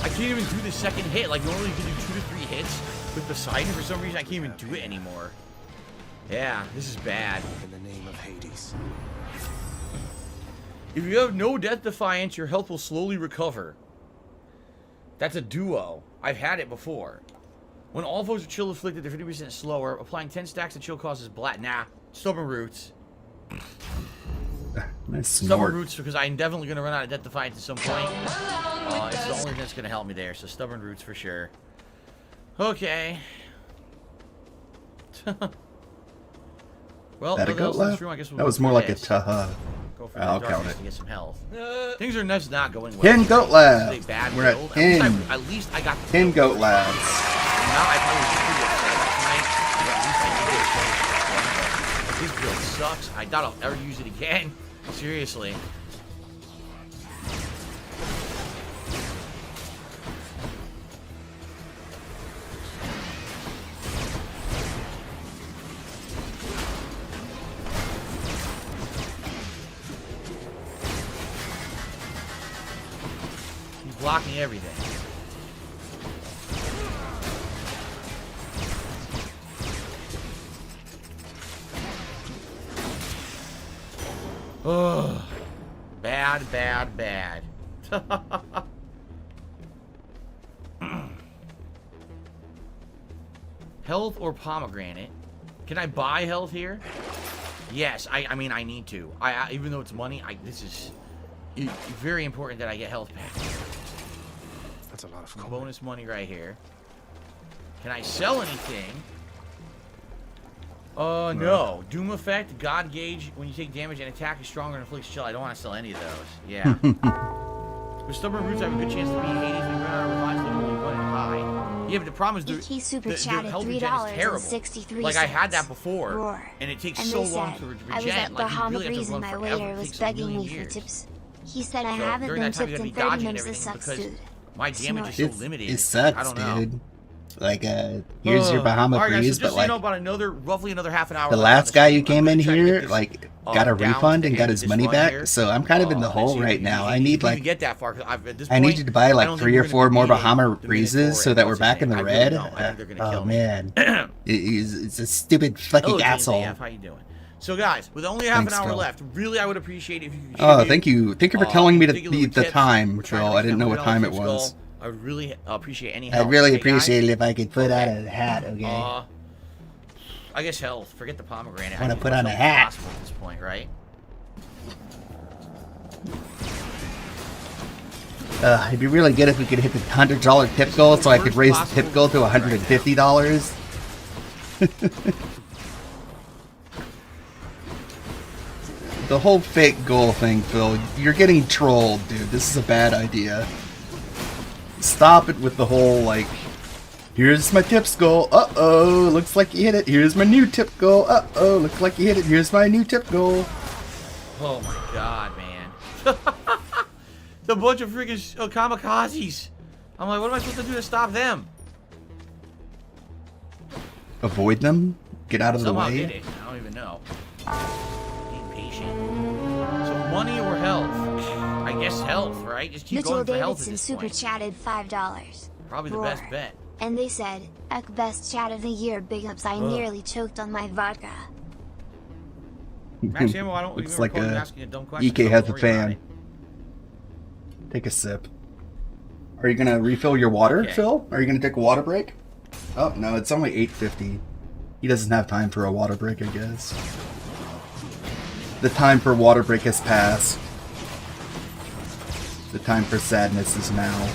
I can't even do the second hit. Like, normally you can do 2 to 3 hits with Poseidon. For some reason, I can't even do it anymore. Yeah, this is bad. In the name of Hades. If you have no Death Defiance, your health will slowly recover. That's a duo. I've had it before. When all foes are chill afflicted, they're 50% slower. Applying 10 stacks of chill causes Nah, Stubborn Roots. Nice Stubborn Roots, because I'm definitely going to run out of Death Defiance at some point. It's the only thing that's going to help me there, so Stubborn Roots for sure. Okay. Well, That a goat laugh? room, I guess we'll That go was for more like a this. ta-ha. Go for I'll the count darkness it. to get some health. Things are just not going well. 10 goat labs. This is a bad We're at build. 10. At least I got the 10 goat labs. Now I probably was pretty upset tonight, but at least I did get a chance. This build sucks. I doubt I'll ever use it again. Seriously. He's blocking everything. Ugh. Bad, bad, bad. Health or pomegranate? Can I buy health here? Yes, I mean, I need to. Even though it's money, this is very important that I get health back. That's a lot of bonus money right here. Can I sell anything? No. Doom effect, God gauge, when you take damage and attack is stronger and inflicts chill. I don't want to sell any of those. Yeah. With Stubborn Roots, I have a good chance to beat Hades when you run out of revives and only run and high. Yeah, but the problem is He super the chatted health regen is terrible. $3.63. Like, I had that before, Roar. and it takes And so they long said, to regen. I was at Like, you Bahama really have Breeze to and run my forever. waiter It was takes a begging million me for years. tips. He said I So haven't during been that time, you tipped gotta in be 30 dodging minutes. This everything sucks, because dude. my damage is so limited. It sucks, I don't know. dude. Like, here's your Bahama All right, guys, Breeze, so just but so like, you know, about roughly another half an hour. the left on last guy stream. who came I'm in gonna try to get here, this, like, got a down refund to and the got end of his this money run back, here. so I'm kind of in the And hole see if right we now. can I need, even like, get that far, 'cause at this I point, need you to buy I like don't 3 think or we're 4 gonna more be beating Bahama the Breezes Minotaur so and that we're what's his back in name. the I really red. don't. I think they're gonna kill Oh me. man, it's a stupid fucking Hello, asshole. JZF, how you doing? So guys, with only half Thanks, an hour Phil. left, really I would appreciate if you could Oh, thank you. Thank you for telling me particularly the tips. time, We're trying to Phil. reach I didn't that know what $100 time it tips was. goal. I would really appreciate any help. I'd really okay, appreciate guys? it if I could put on a hat, okay? I guess health. Forget the pomegranate. I wanna need put as on much a health as hat. possible at this point, right? It'd be really good if we could hit the $100 tip goal so I could raise the tip goal to $150. The whole fake goal thing, Phil, you're getting trolled, dude. This is a bad idea. stop it with the whole, like, here's my tip goal. Uh-oh, looks like you hit it. Here's my new tip goal. Uh-oh, looks like you hit it. Here's my new tip goal. Oh my god, man. The bunch of freaking kamikazes. I'm like, what am I supposed to do to stop them? Avoid them? Get out of Somehow the way? did it. I don't even know. Being patient. So money or health? I guess health, right? Just keep Mitchell going for health at Davidson this super point. chatted $5. Probably the Roar. best bet. And they said, "Ek best chat of the year, big ups, I Ugh. nearly choked on my vodka." Max Ammo, I don't Looks even like recall you a asking a dumb question. EK so has don't a worry about fan. it. Take a sip. Are you gonna refill your water, Okay. Phil? Are you gonna take a water break? Oh no, it's only 8:50. He doesn't have time for a water break, I guess. The time for water break has passed. The time for sadness is now.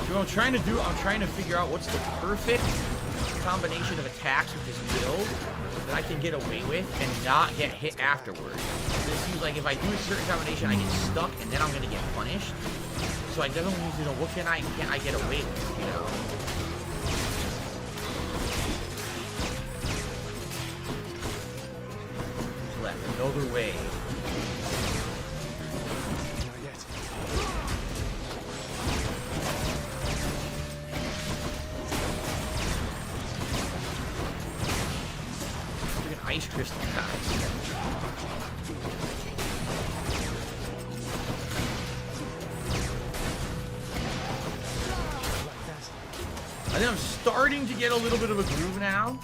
So what I'm trying to do, I'm trying to figure out what's the perfect combination of attacks with this build that I can get away with and not get hit afterwards. It seems like if I do a certain combination, I get stuck and then I'm going to get punished. So I definitely need to know what can I get away with, you know? Left, another way. Freaking ice crystal guys. I think I'm starting to get a little bit of a groove now.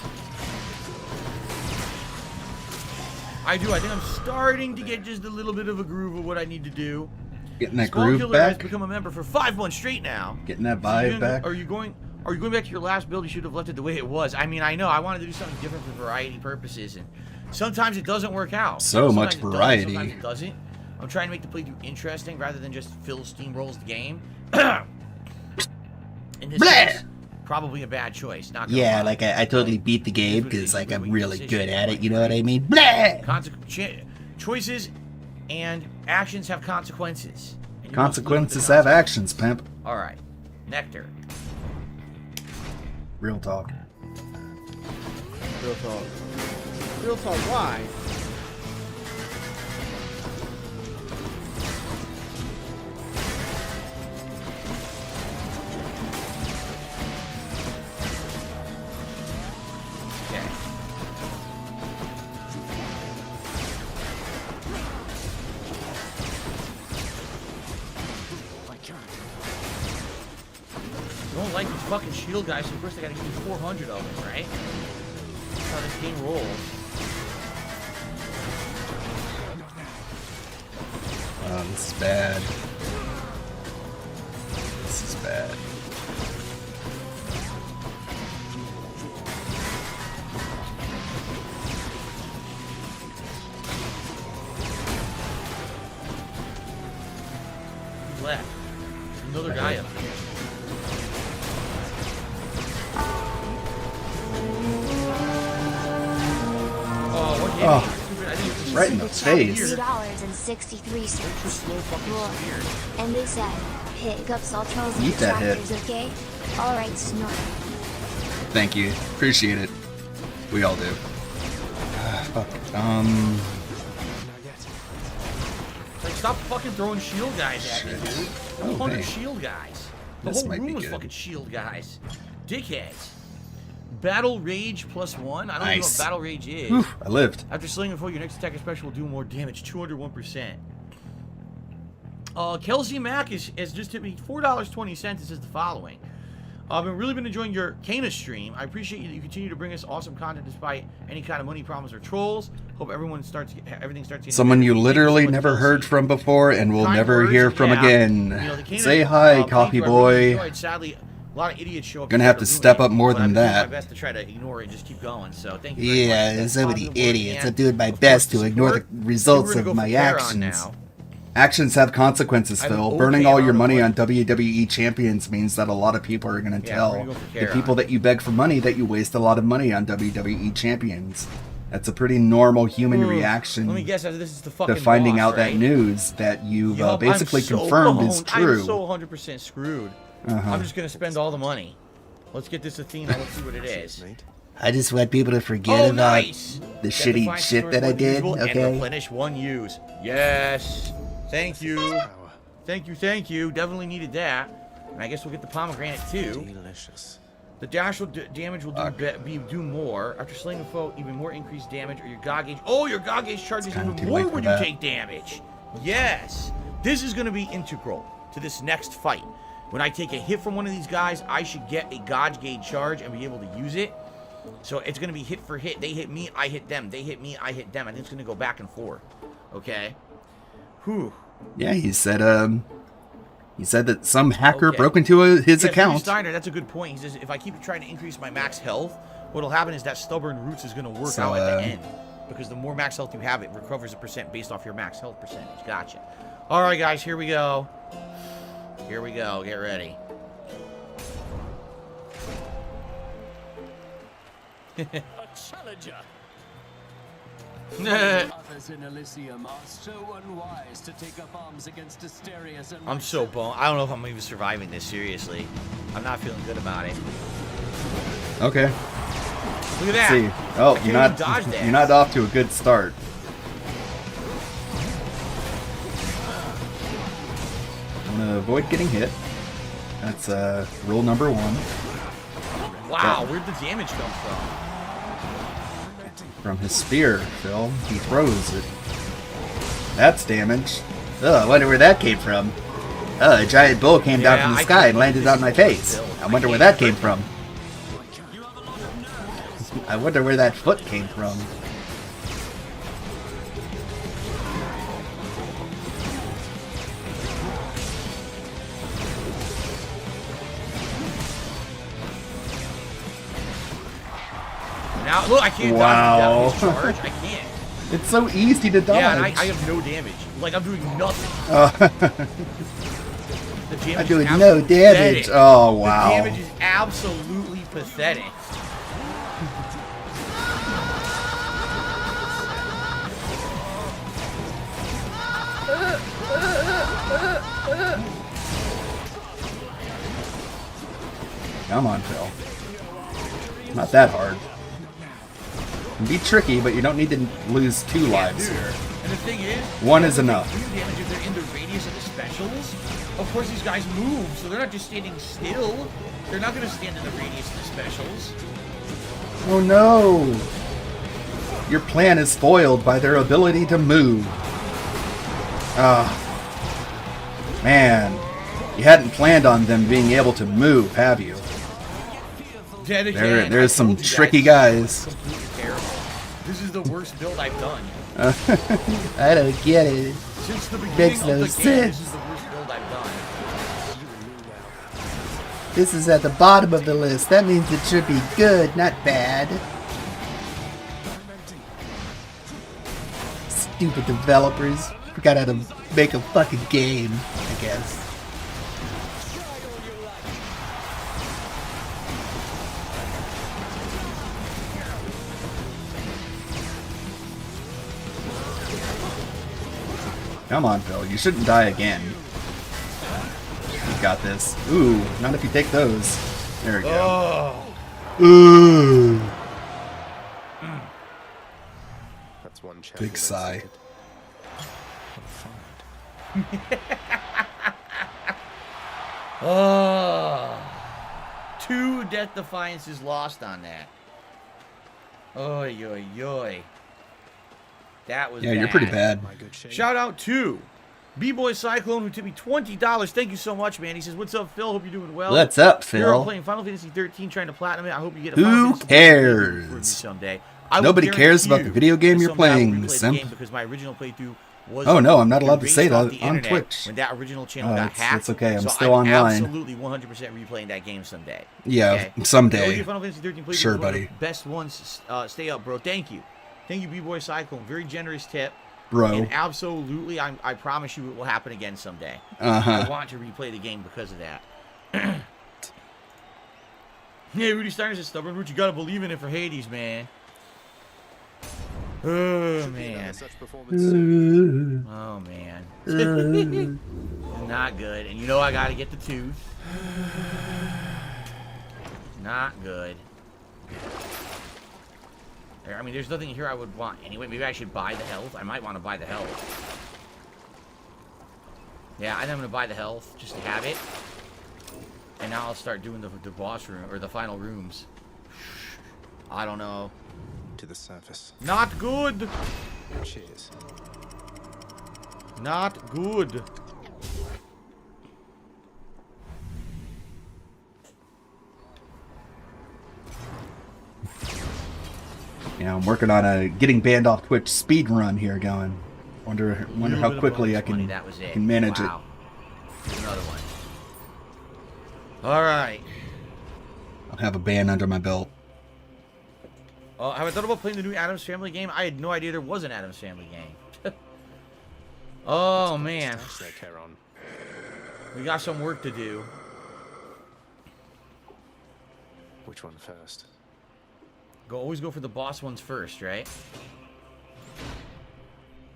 I do. I think I'm starting to get just a little bit of a groove of what I need to do. Getting that Small groove Killer has back? become a member for 5 months straight now. Getting that So vibe back? Are you going back to your last build? You should have left it the way it was. I mean, I know I wanted to do something different for variety purposes, and sometimes it doesn't work out. So much Sometimes it does, variety. sometimes it doesn't. I'm trying to make the playthrough interesting rather than just Phil steamrolls the game. In this case, probably a bad choice. Not gonna Yeah, lie. like I totally beat the game because like I'm really good at it. You know what I mean? Blah! Choices and actions have consequences. And you must live with the Consequences have actions, pimp. All right, Nectar. Real talk. Real talk. Real talk, why? Okay. I don't like these fucking shield guys, so first I gotta give you 400 of them, right? That's how this game rolls. Oh, this is bad. This is bad. Who's left? There's another guy up here. Oh, what hit me? Stupid, I think it's right in the face. $3.63. Roar. And they said, "Hiccups, all trolls and Eat that hit. detractors, okay? Alright, snort." Thank you. Appreciate it. We all do. Fuck. Like, stop fucking throwing shield guys at me, dude. Oh, 100 hey. shield guys. The This whole might room be was good. fucking shield guys. Dickheads. Battle Rage +1. I don't even know Nice. what Battle Rage is. Whew, I lived. After slaying before, your next attack or special will do more damage. 201%. Kelsey Mack has just hit me $4.20. It says the following. I've really been enjoying your Kana stream. I appreciate you that you continue to bring us awesome content despite any kind of money problems or trolls. Hope everything starts getting Someone you better. literally never heard from before and will Kind never words, hear from yeah. again. You know, the Kana, Say hi, playthrough Coffee I really Boy. enjoyed. Sadly, a lot of idiots show up. Gonna and have start to step ruining up more it, but than I've been doing that. my best to try to ignore it and just keep going. So thank you very much. Yeah, That's so many positive word. idiots. And, I'm doing my of best course, to ignore the support. results We're gonna of go my for Charon actions. now. Actions have consequences, I'm Phil. okay Burning all your amount of money on money. WWE champions means that a lot of people are going to Yeah, tell we're gonna go for the Karen. people that you beg for money that you waste a lot of money on WWE champions. That's a pretty normal human reaction Let me guess. This is the fucking to finding boss, out right? that news that you've Yup, basically I'm so confirmed is boned. true. I'm so 100% screwed. I'm just gonna spend all the money. Let's get this Athena. Let's see what it is. I just want people to forget about Nice. the Get shitty fine shit source that I more did, usable And okay? replenish one use. Yes. Thank you. Thank you. Thank you. Definitely needed that. And I guess we'll get the pomegranate too. Delicious. The dash damage will do more. After slaying a foe, even more increased damage, or your God gauge. Oh, your God gauge charges even more when you take damage. Yes. This is going to be integral to this next fight. When I take a hit from one of these guys, I should get a God gauge charge and be able to use it. So it's going to be hit for hit. They hit me, I hit them. They hit me, I hit them. I think it's going to go back and forth. Okay. Whew. Yeah, he said that some hacker broke into his account. Steiner, that's a good point. He says, if I keep trying to increase my max health, what'll happen is that stubborn roots is going to work out at the end. Because the more max health you have, it recovers a percent based off your max health percentage. Gotcha. All right, guys, here we go. Here we go. Get ready. A challenger. Others in Elysium are so unwise to take up arms against Asterius and I'm so boned. I don't know if I'm even surviving this, seriously. I'm not feeling good about it. Okay. Look at that. See. Oh, I can't even dodge that. you're not off to a good start. I'm gonna avoid getting hit. That's rule number 1. Wow, where'd the damage come from? From his spear, Phil. He throws it. That's damage. Ugh, I wonder where that came from. A giant bull came down from the sky and landed on my face. I wonder where that came from. I wonder where that foot came from. Now, look, I can't dodge the charge. I can't. It's so easy to dodge. Yeah, and I have no damage. Like, I'm doing nothing. The damage I'm doing is no damage. pathetic. Oh, wow. The damage is absolutely pathetic. Come on, Phil. Not that hard. It can be tricky, but you don't need to lose 2 lives here. And the thing is, 1 is enough. Damage if they're in the radius of the specials. Of course, these guys move, so they're not just standing still. They're not going to stand in the radius of the specials. Oh no! Your plan is foiled by their ability to move. Man. You hadn't planned on them being able to move, have you? There's some tricky guys. This is the worst build I've done. I don't get it. Since the beginning Makes of no the game, sense. this is the worst build I've done. This is at the bottom of the list. That means it should be good, not bad. Stupid developers. Forgot how to make a fucking game, I guess. Come on, Phil. You shouldn't die again. You got this. Ooh, not if you take those. There we go. Ooh. That's one chance. Big sigh. Oh, 2 Death Defiances lost on that. Oy, oy, oy. That was Yeah, bad. you're pretty bad. Shout out to B-Boy Cyclone, who tipped me $20. Thank you so much, man. He says, what's up, Phil? Hope you're doing well. What's up, You're Phil? playing Final Fantasy 13, trying to platinum it. I hope you get a Who Final Fantasy 13 cares? someday. Nobody cares about the video game you're playing, the simp. game because my original playthrough was Oh no, I'm not allowed to erased say off that the on internet Twitch. when that original channel got hacked. It's okay, I'm so still I'm online. absolutely 100% replaying that game someday. Yeah, okay? someday. So Final Fantasy 13 playthrough Sure, was one of buddy. the best ones. Stay up, bro. Thank you. Thank you, B-Boy Cyclone. Very generous tip. bro. And absolutely, I promise you it will happen again someday. Uh-huh. I want to replay the game because of that. Yeah, Rudy Steiner says, stubborn root, you gotta believe in it for Hades, man. Oh, man. Oh, man. Not good. And you know I gotta get the tooth. Not good. I mean, there's nothing here I would want anyway. Maybe I should buy the health. I might want to buy the health. Yeah, I think I'm going to buy the health just to have it. And now I'll start doing the boss room, or the final rooms. I don't know. To the surface. Not good! Cheers. Not good. Yeah, I'm working on a getting banned off Twitch speed run here going. Wonder how quickly I can manage wow. Here's another one. All right. I'll have a ban under my belt. Have I thought about playing the new Addams Family game? I had no idea there was an Addams Family game. Oh, man. We got some work to do. Which one first? Always go for the boss ones first, right?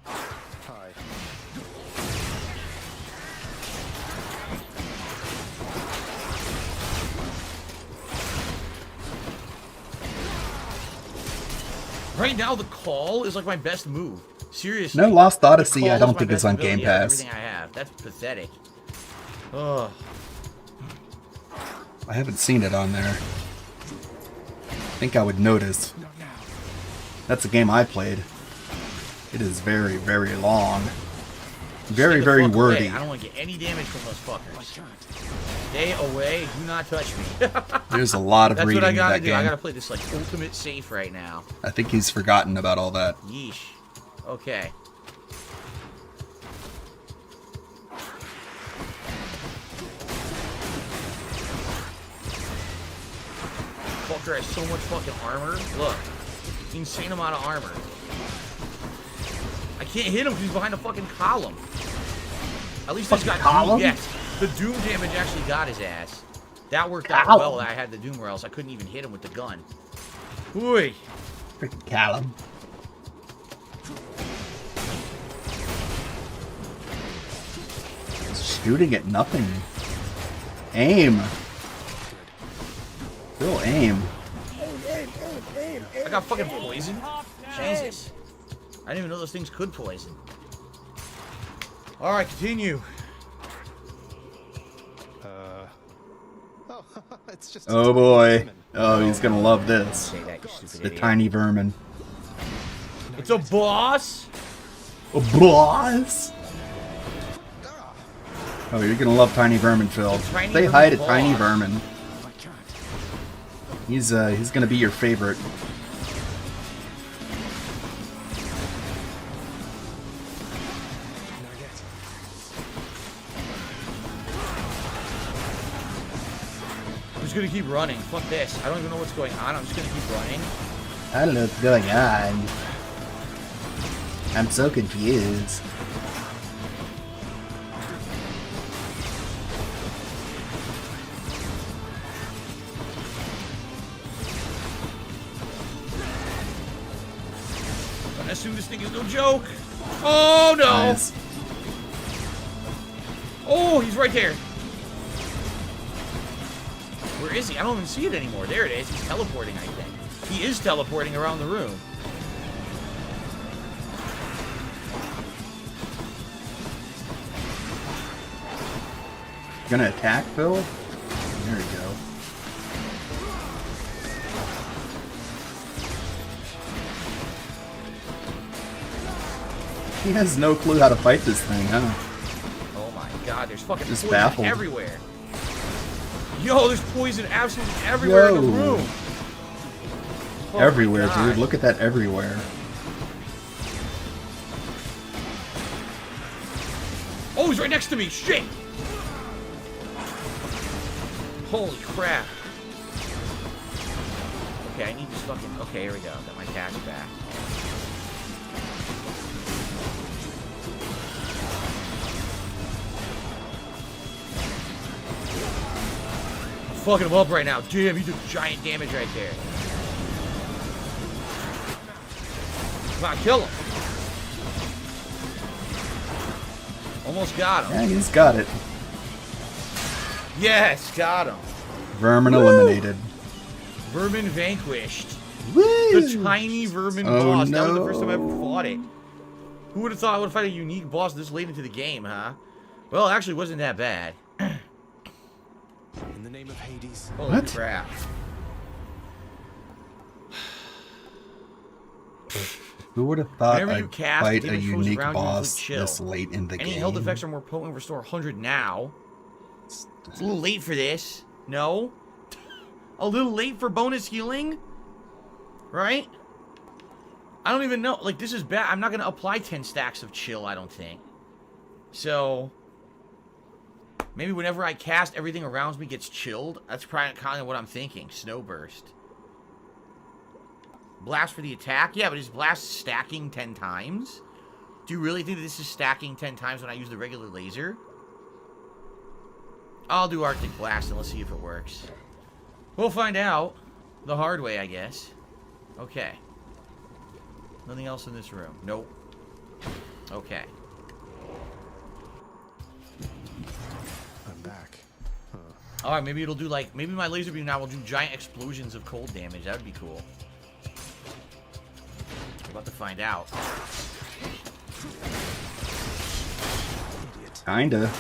Hi. Right now, the call is like my best move. Seriously. No, Lost Odyssey, I don't think it's on Game Pass. Everything I have. That's pathetic. Ugh. I haven't seen it on there. I think I would notice. That's a game I played. It is very, very long. Very, very wordy. I don't want to get any damage from those fuckers. Stay away. Do not touch me. There's a lot of reading in that game. That's what I gotta do. I gotta play this like ultimate safe right now. I think he's forgotten about all that. Yeesh. Okay. Fucker has so much fucking armor. Look. Insane amount of armor. I can't hit him because he's behind a fucking column. At least he's got Doom. Yes. The Doom damage actually got his ass. That worked out well that I had the Doom, or else I couldn't even hit him with the gun. Ooh. Freaking Callum. Shooting at nothing. Aim. Still aim. I got fucking poisoned? Jesus. I didn't even know those things could poison. Alright, continue. It's just oh boy. Oh, he's gonna love this. The tiny vermin. It's a boss? A boss? Oh, you're gonna love Tiny Vermin, Phil. Say hi to Tiny Vermin. He's gonna be your favorite. I'm just gonna keep running. Fuck this. I don't even know what's going on. I'm just gonna keep running. I don't know what's going on. I'm so confused. I assume this thing is no joke. Oh no! Nice. Oh, he's right there. Where is he? I don't even see it anymore. There it is. He's teleporting, I think. He is teleporting around the room. Gonna attack Phil? There we go. He has no clue how to fight this thing, huh? Oh my god, there's fucking Just poison baffled. everywhere. Yo, there's poison absolutely everywhere in the room. Oh Everywhere, dude. Look at that everywhere. Oh, he's right next to me. Shit. Holy crap. Okay, I need this fucking... Okay, here we go. Got my cash back. fucking him up right now. Damn, he took giant damage right there. Come on, kill him. Almost got him. Yeah, he's got it. Yes, got him. Vermin eliminated. Vermin vanquished. Woo! The tiny vermin Oh, boss. no. That was the first time I ever fought it. Who would have thought I would fight a unique boss this late into the game, huh? Well, it actually wasn't that bad. In the name of Hades. Holy crap. Who would have thought Whenever you I'd cast, fight a damage flows unique around you boss with chill. this late in the Any game? health effects are more potent, restore 100 now. It's a little late for this. No? A little late for bonus healing? Right? I don't even know. Like, this is bad. I'm not going to apply 10 stacks of chill, I don't think. So, maybe whenever I cast, everything around me gets chilled. That's probably kind of what I'm thinking. Snowburst. Blast for the attack? Yeah, but is blast stacking 10 times? Do you really think that this is stacking 10 times when I use the regular laser? I'll do Arctic Blast and let's see if it works. We'll find out. The hard way, I guess. Okay. Nothing else in this room. Nope. Okay. I'm back. Alright, maybe it'll do like... Maybe my laser beam now will do giant explosions of cold damage. That would be cool. We're about to find out. Kinda.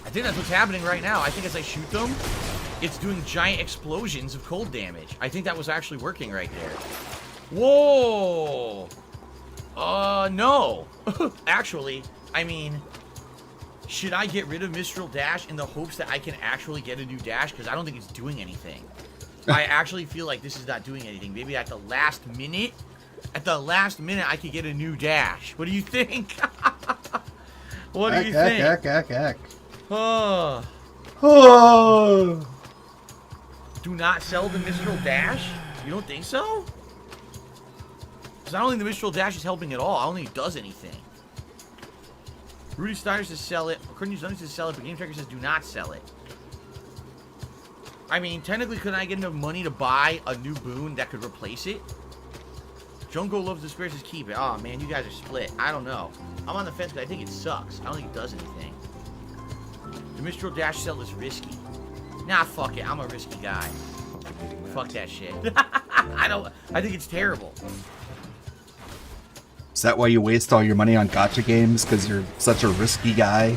I think that's what's happening right now. I think as I shoot them, it's doing giant explosions of cold damage. I think that was actually working right there. Whoa! No. Actually, I mean, should I get rid of Mistral Dash in the hopes that I can actually get a new dash? Because I don't think it's doing anything. I actually feel like this is not doing anything. Maybe at the last minute, I could get a new dash. What do you think? What do you think? Oh. Do not sell the Mistral Dash? You don't think so? Because I don't think the Mistral Dash is helping at all. I don't think it does anything. Rudy Steiner says sell it. Courtney Jones says sell it, but Game Tracker says do not sell it. I mean, technically, couldn't I get enough money to buy a new boon that could replace it? Junko Loves the Spirit says keep it. Oh man, you guys are split. I don't know. I'm on the fence because I think it sucks. I don't think it does anything. The Mistral Dash sell is risky. Nah, fuck it. I'm a risky guy. Fuck that shit. I think it's terrible. Is that why you waste all your money on gacha games? Because you're such a risky guy?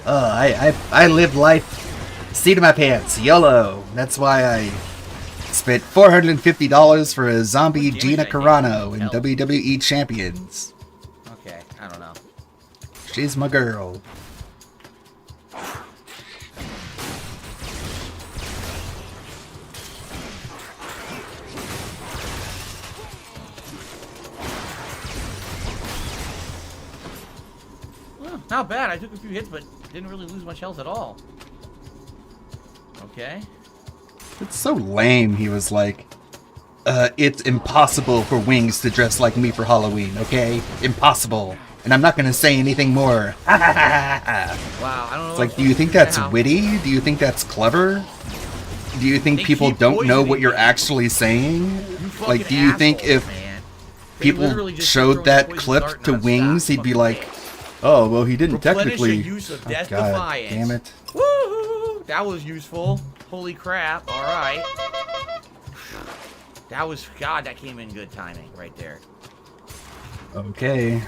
I live life seat of my pants, YOLO. That's why I spent $450 for a zombie Gina Carano in WWE Champions. Okay, I don't know. She's my girl. Well, not bad. I took a few hits, but didn't really lose much health at all. Okay. It's so lame. He was like, it's impossible for Wings to dress like me for Halloween, okay? Impossible. And I'm not going to say anything more. Wow, I don't know. It's like, do you think that's witty? Do you think that's clever? Do you think people don't know what you're actually saying? Like, do you think if people showed that clip to Wings, he'd be like, oh, well, he didn't technically... Oh, God damn it. Woohoo! That was useful. Holy crap. All right. That was... God, that came in good timing right there. Okay.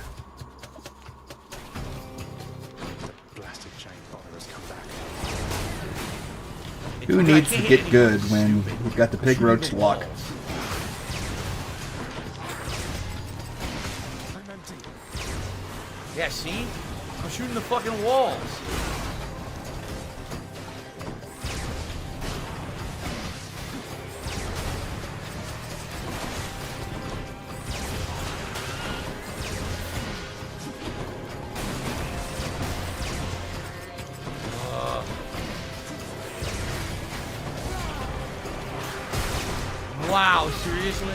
Who needs to get good when we've got the pig roach lock? Yeah, see? I'm shooting the fucking walls. Wow, seriously?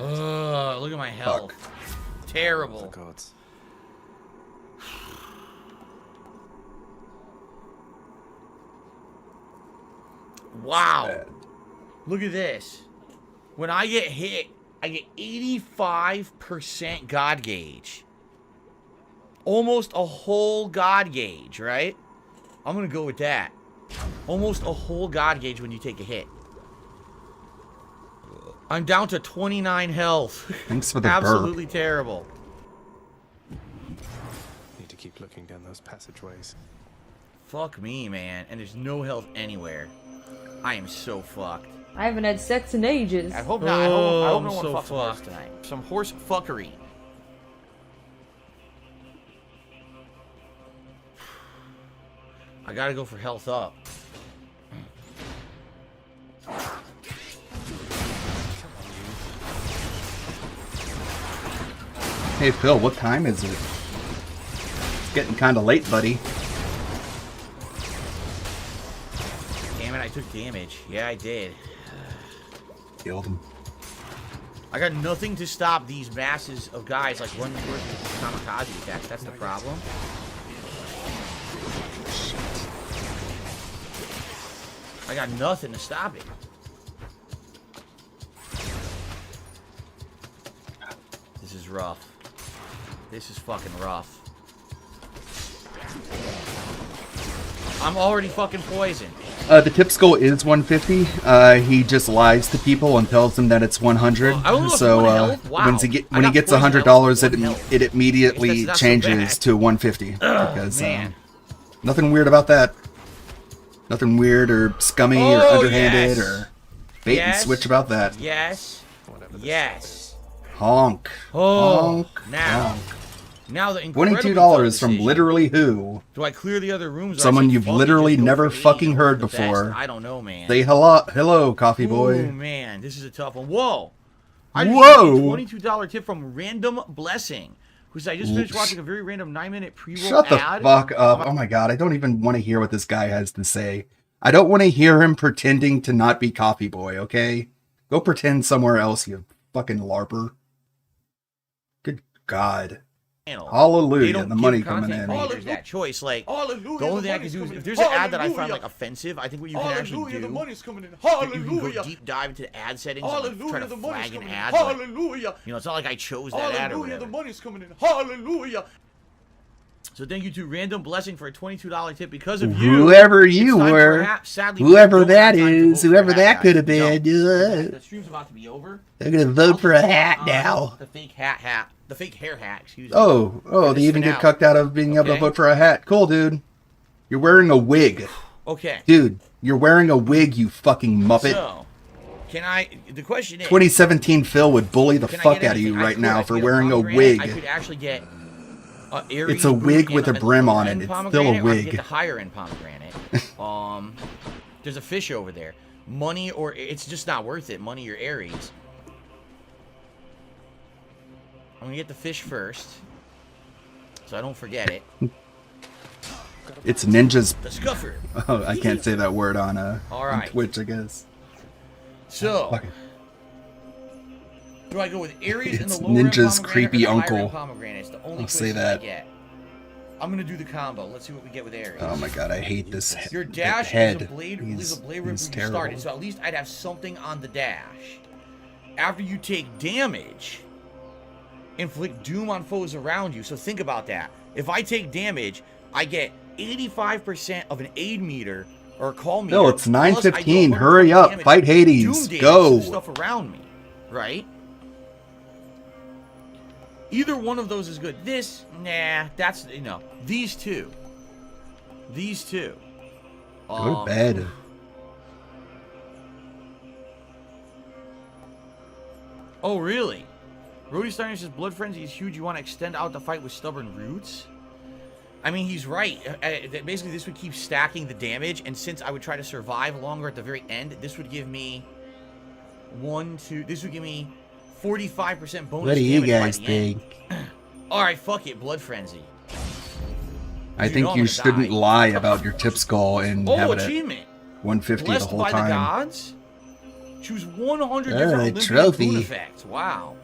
Ugh, look at my health. Terrible. Gods. Wow. Look at this. When I get hit, I get 85% God gauge. Almost a whole God gauge, right? I'm going to go with that. Almost a whole God gauge when you take a hit. I'm down to 29 health. Thanks for the Absolutely terrible. Need to keep looking down those passageways. Fuck me, man. And there's no health anywhere. I am so fucked. I haven't had sex in ages. I hope not. I hope no I'm one so fucks horse fucked. tonight. Some horse fuckery. I gotta go for health up. Hey Phil, what time is it? It's getting kind of late, buddy. Damn it, I took damage. Yeah, I did. Killed him. I got nothing to stop these masses of guys like running towards me with kamikaze attacks. That's the problem. I got nothing to stop it. This is rough. This is fucking rough. I'm already fucking poisoned. The tip skull is 150. He just lies to people and tells them that it's 100. So when he gets $100, it immediately changes to 150 because nothing weird about that. Nothing weird or scummy or underhanded or bait and switch about that. Yes. Yes. Honk. Oh. Honk. Now. Honk. Now the incredibly $22 from literally who? Do I clear the other rooms? Someone you've literally never fucking heard before. I don't know, man. Say hello, coffee boy. Oh man, this is a tough one. Whoa. Whoa. $22 tip from Random Blessing, who said, I just finished watching a very random 9-minute pre-roll Shut the ad. fuck up. Oh my god, I don't even want to hear what this guy has to say. I don't want to hear him pretending to not be coffee boy, okay? Go pretend somewhere else, you fucking larper. Good god. Hallelujah, the money coming in. There's that choice. Like, the only thing I can do is, if there's an ad that I find like offensive, I think what you can actually do, the money's coming in. you can go deep dive into the ad settings and like, try to flag an ad. Hallelujah. You know, it's not like I chose that ad or whatever. The money's coming in. Hallelujah. So thank you to Random Blessing for a $22 tip because of you. Whoever you were, whoever that is, whoever that could have been. The stream's about to be over. They're gonna vote for a hat now. The fake hat. The fake hair hat, excuse me. Oh, they even get cucked out of being able to vote for a hat. Cool, dude. You're wearing a wig. Okay. Dude, you're wearing a wig, you fucking muppet. So, the question is... 2017 Phil would bully the fuck out of you right now for wearing a wig. I could actually get it's a wig with a brim on it. It's still a wig. Get the higher end pomegranate. There's a fish over there. Money or... It's just not worth it. Money or Aries. I'm gonna get the fish first, so I don't forget it. It's Ninja's... The scuffer. Oh, I can't say that word on on Twitch, I guess. So, do I go with Aries in the It's lower end Ninja's pomegranate creepy or the higher uncle. end pomegranate? It's the only I'll say choices that. I get. I'm gonna do the combo. Let's see what we get with Aries. Oh my god, I hate this Your dash head. is a blade rip He's when you terrible. started, so at least I'd have something on the dash. After you take damage, inflict doom on foes around you. So think about that. If I take damage, I get 85% of an aid meter or a call meter. No, it's plus I do 9:15. 100% Hurry up. damage, Fight Hades. doom damage Go. to the stuff around me, right? Either one of those is good. This, nah, that's, these two. These two. Go to bed. Oh, really? Rody Steiner says Blood Frenzy is huge. You want to extend out the fight with Stubborn Roots? I mean, he's right. Basically, this would keep stacking the damage, and since I would try to survive longer at the very end, this would give me this would give me 45% bonus. What do you damage guys by the end. think? Alright, fuck it. Blood Frenzy. I think you shouldn't lie about your tip skull and have it at achievement. 150 Blessed the whole by time. the gods? Choose 100 different Olympian trophy. boon effects. Wow.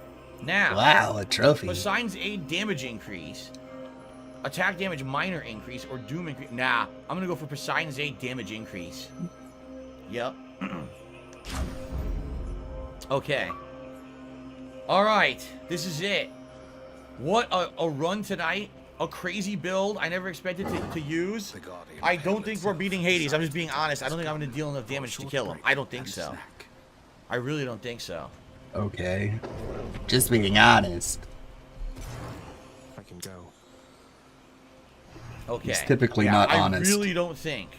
Now. Wow, a trophy. Poseidon's aid damage increase, attack damage minor increase, or doom increase. Nah, I'm gonna go for Poseidon's aid damage increase. Yep. Okay. All right, this is it. What a run tonight. A crazy build I never expected to use. I don't think we're beating Hades. I'm just being honest. I don't think I'm going to deal enough damage to kill him. I don't think so. I really don't think so. Okay. Just being honest. I can go. Okay. He's typically not honest. I really don't think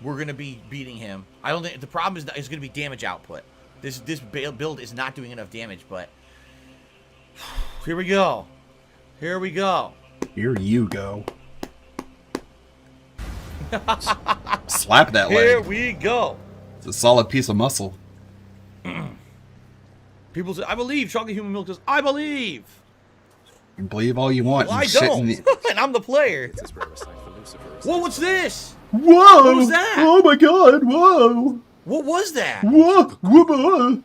we're going to be beating him. I don't think the problem is going to be damage output. This build is not doing enough damage, but here we go. Here we go. Here you go. Slap that leg. Here we go. It's a solid piece of muscle. People say, I believe. Chocolate Human Milk says, I believe. You can believe all you want. Well, I shit don't. in the... And I'm the player. Whoa, what's this? Whoa! What was that? Oh my god, whoa! What was that? Whoa! Whoa!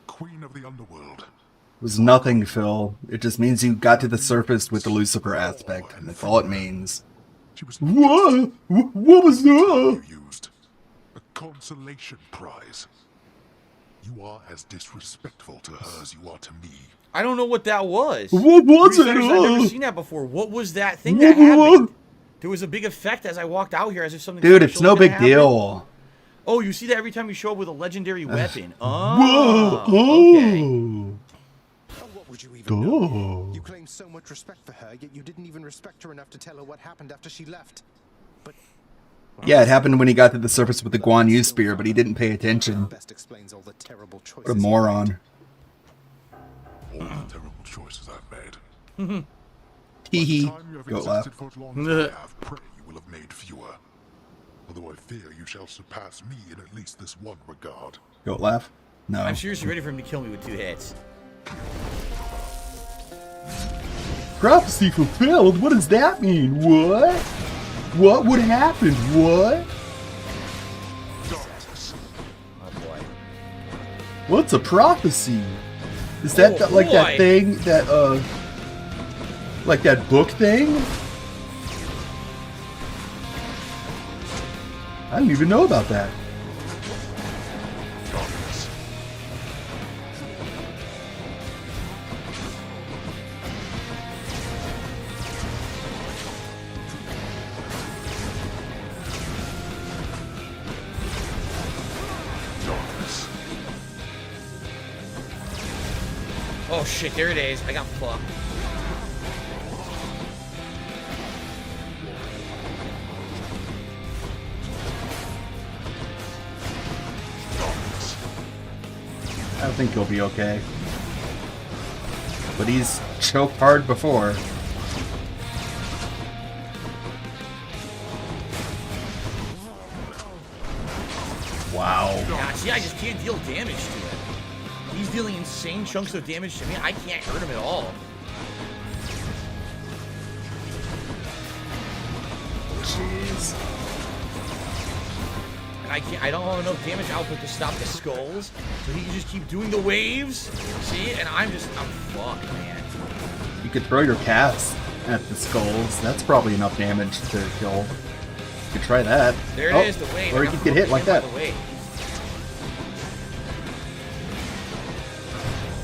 Queen of the underworld. It was nothing, Phil. It just means you got to the surface with the Lucifer aspect, and that's all it means. Whoa! What was that? Used a consolation prize. You are as disrespectful to her as you are to me. I don't know what that was. What was it? I've never seen that before. What was that thing that happened? There was a big effect as I walked out here, as if something. Dude, it's no big deal. Oh, you see that every time you show up with a legendary weapon. Whoa! Okay. What would you even know? You claim so much respect for her, yet you didn't even respect her enough to tell her what happened after she left. But Yeah, it happened when he got to the surface with the Guan Yu spear, but he didn't pay attention. best explains all the terrible choices. What a moron. All the terrible choices I've made. Hee hee. By the time you have Goat laugh. existed for as long as I have, pray you will have made fewer. Although I fear you shall surpass me in at least this one regard. Goat laugh? No. I'm seriously ready for him to kill me with 2 hits. Prophecy fulfilled? What does that mean? What? What would happen? What? Oh boy. What's a prophecy? Is that Oh, like boy. that thing that like that book thing? I didn't even know about that. Oh shit, there it is. I got fucked. I think he'll be okay. But he's choked hard before. Wow. God, see, I just can't deal damage to him. He's dealing insane chunks of damage to me. I can't hurt him at all. Jeez. And I don't have enough damage output to stop the skulls, so he can just keep doing the waves. See, and I'm fucked, man. You could throw your cast at the skulls. That's probably enough damage to kill. You could try that. There it is, the wave. Or you could get hit like that.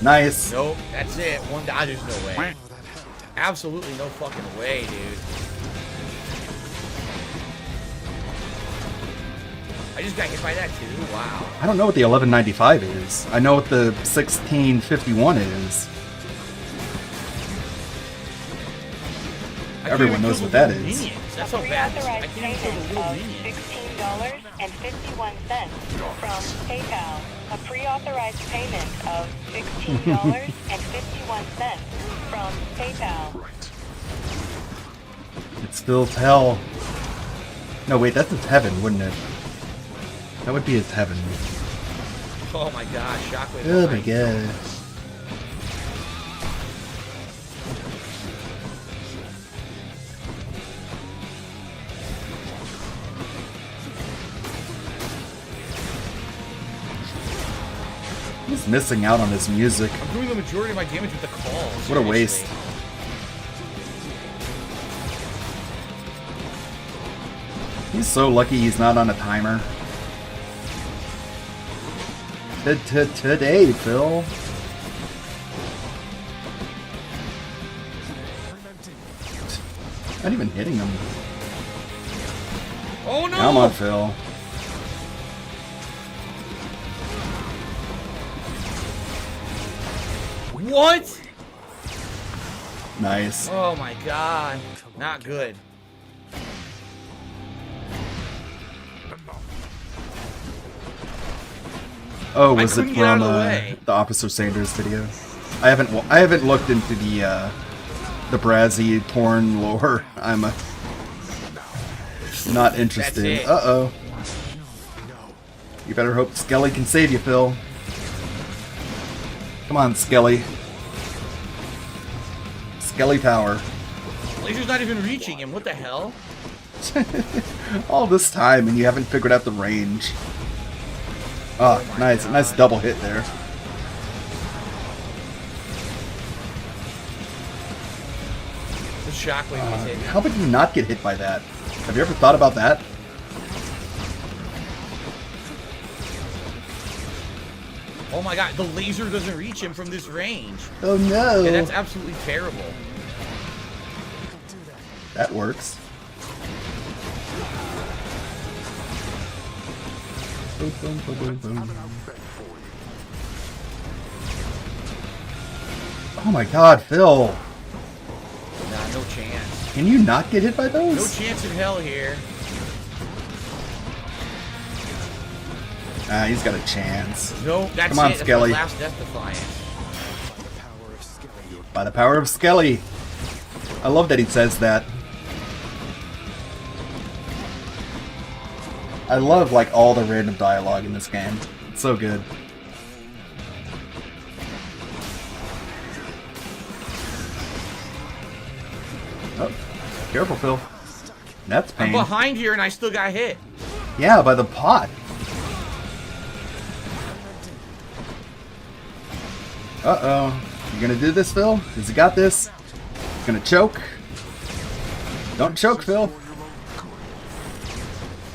Nice. Nope, that's it. One die. There's no way. Absolutely no fucking way, dude. I just got hit by that too. Wow. I don't know what the 1195 is. I know what the 1651 is. Everyone knows what that is. Minions. That's how bad. I can't even kill the little minions. $16.51 from PayPal. A pre-authorized payment of $16.51 from PayPal. It's still hell. No, wait, that's its heaven, wouldn't it? That would be its heaven. Oh my god, shockwave. Oh my god. He's missing out on his music. I'm doing the majority of my damage with the calls. What a waste. He's so lucky he's not on a timer. Today, Phil. Not even hitting him. Oh no! Come on, Phil. What? Nice. Oh my god. Not good. Oh, was it couldn't get out from of the way. the Officer Sanders video? I haven't looked into the Brazzy porn lore. I'm not interested. Uh-oh. You better hope Skelly can save you, Phil. Come on, Skelly. Skelly power. Laser's not even reaching him. What the hell? All this time and you haven't figured out the range. Oh, nice. Nice double hit there. The shockwave was hit. How would you not get hit by that? Have you ever thought about that? Oh my god, the laser doesn't reach him from this range. Oh no. Yeah, that's absolutely terrible. That works. Oh my god, Phil. Nah, no chance. Can you not get hit by those? No chance in hell here. Ah, he's got a chance. No, that's Come on, it. Skelly. That's my last Death Defiance. By the power of Skelly. I love that he says that. I love, like, all the random dialogue in this game. It's so good. Oh, careful, Phil. That's pain. I'm behind here and I still got hit. Yeah, by the pot. Uh-oh. You gonna do this, Phil? Has he got this? Gonna choke? Don't choke, Phil.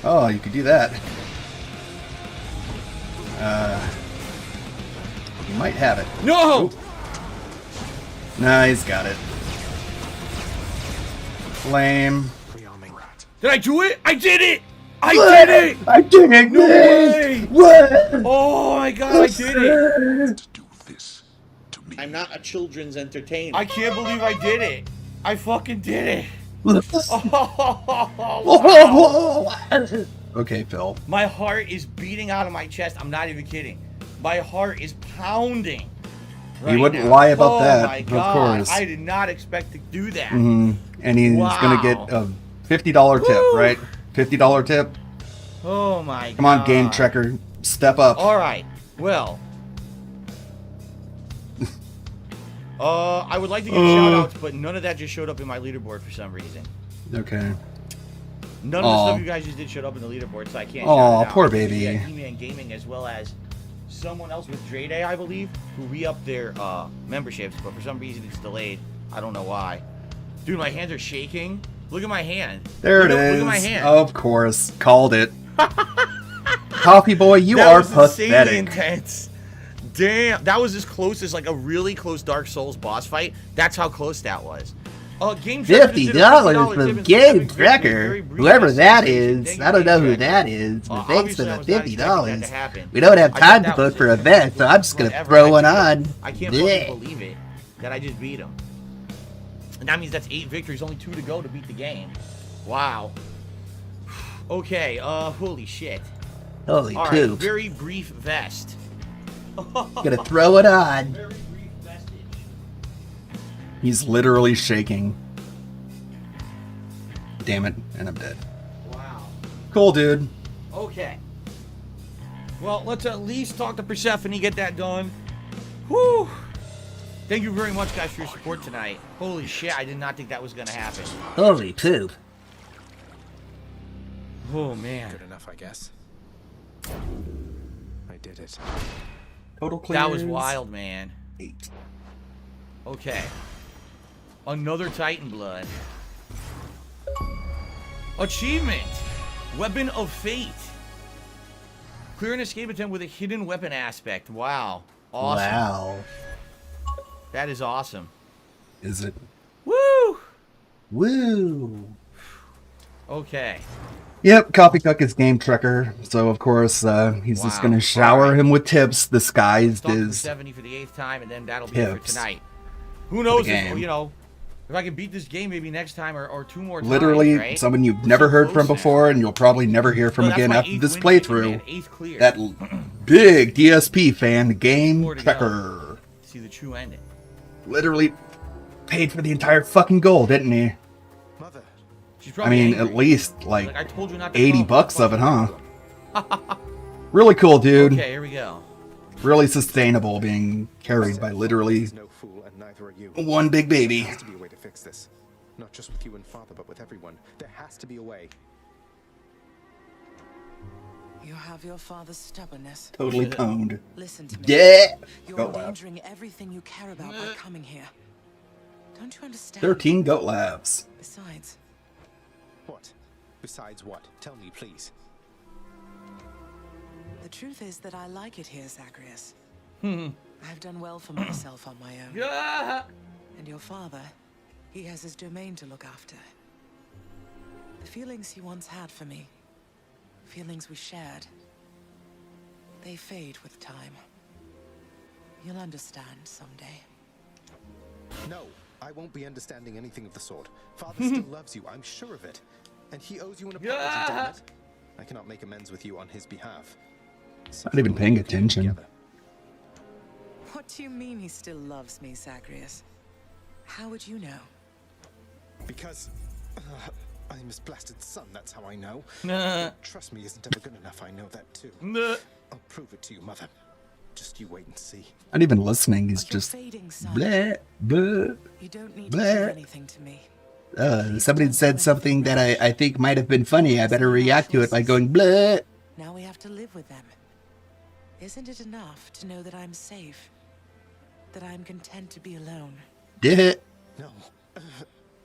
Oh, you could do that. You might have it. No! Oop. Nah, he's got it. Lame. Did I do it? I did it! I did it! I did it! No way! What? Oh my god, I did it! I'm not a children's entertainer. I can't believe I did it. I fucking did it. Okay, Phil. My heart is beating out of my chest. I'm not even kidding. My heart is pounding. He wouldn't lie about that, my of God. course. I did not expect to do that. And he's gonna get a $50 tip, right? $50 tip. Oh my god. Come on, Game Trekker, step up. Alright, well. I would like to give shout-outs, but none of that just showed up in my leaderboard for some reason. Okay. None of the stuff you guys just did showed up in the leaderboard, so I can't shout Aw, it out. poor baby. E-Man Gaming, as well as someone else with Dre Day, I believe, who re-upped their memberships, but for some reason it's delayed. I don't know why. Dude, my hands are shaking. Look at my hand. There it is. Look at my hand. Of course. Called it. Coffee boy, you are pathetic. Insanely intense. Damn, that was as close as like a really close Dark Souls boss fight. That's how close that was. Game $50 from Game Trekker. Whoever that is, I don't know who that is, but thanks for the $50. We don't have time to book for events, so I'm just gonna throw one on. I can't fucking believe it that I just beat him. And that means that's 8 victories, only 2 to go to beat the game. Wow. Okay, holy shit. Holy All poop. right, very brief vest. Gonna throw it on. Very brief vestige. He's literally shaking. Damn it, and I'm dead. Wow. Cool, dude. Okay. Well, let's at least talk to Persephone, get that done. Whew. Thank you very much, guys, for your support tonight. Holy shit, I did not think that was gonna happen. Holy poop. Oh, man. Good enough, I guess. I did it. Total clears. That was wild, man. 8. Okay. Another Titan Blood. Achievement. Weapon of Fate. Clear an escape attempt with a hidden weapon aspect. Wow. Awesome. Wow. That is awesome. Is it? Woo! Woo! Okay. Yep, Coffee Cuck is Game Trekker, so of course he's just gonna shower him with tips disguised as 70 for the 8th time, and then that'll be tips it for tonight. Who knows if, you know, if I can beat this game maybe next time or 2 more times, literally right? someone you've never heard from before, and you'll probably never hear from again after this playthrough. That big DSP fan, Game Trekker. See the true ending. Literally paid for the entire fucking goal, didn't he? I mean, at least like I told you not to $80 of it, huh? Really cool, dude. Okay, here we go. Really sustainable, being carried by literally one big baby. There has to be a way to fix this. Not just with you and Father, but with everyone. There has to be a way. You have your father's stubbornness. Totally pwned. Listen to me. Yeah. You're Goat lab. endangering everything you care about by coming here. Don't you understand? 13 goat labs. Besides, What? Besides what? Tell me, please. the truth is that I like it here, Zacharias. Hmm. I've done well for myself on my own. Yeah. And your father, he has his domain to look after. The feelings he once had for me, feelings we shared, they fade with time. You'll understand someday. No, I won't be understanding anything of the sort. Father still loves you, I'm sure of it. And he owes you an apology, damn it. I cannot make amends with you on his behalf. Not even paying attention. What do you mean he still loves me, Zacharias? How would you know? Because I'm his blasted son, that's how I know. Nah. Trust me isn't ever good enough, I know that too. Nah. I'll prove it to you, Mother. Just you wait and see. Not even listening, he's just bleh, bleh, You don't need to bleh. prove anything to me. Somebody said something that I think might have been funny. I better react to it by going bleh. Now we have to live with them. Isn't it enough to know that I'm safe? That I'm content to be alone? Did it? No,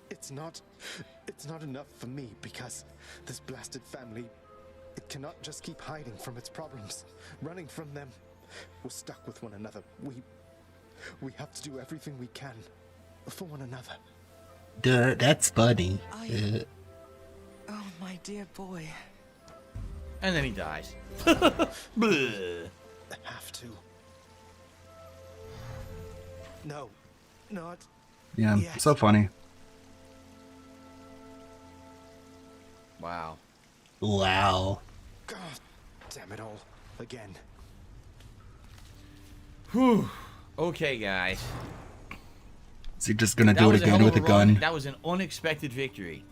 it's not enough for me because this blasted family, it cannot just keep hiding from its problems, running from them. We're stuck with one another. We have to do everything we can for one another. Duh, that's funny. Oh, my dear boy. And then he dies. Bleh. I have to. No, not. Yeah, yet. so funny. Wow. Wow. God damn it all. Again. Whew. Okay, guys. Is he just gonna That do it was again hell with a of run. gun? That was an unexpected victory.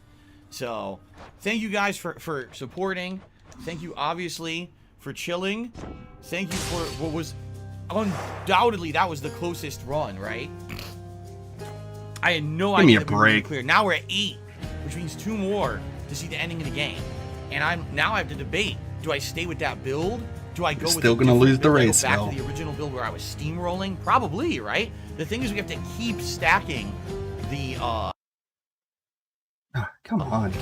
So, thank you guys for supporting. Thank you, obviously, for chilling. Thank you for what was undoubtedly that was the closest run, right? I had no Give me idea a that we were gonna break. clear. Now we're at 8, which means 2 more to see the ending of the game. And I have to debate: do I stay with that build? Do I go You're with still a gonna different lose the build? Do I go race, back though. to the original build where I was steamrolling? Probably, right? The thing is, we have to keep stacking the Come on.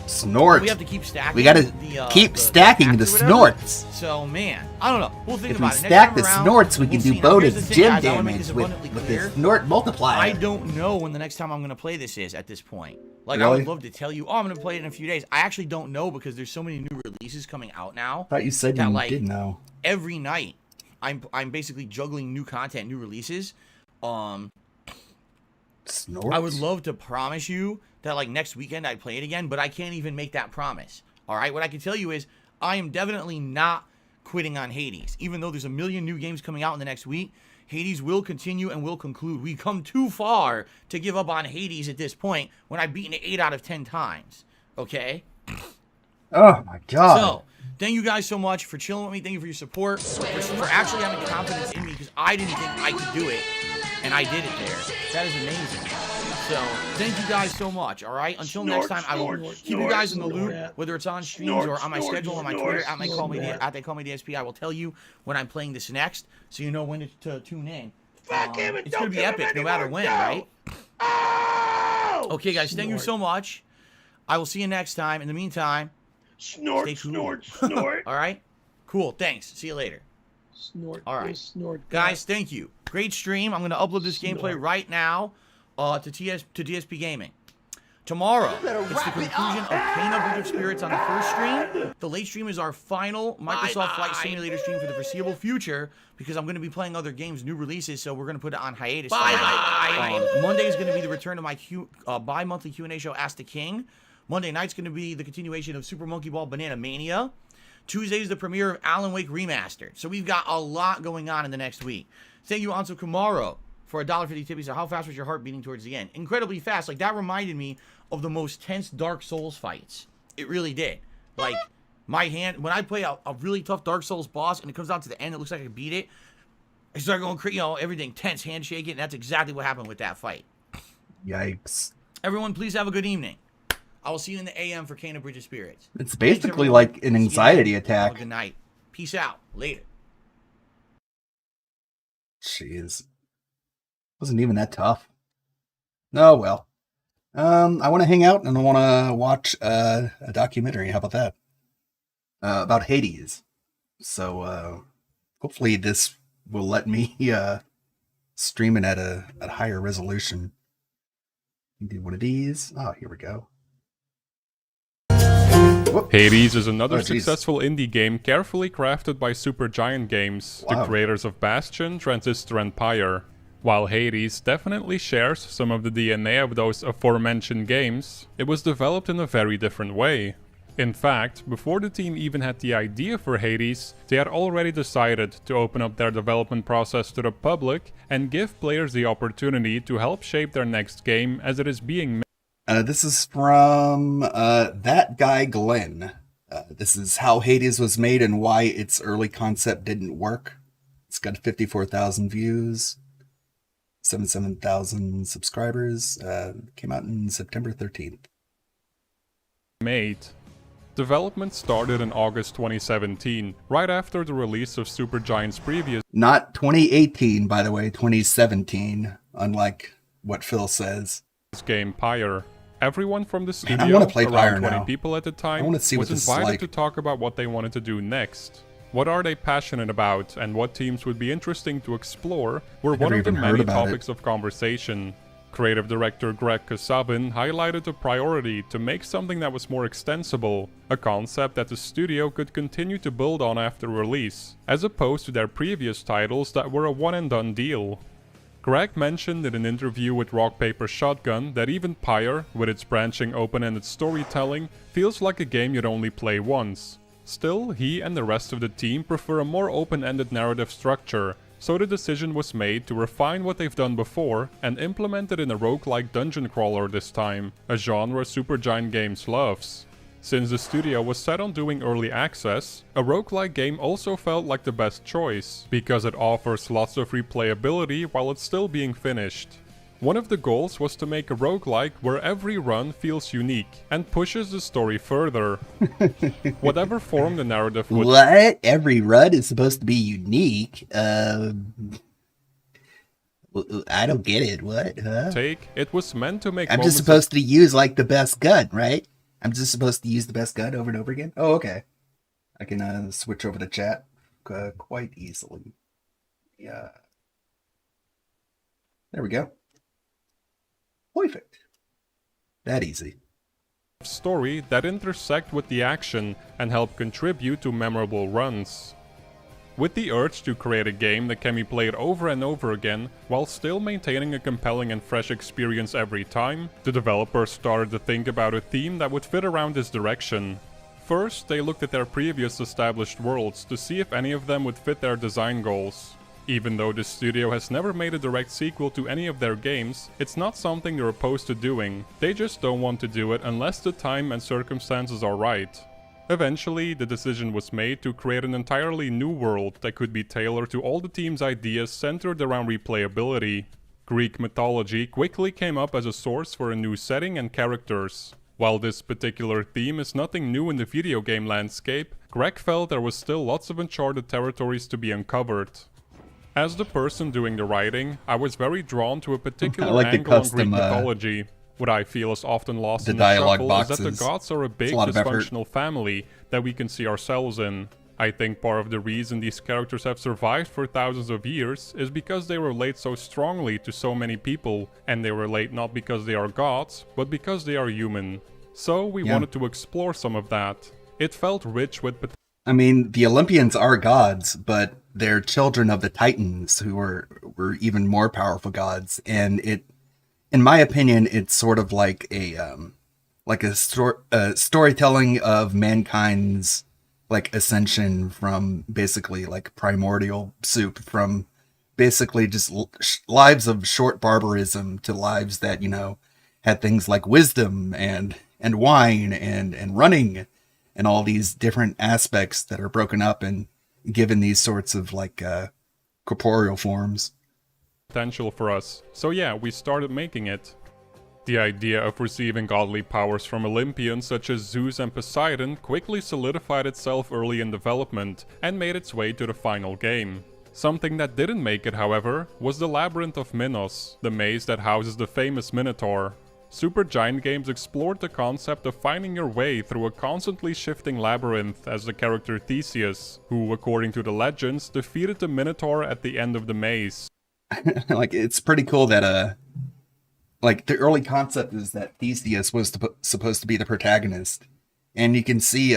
Snort. we have to keep stacking. We gotta the, keep stacking the attacks or whatever. snorts. So man, I don't know. We'll think If we about it. Next stack time the around, snorts, we we'll can see. do Now, here's the bonus thing, gym guys, I wanna make damage this with abundantly the clear. snort multiplier. I don't know when the next time I'm gonna play this is at this point. Like I Really? would love to tell you, oh, I'm gonna play it in a few days. I actually don't know because there's so many new releases coming out now. I thought you said that, you like, did know. Every night, I'm basically juggling new content, new releases. Snorts? I would love to promise you that like next weekend I'd play it again, but I can't even make that promise. All right, what I can tell you is I am definitely not quitting on Hades. Even though there's a million new games coming out in the next week, Hades will continue and will conclude. We've come too far to give up on Hades at this point when I've beaten it 8 out of 10 times. Okay? Oh my god. So, thank you guys so much for chilling with me. Thank you for your support, for actually having confidence in me because I didn't think I could do it, and I did it there. That is amazing. So, thank you guys so much, all right? Until next time, I will keep you guys in the loop, whether it's on streams or on my schedule, on my Twitter, at they call me DSP. I will tell you when I'm playing this next, so you know when to tune in. It's going to be epic no matter when, right? Okay, guys, thank you so much. I will see you next time. In the meantime, snort, stay cool. snort. All right? Cool, thanks. See you later. Snort. All right. Snort. Guys, thank you. Great stream. I'm going to upload this gameplay right now to DSP Gaming. Tomorrow, it's the conclusion of cahntribute of Spirits on the first stream. The late stream is our final Microsoft Flight Simulator stream for the foreseeable future because I'm going to be playing other games, new releases, so we're going to put it on hiatus. Monday is going to be the return of my bi-monthly Q&A show, Ask the King. Monday night's going to be the continuation of Super Monkey Ball Banana Mania. Tuesday is the premiere of Alan Wake Remastered. So we've got a lot going on in the next week. Thank you, Anso Kumaro, for $1.50 tip. So how fast was your heart beating towards the end? Incredibly fast. Like, that reminded me of the most tense Dark Souls fights. It really did. Like, my hand, when I play a really tough Dark Souls boss and it comes down to the end, it looks like I beat it, I start going crazy, everything tense, handshaking, and that's exactly what happened with that fight. Yikes. Everyone, please have a good evening. I will see you in the AM for Cahntribute of Spirits. It's basically like an anxiety attack. Have a good night. Peace out. Later. Jeez. Wasn't even that tough. Oh, well. I want to hang out and I want to watch a documentary. How about that? About Hades. So, hopefully this will let me stream it at a higher resolution. Do one of these. Oh, here we go. Hades is another successful indie game carefully crafted by Supergiant Games, the creators of Bastion, Transistor and Pyre. While Hades definitely shares some of the DNA of those aforementioned games, it was developed in a very different way. In fact, before the team even had the idea for Hades, they had already decided to open up their development process to the public and give players the opportunity to help shape their next game as it is being made. This is from that guy Glenn. This is how Hades was made and why its early concept didn't work. It's got 54,000 views, 77,000 subscribers. Came out in September 13th. Development started in August 2017, right after the release of Supergiant's previous... Not 2018, by the way, 2017, unlike what Phil says. ...game Pyre. Everyone from the studio, I want to play Pyre around 20 now. people at the time, was invited to talk about what they wanted to do next. What are they passionate about, and what teams would be interesting to explore were one of the many topics of conversation. Creative director Greg Kasabin highlighted the priority to make something that was more extensible, a concept that the studio could continue to build on after release, as opposed to their previous titles that were a one-and-done deal. Greg mentioned in an interview with Rock Paper Shotgun that even Pyre, with its branching open-ended storytelling, feels like a game you'd only play once. Still, he and the rest of the team prefer a more open-ended narrative structure, so the decision was made to refine what they've done before and implement it in a roguelike dungeon crawler this time, a genre Supergiant Games loves. Since the studio was set on doing early access, a roguelike game also felt like the best choice, because it offers lots of replayability while it's still being finished. One of the goals was to make a roguelike where every run feels unique and pushes the story further. Whatever form the narrative would... What? Every run is supposed to be unique? I don't get it. What? Huh? It was meant to make... I'm just supposed to use like the best gun, right? I'm just supposed to use the best gun over and over again? Oh, okay. I can switch over to chat quite easily. Yeah. There we go. Perfect. That easy. Story that intersect with the action and help contribute to memorable runs. With the urge to create a game that can be played over and over again, while still maintaining a compelling and fresh experience every time, the developers started to think about a theme that would fit around this direction. First, they looked at their previous established worlds to see if any of them would fit their design goals. Even though the studio has never made a direct sequel to any of their games, it's not something they're opposed to doing. They just don't want to do it unless the time and circumstances are right. Eventually, the decision was made to create an entirely new world that could be tailored to all the team's ideas centered around replayability. Greek mythology quickly came up as a source for a new setting and characters. While this particular theme is nothing new in the video game landscape, Greg felt there was still lots of uncharted territories to be uncovered. As the person doing the writing, I was very drawn to a particular angle on Greek mythology. What I feel is often lost in the shuffle is that the gods are a big dysfunctional family that we can see ourselves in. I think part of the reason these characters have survived for thousands of years is because they relate so strongly to so many people, and they relate not because they are gods, but because they are human. So we wanted to explore some of that. It felt rich with potential. I mean, the Olympians are gods, but they're children of the Titans, who were even more powerful gods, and in my opinion, it's sort of like a storytelling of mankind's like ascension from basically like primordial soup, from basically just lives of short barbarism to lives that, you know, had things like wisdom and wine and running and all these different aspects that are broken up and given these sorts of like corporeal forms. Potential for us. So yeah, we started making it. The idea of receiving godly powers from Olympians such as Zeus and Poseidon quickly solidified itself early in development and made its way to the final game. Something that didn't make it, however, was the Labyrinth of Minos, the maze that houses the famous Minotaur. Supergiant Games explored the concept of finding your way through a constantly shifting labyrinth as the character Theseus, who, according to the legends, defeated the Minotaur at the end of the maze. Like, it's pretty cool that like the early concept is that Theseus was supposed to be the protagonist, and you can see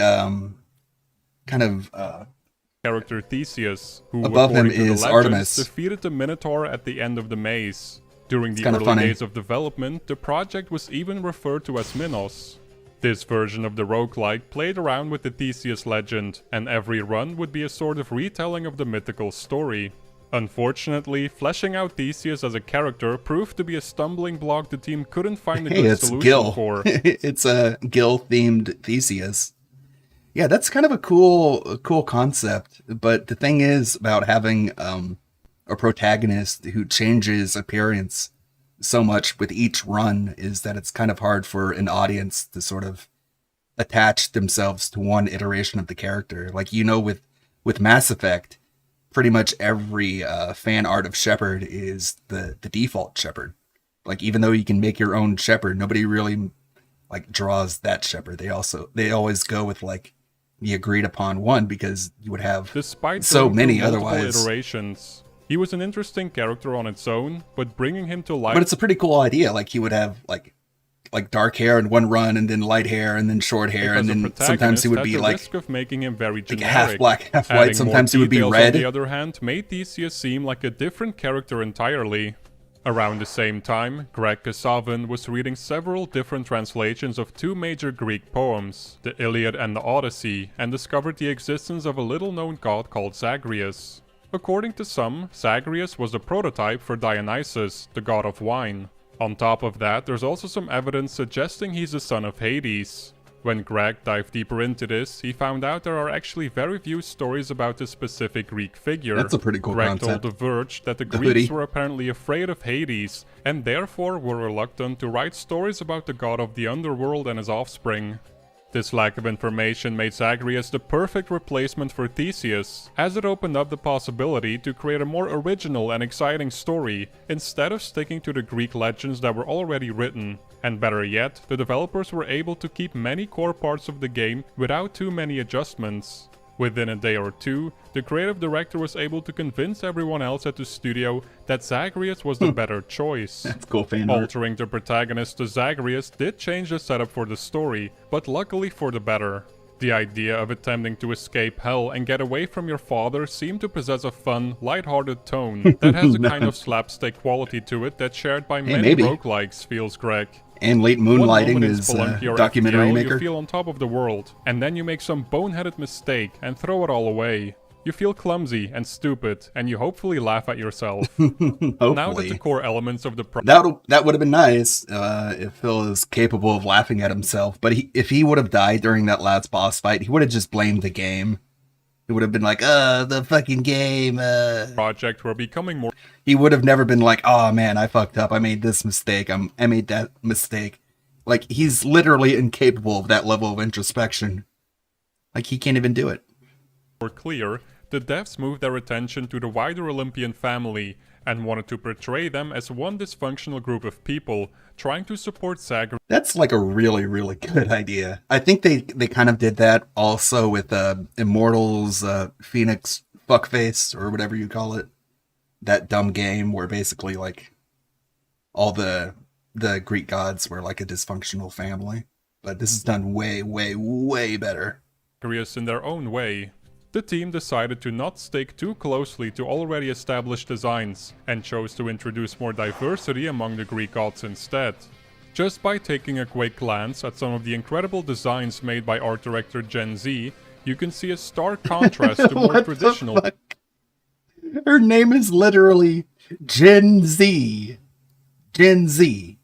character Theseus, who above him according to is the legends, Artemis. defeated the Minotaur at the end of the maze. During the kinda early funny. days of development, the project was even referred to as Minos. This version of the roguelike played around with the Theseus legend, and every run would be a sort of retelling of the mythical story. Unfortunately, fleshing out Theseus as a character proved to be a stumbling block the team couldn't find a good solution Gil. for. It's a Gil-themed Theseus. Yeah, that's kind of a cool concept, but the thing is about having a protagonist who changes appearance so much with each run is that it's kind of hard for an audience to sort of attach themselves to one iteration of the character. Like, you know, with Mass Effect, pretty much every fan art of Shepard is the default Shepard. Like, even though you can make your own Shepard, nobody really like draws that Shepard. They always go with like the agreed upon one, because you would have Despite so going many through multiple otherwise. iterations, he was an interesting character on its own, but bringing him to life. But it's a pretty cool idea. Like, he would have like dark hair in one run, and then light hair, and then short hair, and then sometimes he would be like, risk of making him very generic. half black, half white. Adding Sometimes he more would be details, red. On the other hand, made Theseus seem like a different character entirely. Around the same time, Greg Kasavin was reading several different translations of two major Greek poems, the Iliad and the Odyssey, and discovered the existence of a little-known god called Zagreus. According to some, Zagreus was the prototype for Dionysus, the god of wine. On top of that, there's also some evidence suggesting he's the son of Hades. When Greg dived deeper into this, he found out there are actually very few stories about this specific Greek figure. That's a pretty cool Greg concept. told The Verge that the The Greeks hoodie. were apparently afraid of Hades, and therefore were reluctant to write stories about the god of the underworld and his offspring. This lack of information made Zagreus the perfect replacement for Theseus, as it opened up the possibility to create a more original and exciting story, instead of sticking to the Greek legends that were already written. And better yet, the developers were able to keep many core parts of the game without too many adjustments. Within a day or two, the creative director was able to convince everyone else at the studio that Zagreus was the better choice. That's cool fan art. Altering the protagonist to Zagreus did change the setup for the story, but luckily for the better. The idea of attempting to escape hell and get away from your father seemed to possess a fun, lighthearted tone that has a kind of slapstick quality to it that's shared by many maybe. roguelikes, feels Greg. And Late One Moonlighting moment in is Spelunky or documentary FTL, maker. You feel on top of the world, and then you make some boneheaded mistake and throw it all away. You feel clumsy and stupid, and you hopefully laugh at yourself. Now that the core elements of the That would have been nice if Phil is capable of laughing at himself. But if he would have died during that last boss fight, he would have just blamed the game. He would have been like, the fucking game. Project were becoming more. He would have never been like, oh man, I fucked up. I made this mistake. I made that mistake. Like, he's literally incapable of that level of introspection. Like, he can't even do it. More clear, the devs moved their attention to the wider Olympian family and wanted to portray them as one dysfunctional group of people trying to support Zag. That's like a really, really good idea. I think they kind of did that also with Immortals, Phoenix Fuckface, or whatever you call it. That dumb game where basically like all the Greek gods were like a dysfunctional family. But this is done way, way, way better. In their own way. The team decided to not stick too closely to already established designs and chose to introduce more diversity among the Greek gods instead. Just by taking a quick glance at some of the incredible designs made by art director Gen Z, you can see a stark contrast to more traditional. Her name is literally Gen Z. Gen Z.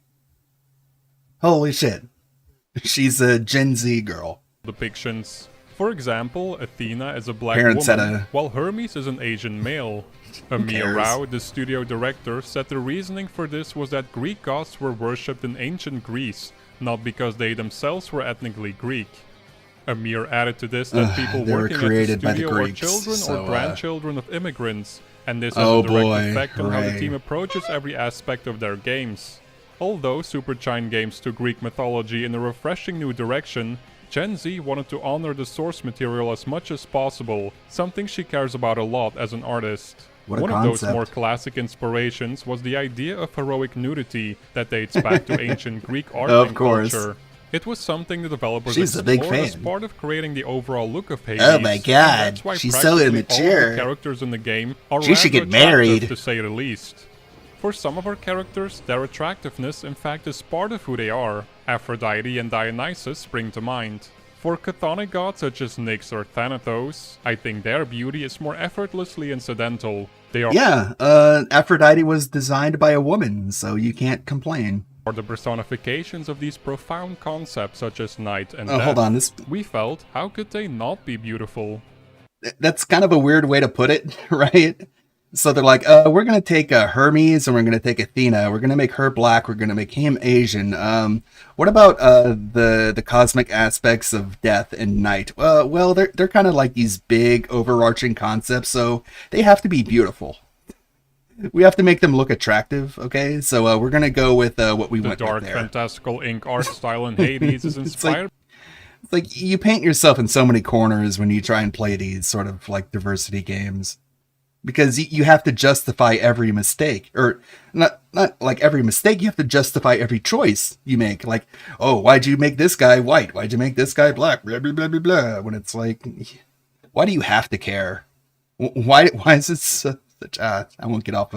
Holy shit. She's a Gen Z girl. Depictions. For example, Athena is a black Parents woman, while Hermes is an Asian male. Amir Rao, the studio director, said the reasoning for this was that Greek gods were worshipped in ancient Greece, not because they themselves were ethnically Greek. Amir added to this that people working at the studio are children or grandchildren of immigrants, and this has a direct effect on how the team approaches every aspect of their games. Although Supergiant Games took Greek mythology in a refreshing new direction, Gen Z wanted to honor the source material as much as possible, something she cares about a lot as an artist. One of those more classic inspirations was the idea of heroic nudity that dates back to ancient Greek art and culture. It was something the developers explored as part of creating the overall look of Hades. Oh my god, she's so immature. All the characters in the game are she should get married, to say the least. For some of our characters, their attractiveness in fact is part of who they are. Aphrodite and Dionysus spring to mind. For chthonic gods such as Nyx or Thanatos, I think their beauty is more effortlessly incidental. They are Aphrodite was designed by a woman, so you can't complain. Or the personifications of these profound concepts such as night and death. Hold on, we felt, how could they not be beautiful? That's kind of a weird way to put it, right? So they're like, we're going to take Hermes and we're going to take Athena. We're going to make her black. We're going to make him Asian. What about the cosmic aspects of death and night? Well, they're kind of like these big overarching concepts, so they have to be beautiful. We have to make them look attractive, okay? So we're going to go with what we went with there. The dark, fantastical ink art style in Hades is inspired. It's like you paint yourself in so many corners when you try and play these sort of like diversity games. Because you have to justify every mistake, or not like every mistake, you have to justify every choice you make. Like, oh, why'd you make this guy white? Why'd you make this guy black? Blah, blah, blah, blah, blah. When it's like, why do you have to care? Why is it such, I won't get off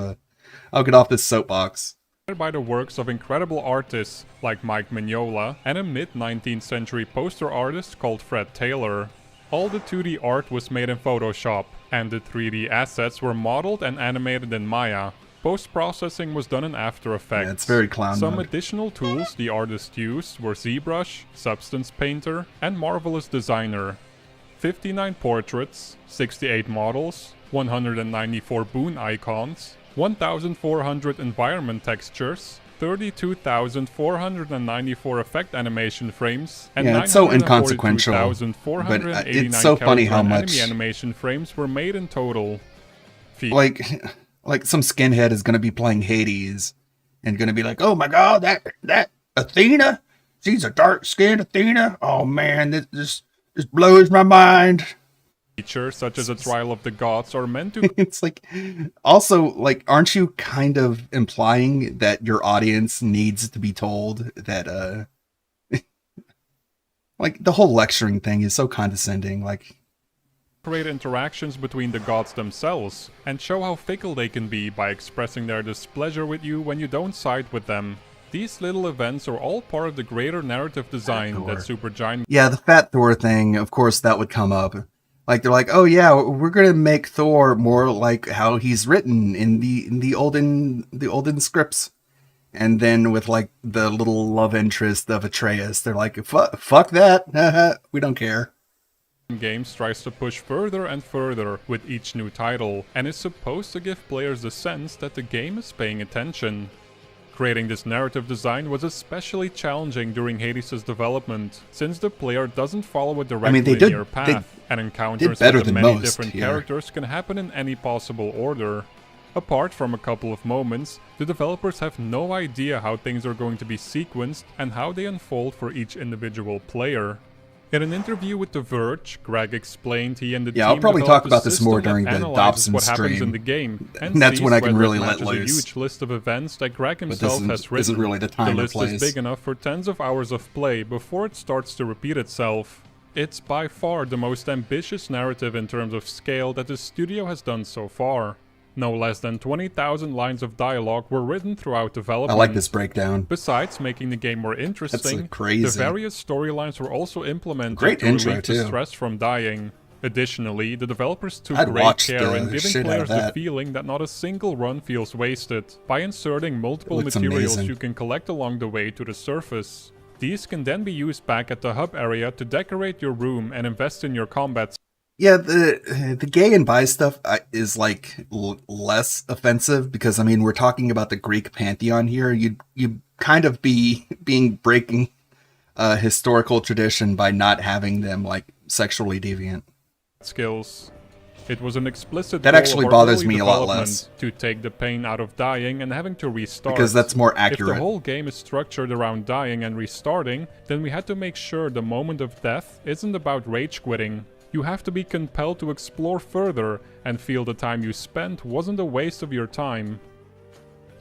I'll get off this soapbox. By the works of incredible artists like Mike Mignola and a mid-19th century poster artist called Fred Taylor. All the 2D art was made in Photoshop, and the 3D assets were modeled and animated in Maya. Post-processing was done in After Effects. Yeah, it's very clown Some mode. additional tools the artist used were ZBrush, Substance Painter, and Marvelous Designer. 59 portraits, 68 models, 194 boon icons, 1,400 environment textures, 32,494 effect animation frames, and it's so inconsequential, but it's so funny how much enemy animation frames were made in total. Like some skinhead is gonna be playing Hades and gonna be like, oh my god, that Athena, she's a dark-skinned Athena. Oh man, this blows my mind. Features such as a trial of the gods are meant to. It's like, also, like, aren't you kind of implying that your audience needs to be told that, like, the whole lecturing thing is so condescending, like. Create interactions between the gods themselves, and show how fickle they can be by expressing their displeasure with you when you don't side with them. These little events are all part of the greater narrative design that Supergiant. Yeah, the Fat Thor thing, of course, that would come up. Like, they're like, oh yeah, we're gonna make Thor more like how he's written in the olden scripts. And then with like the little love interest of Atreus, they're like, fuck that, we don't care. Games tries to push further and further with each new title, and is supposed to give players the sense that the game is paying attention. Creating this narrative design was especially challenging during Hades' development, since the player doesn't follow a direct linear path, and encounters with the many different characters can happen in any possible order. Apart from a couple of moments, the developers have no idea how things are going to be sequenced and how they unfold for each individual player. In an interview with The Verge, Greg explained he and the team I'll probably talk about this more during the analyzes Dobson what happens stream. in the game, and That's sees when I can whether really it let matches a loose. huge list of events that Greg But himself this has written. isn't really the time The or list place. is big enough for tens of hours of play before it starts to repeat itself. It's by far the most ambitious narrative in terms of scale that the studio has done so far. No less than 20,000 lines of dialogue were written throughout development. I like this breakdown. Besides making the game more interesting, That's crazy. the various storylines were also implemented Great to intro, relieve the too. stress from dying. Additionally, the developers took I'd great watch care in the giving shit out players of the that. feeling that not a single run feels wasted, by inserting multiple It looks materials amazing. you can collect along the way to the surface. These can then be used back at the hub area to decorate your room and invest in your combat. Yeah, the gay and bi stuff is like less offensive because I mean we're talking about the Greek pantheon here. You kind of being breaking historical tradition by not having them like sexually deviant. Skills. It was an explicit That goal actually of our bothers early me a lot development less. to take the pain out of dying and having to restart. Because that's more If accurate. the whole game is structured around dying and restarting, then we had to make sure the moment of death isn't about rage quitting. You have to be compelled to explore further and feel the time you spent wasn't a waste of your time.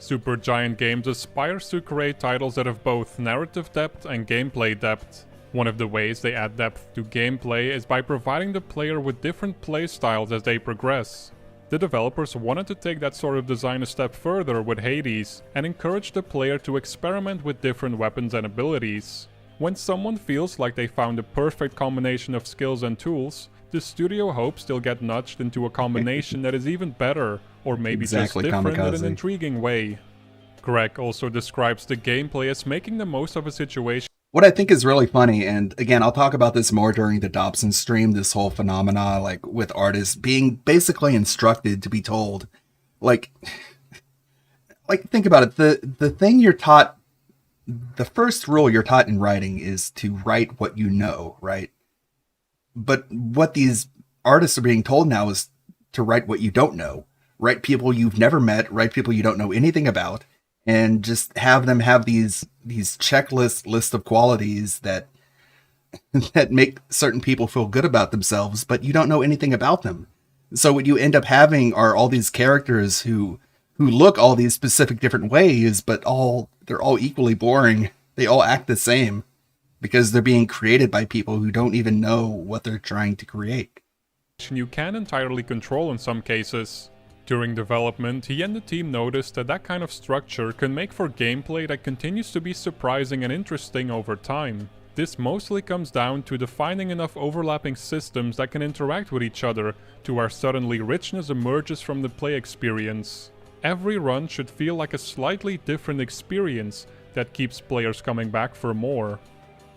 Supergiant Games aspires to create titles that have both narrative depth and gameplay depth. One of the ways they add depth to gameplay is by providing the player with different playstyles as they progress. The developers wanted to take that sort of design a step further with Hades, and encourage the player to experiment with different weapons and abilities. When someone feels like they found the perfect combination of skills and tools, the studio hopes they'll get nudged into a combination that is even better, or maybe Exactly, just different in kamikaze. an intriguing way. Greg also describes the gameplay as making the most of a situation. What I think is really funny, and again, I'll talk about this more during the Dobson stream, this whole phenomena, like with artists being basically instructed to be told, like think about it, the thing you're taught, the first rule you're taught in writing is to write what you know, right? But what these artists are being told now is to write what you don't know. Write people you've never met, write people you don't know anything about, and just have them have these checklist list of qualities that that make certain people feel good about themselves, but you don't know anything about them. So what you end up having are all these characters who look all these specific different ways, but they're all equally boring. They all act the same because they're being created by people who don't even know what they're trying to create. You can entirely control in some cases. During development, he and the team noticed that kind of structure can make for gameplay that continues to be surprising and interesting over time. This mostly comes down to defining enough overlapping systems that can interact with each other to where suddenly richness emerges from the play experience. Every run should feel like a slightly different experience that keeps players coming back for more.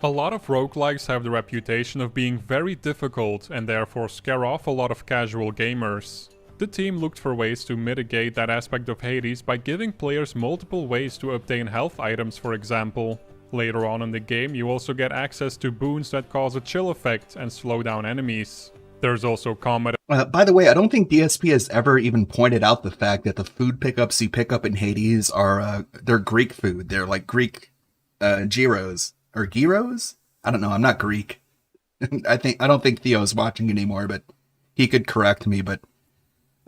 A lot of roguelikes have the reputation of being very difficult and therefore scare off a lot of casual gamers. The team looked for ways to mitigate that aspect of Hades by giving players multiple ways to obtain health items, for example. Later on in the game, you also get access to boons that cause a chill effect and slow down enemies. There's also combat. By the way, I don't think DSP has ever even pointed out the fact that the food pickups you pick up in Hades are they're Greek food. They're like Greek gyros or gyros. I don't know. I'm not Greek. I don't think Theo's watching anymore, but he could correct me. But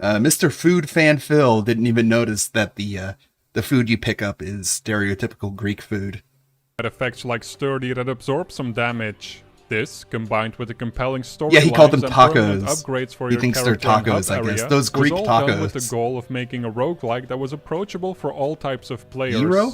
Mr. Food Fan Phil didn't even notice that the food you pick up is stereotypical Greek food. Effects like Sturdy that absorb some damage. This, combined with a compelling story, Yeah, he called them tacos. Upgrades for He your thinks they're character and tacos, hub I guess. area, Those Greek was all done tacos. with the goal of making a roguelike that was approachable for all types of players. Gyro?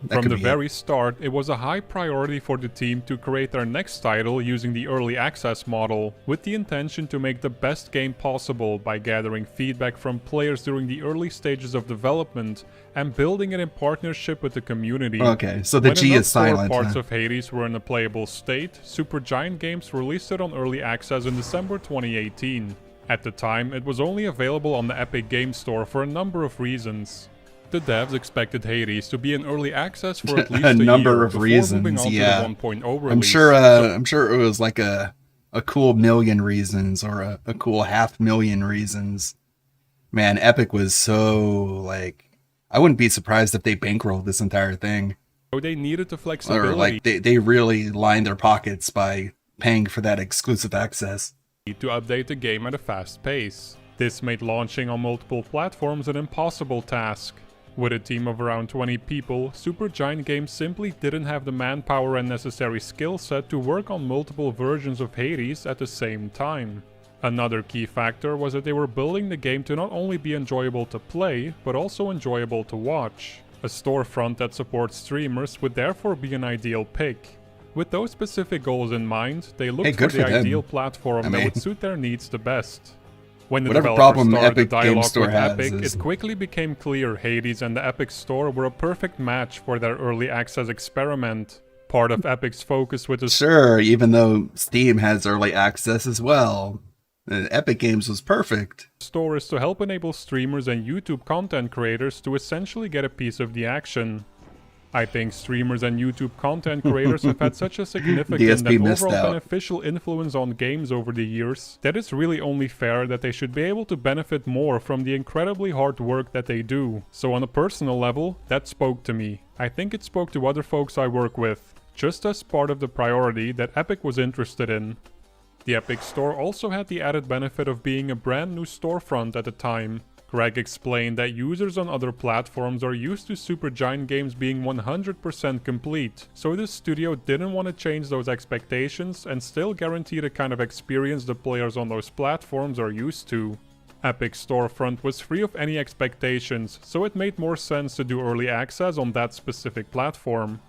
From the very start, it was a high priority for the team to create their next title using the early access model, with the intention to make the best game possible by gathering feedback from players during the early stages of development and building it in partnership with the community. Okay, so the G is silent. When parts of Hades were in a playable state, Supergiant Games released it on early access in December 2018. At the time, it was only available on the Epic Games Store for a number of reasons. The devs expected Hades to be in early access for at least a number year of before reasons. moving on Yeah, to the 1.0 release. I'm sure it was like a cool million reasons or a cool 500,000 reasons. Man, Epic was so like, I wouldn't be surprised if they bankrolled this entire thing. So they needed the flexibility. Or like they really lined their pockets by paying for that exclusive access. To update the game at a fast pace. This made launching on multiple platforms an impossible task. With a team of around 20 people, Supergiant Games simply didn't have the manpower and necessary skill set to work on multiple versions of Hades at the same time. Another key factor was that they were building the game to not only be enjoyable to play, but also enjoyable to watch. A storefront that supports streamers would therefore be an ideal pick. With those specific goals in mind, they looked for the ideal platform that would suit their needs the best. When the developers started the dialogue with Epic, it quickly became clear Hades and the Epic Store were a perfect match for their early access experiment. Part of Epic's focus with the Sure, even though Steam has early access as well. Epic Games was perfect. Store is to help enable streamers and YouTube content creators to essentially get a piece of the action. I think streamers and YouTube content creators have had such a significant and overall beneficial influence on games over the years that it's really only fair that they should be able to benefit more from the incredibly hard work that they do. So on a personal level, that spoke to me. I think it spoke to other folks I work with, just as part of the priority that Epic was interested in. The Epic Store also had the added benefit of being a brand new storefront at the time. Greg explained that users on other platforms are used to Supergiant Games being 100% complete, so the studio didn't want to change those expectations and still guarantee the kind of experience the players on those platforms are used to. Epic Storefront was free of any expectations, so it made more sense to do early access on that specific platform.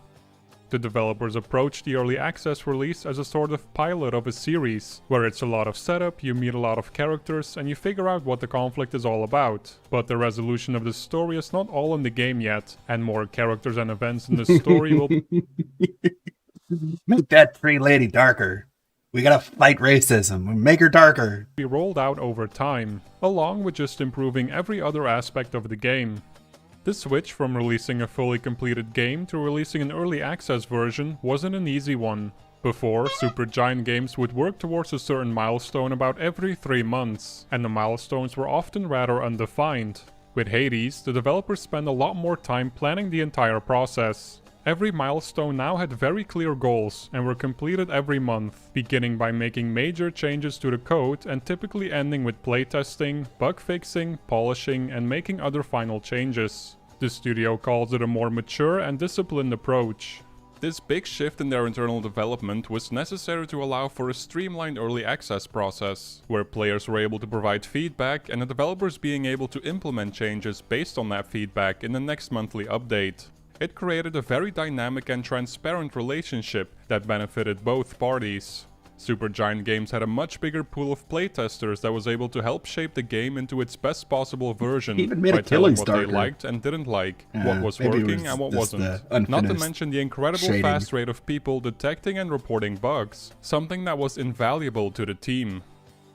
The developers approached the early access release as a sort of pilot of a series, where it's a lot of setup, you meet a lot of characters, and you figure out what the conflict is all about. But the resolution of the story is not all in the game yet, and more characters and events in the story will make that tree lady darker. We gotta fight racism. Make her darker. Be rolled out over time, along with just improving every other aspect of the game. The switch from releasing a fully completed game to releasing an early access version wasn't an easy one. Before, Supergiant Games would work towards a certain milestone about every 3 months, and the milestones were often rather undefined. With Hades, the developers spent a lot more time planning the entire process. Every milestone now had very clear goals and were completed every month, beginning by making major changes to the code and typically ending with playtesting, bug fixing, polishing, and making other final changes. The studio calls it a more mature and disciplined approach. This big shift in their internal development was necessary to allow for a streamlined early access process, where players were able to provide feedback and the developers being able to implement changes based on that feedback in the next monthly update. It created a very dynamic and transparent relationship that benefited both parties. Supergiant Games had a much bigger pool of playtesters that was able to help shape the game into its best possible version by telling what they liked and didn't like, what was working and what wasn't. Not to mention the incredible fast rate of people detecting and reporting bugs, something that was invaluable to the team.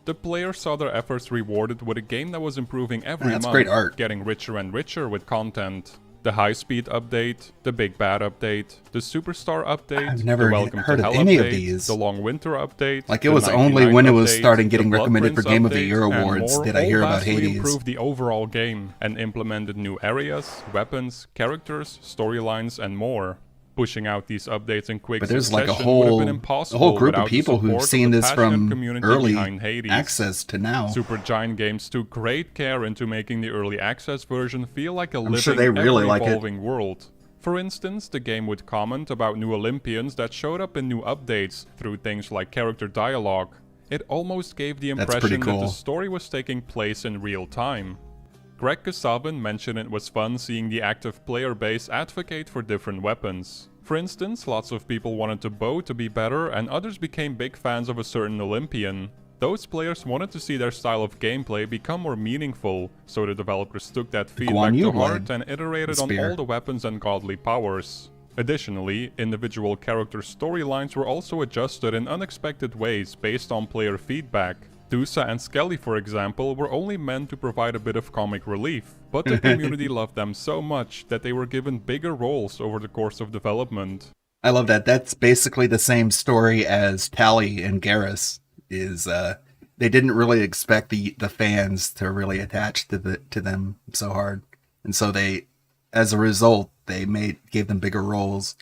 The players saw their efforts rewarded with a game that was improving every month, getting richer and richer with content. The high-speed update, the Big Bad update, the Superstar update, the Welcome to Hell update, the Long Winter update. Like, it was only when it was starting getting recommended for Game of the Year awards did I hear about Hades. Improved the overall game and implemented new areas, weapons, characters, storylines, and more. Pushing out these updates in quick succession like a whole group of people who've seen this from early access to now. Supergiant Games took great care into making the early access version feel like a living, ever-evolving world. For instance, the game would comment about new Olympians that showed up in new updates through things like character dialogue. It almost gave the impression that the story was taking place in real time. Greg Kasavin mentioned it was fun seeing the active player base advocate for different weapons. For instance, lots of people wanted the bow to be better and others became big fans of a certain Olympian. Those players wanted to see their style of gameplay become more meaningful, so the developers took that feedback to heart and iterated on all the weapons and godly powers. Additionally, individual character storylines were also adjusted in unexpected ways based on player feedback. Tusa and Skelly, for example, were only meant to provide a bit of comic relief, but the community loved them so much that they were given bigger roles over the course of development. I love that. That's basically the same story as Tally and Garrus. They didn't really expect the fans to really attach to them so hard, and so they, as a result, they gave them bigger roles.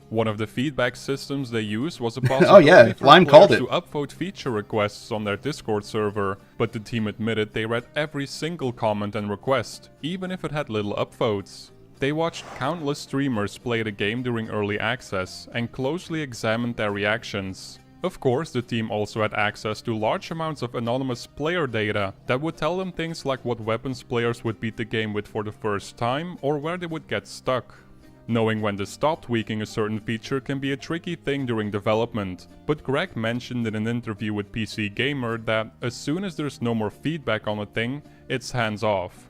One of the feedback systems they used was a possibility for Lime players called it. to upvote feature requests on their Discord server, but the team admitted they read every single comment and request, even if it had little upvotes. They watched countless streamers play the game during early access and closely examined their reactions. Of course, the team also had access to large amounts of anonymous player data that would tell them things like what weapons players would beat the game with for the first time or where they would get stuck. Knowing when to stop tweaking a certain feature can be a tricky thing during development, but Greg mentioned in an interview with PC Gamer that as soon as there's no more feedback on a thing, it's hands off.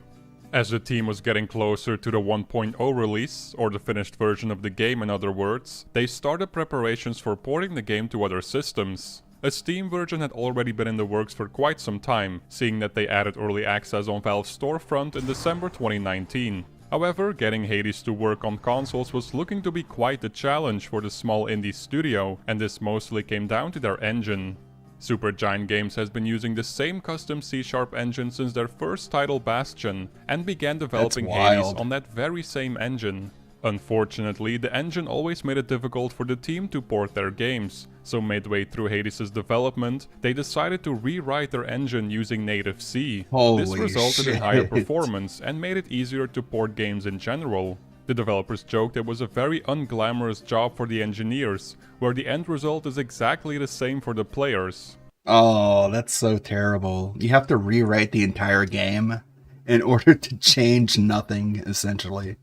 As the team was getting closer to the 1.0 release, or the finished version of the game in other words, they started preparations for porting the game to other systems. A Steam version had already been in the works for quite some time, seeing that they added early access on Valve's storefront in December 2019. However, getting Hades to work on consoles was looking to be quite a challenge for the small indie studio, and this mostly came down to their engine. Supergiant Games has been using the same custom C# engine since their first title Bastion, and began developing Hades on that very same engine. Unfortunately, the engine always made it difficult for the team to port their games, so midway through Hades' development, they decided to rewrite their engine using native C. This resulted in higher performance and made it easier to port games in general. The developers joked it was a very unglamorous job for the engineers, where the end result is exactly the same for the players. Oh, that's so terrible. You have to rewrite the entire game in order to change nothing, essentially.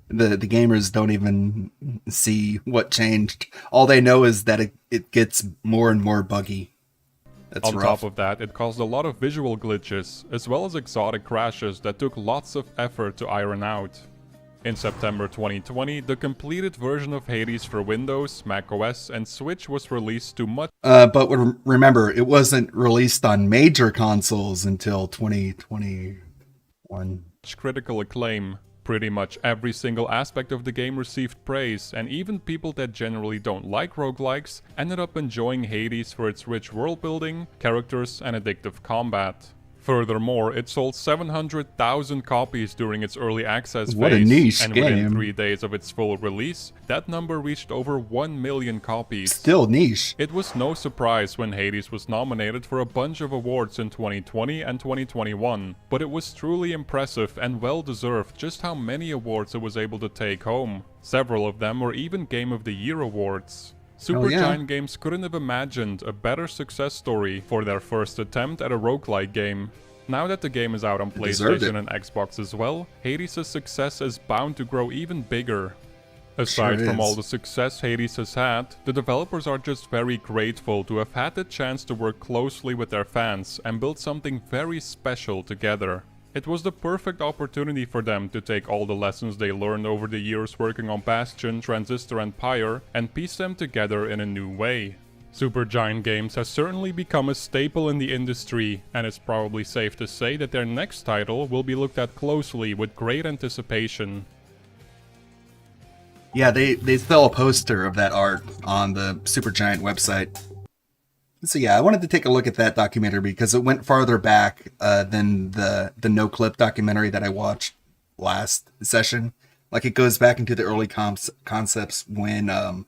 The gamers don't even see what changed. All they know is that it gets more and more buggy. That's On rough. top of that, it caused a lot of visual glitches, as well as exotic crashes that took lots of effort to iron out. In September 2020, the completed version of Hades for Windows, macOS, and Switch was released to much. But remember, it wasn't released on major consoles until 2021. Critical acclaim. Pretty much every single aspect of the game received praise, and even people that generally don't like roguelikes ended up enjoying Hades for its rich world building, characters, and addictive combat. Furthermore, it sold 700,000 copies during its early access phase, What a niche and game. within 3 days of its full release, that number reached over 1 million copies. Still niche. It was no surprise when Hades was nominated for a bunch of awards in 2020 and 2021, but it was truly impressive and well deserved just how many awards it was able to take home. Several of them were even Game of the Year awards. Supergiant Games couldn't have imagined a better success story for their first attempt at a roguelike game. Now that the game is out on PlayStation and Xbox as well, Hades' success is bound to grow even bigger. Aside from all the success Hades has had, the developers are just very grateful to have had the chance to work closely with their fans and build something very special together. It was the perfect opportunity for them to take all the lessons they learned over the years working on Bastion, Transistor and Pyre and piece them together in a new way. Supergiant Games has certainly become a staple in the industry, and it's probably safe to say that their next title will be looked at closely with great anticipation. Yeah, they sell a poster of that art on the Supergiant website. So yeah, I wanted to take a look at that documentary because it went farther back than the No Clip documentary that I watched last session. Like, it goes back into the early concepts when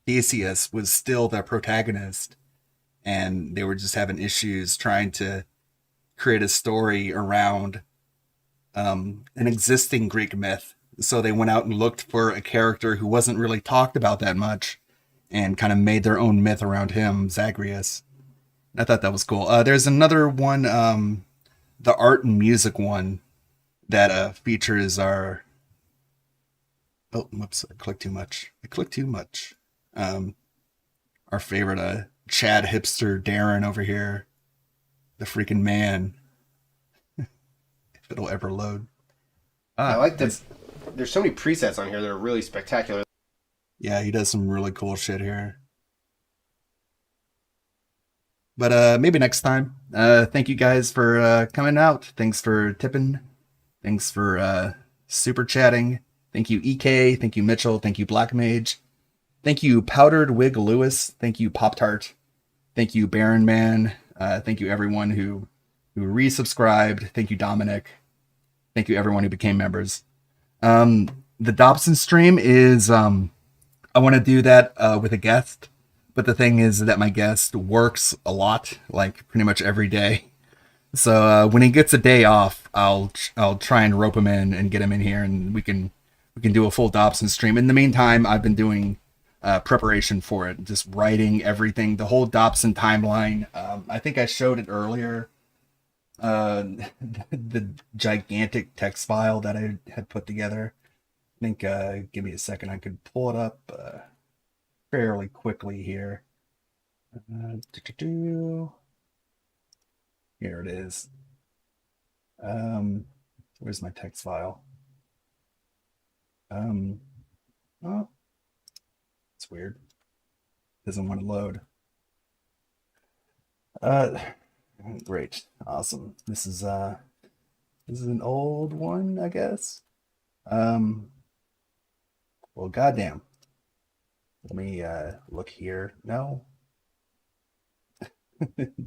Theseus was still the protagonist, and they were just having issues trying to create a story around an existing Greek myth. So they went out and looked for a character who wasn't really talked about that much, and kind of made their own myth around him, Zagreus. I thought that was cool. There's another one, the art and music one that features our whoops, I clicked too much. Our favorite Chad hipster Darren over here, the freaking man. If it'll ever load. I like that. There's so many presets on here that are really spectacular. Yeah, he does some really cool shit here. But maybe next time. Thank you guys for coming out. Thanks for tipping. Thanks for super chatting. Thank you, EK. Thank you, Mitchell. Thank you, Black Mage. Thank you, Powdered Wig Lewis. Thank you, Pop Tart. Thank you, Baron Man. Thank you, everyone who resubscribed. Thank you, Dominic. Thank you, everyone who became members. The Dobson stream is, I want to do that with a guest. But the thing is that my guest works a lot, like pretty much every day. So when he gets a day off, I'll try and rope him in and get him in here, and we can do a full Dobson stream. In the meantime, I've been doing preparation for it, just writing everything, the whole Dobson timeline. I think I showed it earlier. The gigantic text file that I had put together. I think, give me a second, I could pull it up fairly quickly here. Here it is. Where's my text file? Oh, it's weird. Doesn't want to load. Great, awesome. This is an old one, I guess. Well, goddamn. Let me look here. No.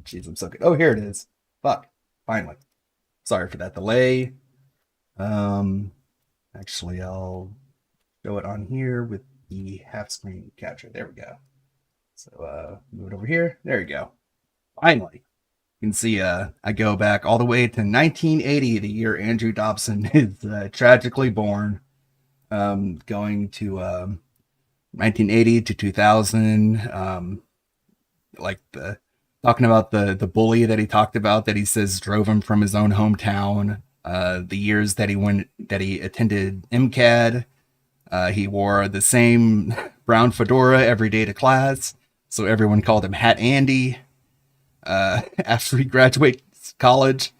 Jeez, I'm so good. Oh, here it is. Fuck. Finally. Sorry for that delay. Actually, I'll show it on here with the half screen capture. There we go. So move it over here. There you go. Finally. You can see I go back all the way to 1980, the year Andrew Dobson is tragically born. Going to 1980 to 2000, like talking about the bully that he talked about, that he says drove him from his own hometown. The years that he attended MCAD, he wore the same brown fedora every day to class, so everyone called him Hat Andy. After he graduates college,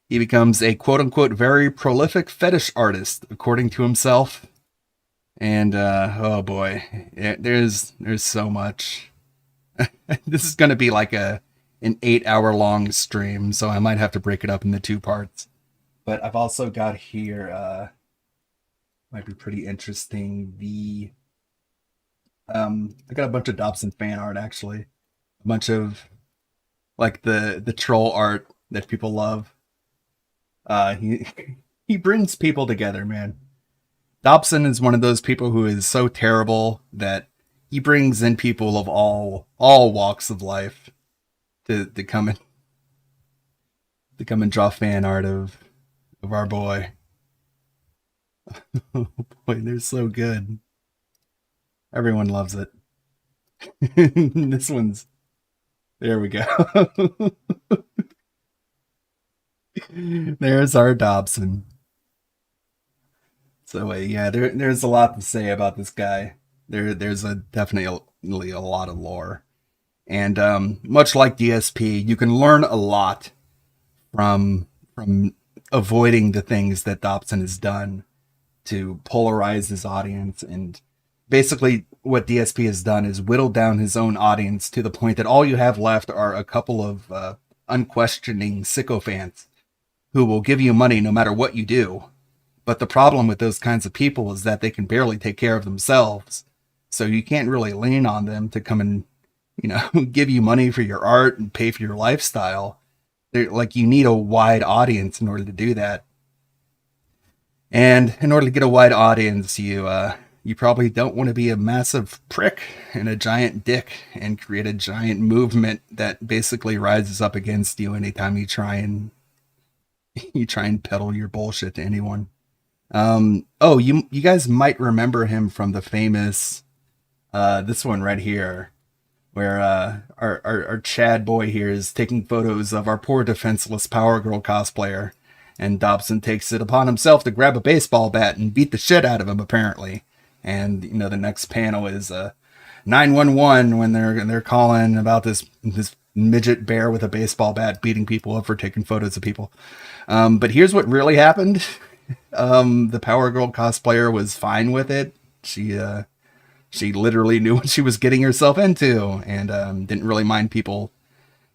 he becomes a quote-unquote very prolific fetish artist, according to himself. And oh boy, there's so much. This is going to be like an 8-hour long stream, so I might have to break it up into 2 parts. But I've also got here, might be pretty interesting, I got a bunch of Dobson fan art, actually. A bunch of like the troll art that people love. He brings people together, man. Dobson is one of those people who is so terrible that he brings in people of all walks of life to come and draw fan art of our boy. Oh boy, they're so good. Everyone loves it. This one's, there we go. There's our Dobson. So yeah, there's a lot to say about this guy. There's definitely a lot of lore, and much like DSP, you can learn a lot from avoiding the things that Dobson has done to polarize his audience. And basically, what DSP has done is whittled down his own audience to the point that all you have left are a couple of unquestioning sycophants who will give you money no matter what you do. But the problem with those kinds of people is that they can barely take care of themselves. So you can't really lean on them to come and, give you money for your art and pay for your lifestyle. You need a wide audience in order to do that. And in order to get a wide audience, you probably don't want to be a massive prick and a giant dick and create a giant movement that basically rises up against you anytime you try and peddle your bullshit to anyone. You guys might remember him from the famous, this one right here, where our Chad boy here is taking photos of our poor defenseless Power Girl cosplayer, and Dobson takes it upon himself to grab a baseball bat and beat the shit out of him, apparently. And you know, the next panel is 911 when they're calling about this midget bear with a baseball bat beating people up for taking photos of people. But here's what really happened. The Power Girl cosplayer was fine with it. She literally knew what she was getting herself into, and didn't really mind people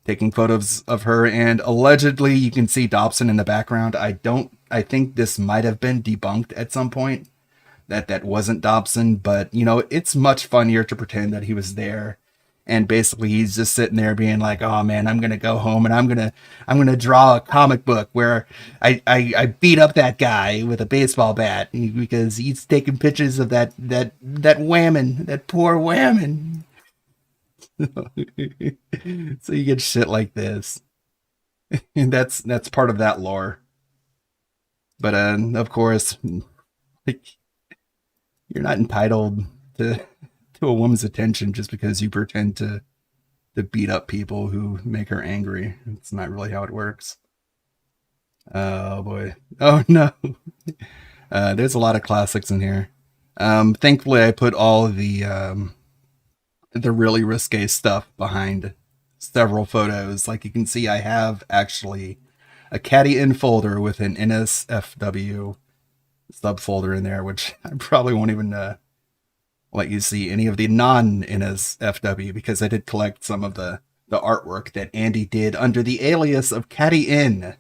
taking photos of her. And allegedly, you can see Dobson in the background. I think this might have been debunked at some point, that wasn't Dobson, but you know, it's much funnier to pretend that he was there. And basically he's just sitting there being like, oh man, I'm going to go home and I'm going to draw a comic book where I beat up that guy with a baseball bat because he's taking pictures of that whammon, that poor whammon. So you get shit like this. And that's part of that lore. But of course, like, you're not entitled to a woman's attention just because you pretend to beat up people who make her angry. It's not really how it works. Oh boy. Oh no. There's a lot of classics in here. Thankfully I put all the really risque stuff behind several photos. Like you can see, I have actually a Caddy In folder with an NSFW subfolder in there, which I probably won't even let you see any of the non-NSFW, because I did collect some of the artwork that Andy did under the alias of Caddy In,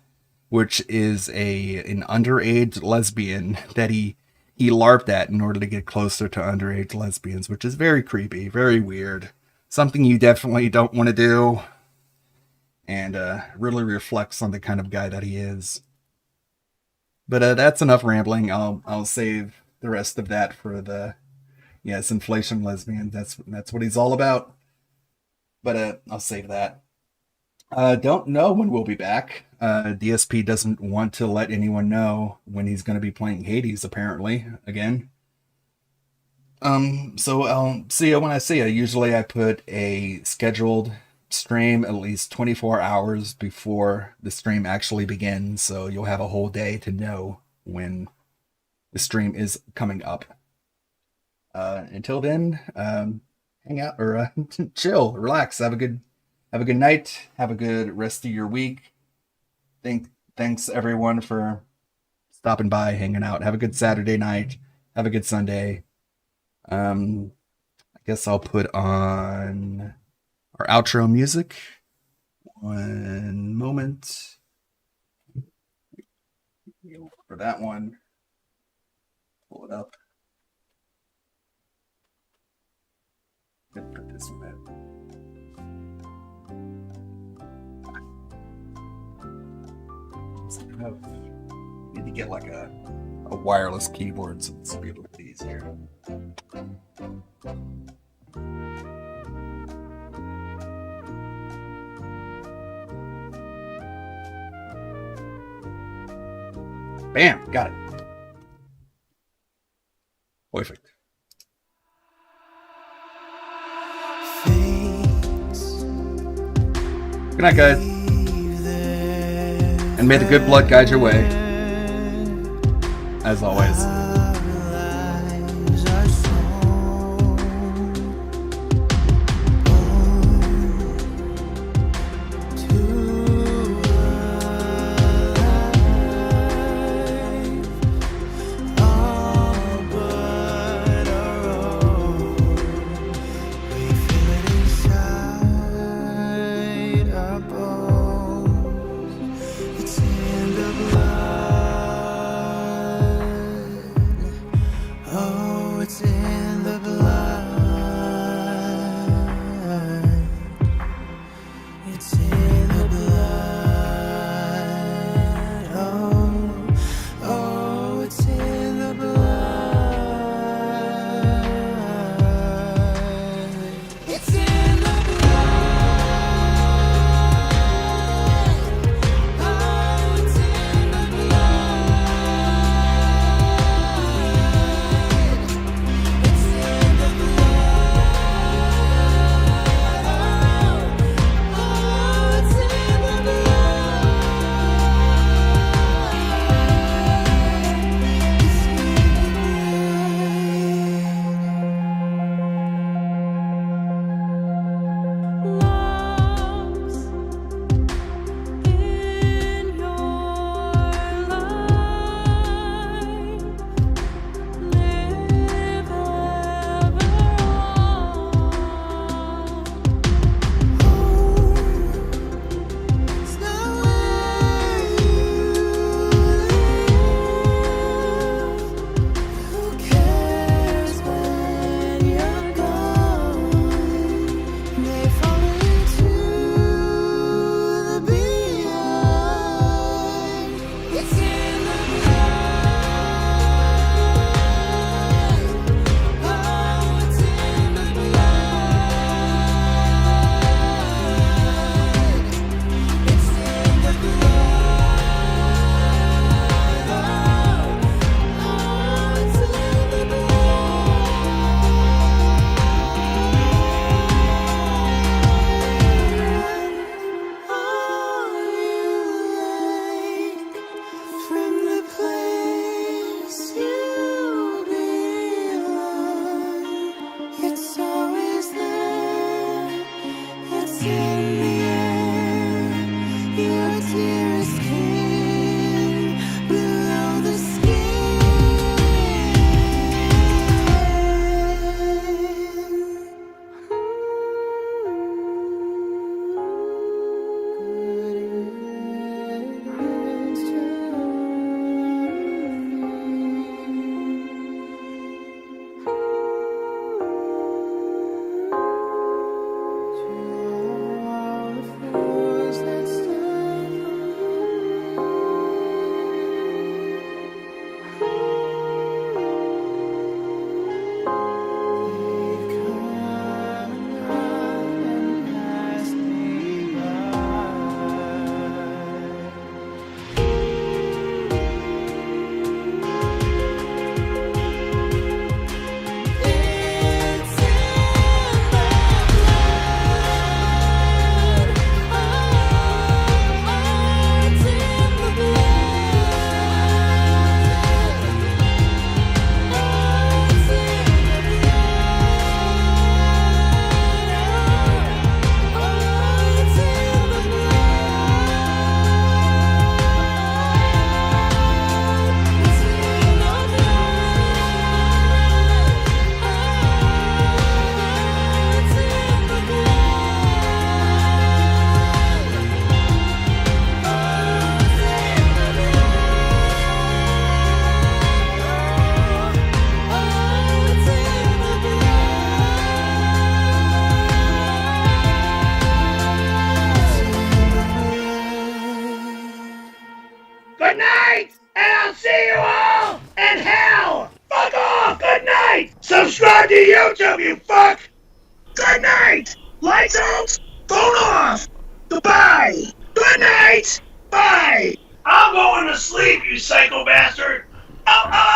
which is an underage lesbian that he LARPed at in order to get closer to underage lesbians, which is very creepy, very weird. Something you definitely don't want to do, and really reflects on the kind of guy that he is. But that's enough rambling. I'll save the rest of that for the inflation lesbian. That's what he's all about. But I'll save that. Don't know when we'll be back. DSP doesn't want to let anyone know when he's going to be playing Hades, apparently, again. So I'll see you when I see you. Usually I put a scheduled stream at least 24 hours before the stream actually begins, so you'll have a whole day to know when the stream is coming up. Until then, hang out or chill, relax, have a good night, have a good rest of your week. Thanks everyone for stopping by, hanging out. Have a good Saturday night. Have a good Sunday. I guess I'll put on our outro music. One moment. For that one. Pull it up. Put this one in. Need to get like a wireless keyboard so it's a bit easier. Bam, got it. Perfect. Good night, guys. And may the good blood guide your way. As always. Good night, and I'll see you all in hell. Fuck off. Good night. Subscribe to YouTube, you fuck. Good night. Lights out. Phone off. Goodbye. Good night. Bye. I'm going to sleep, you psycho bastard. Oh, oh.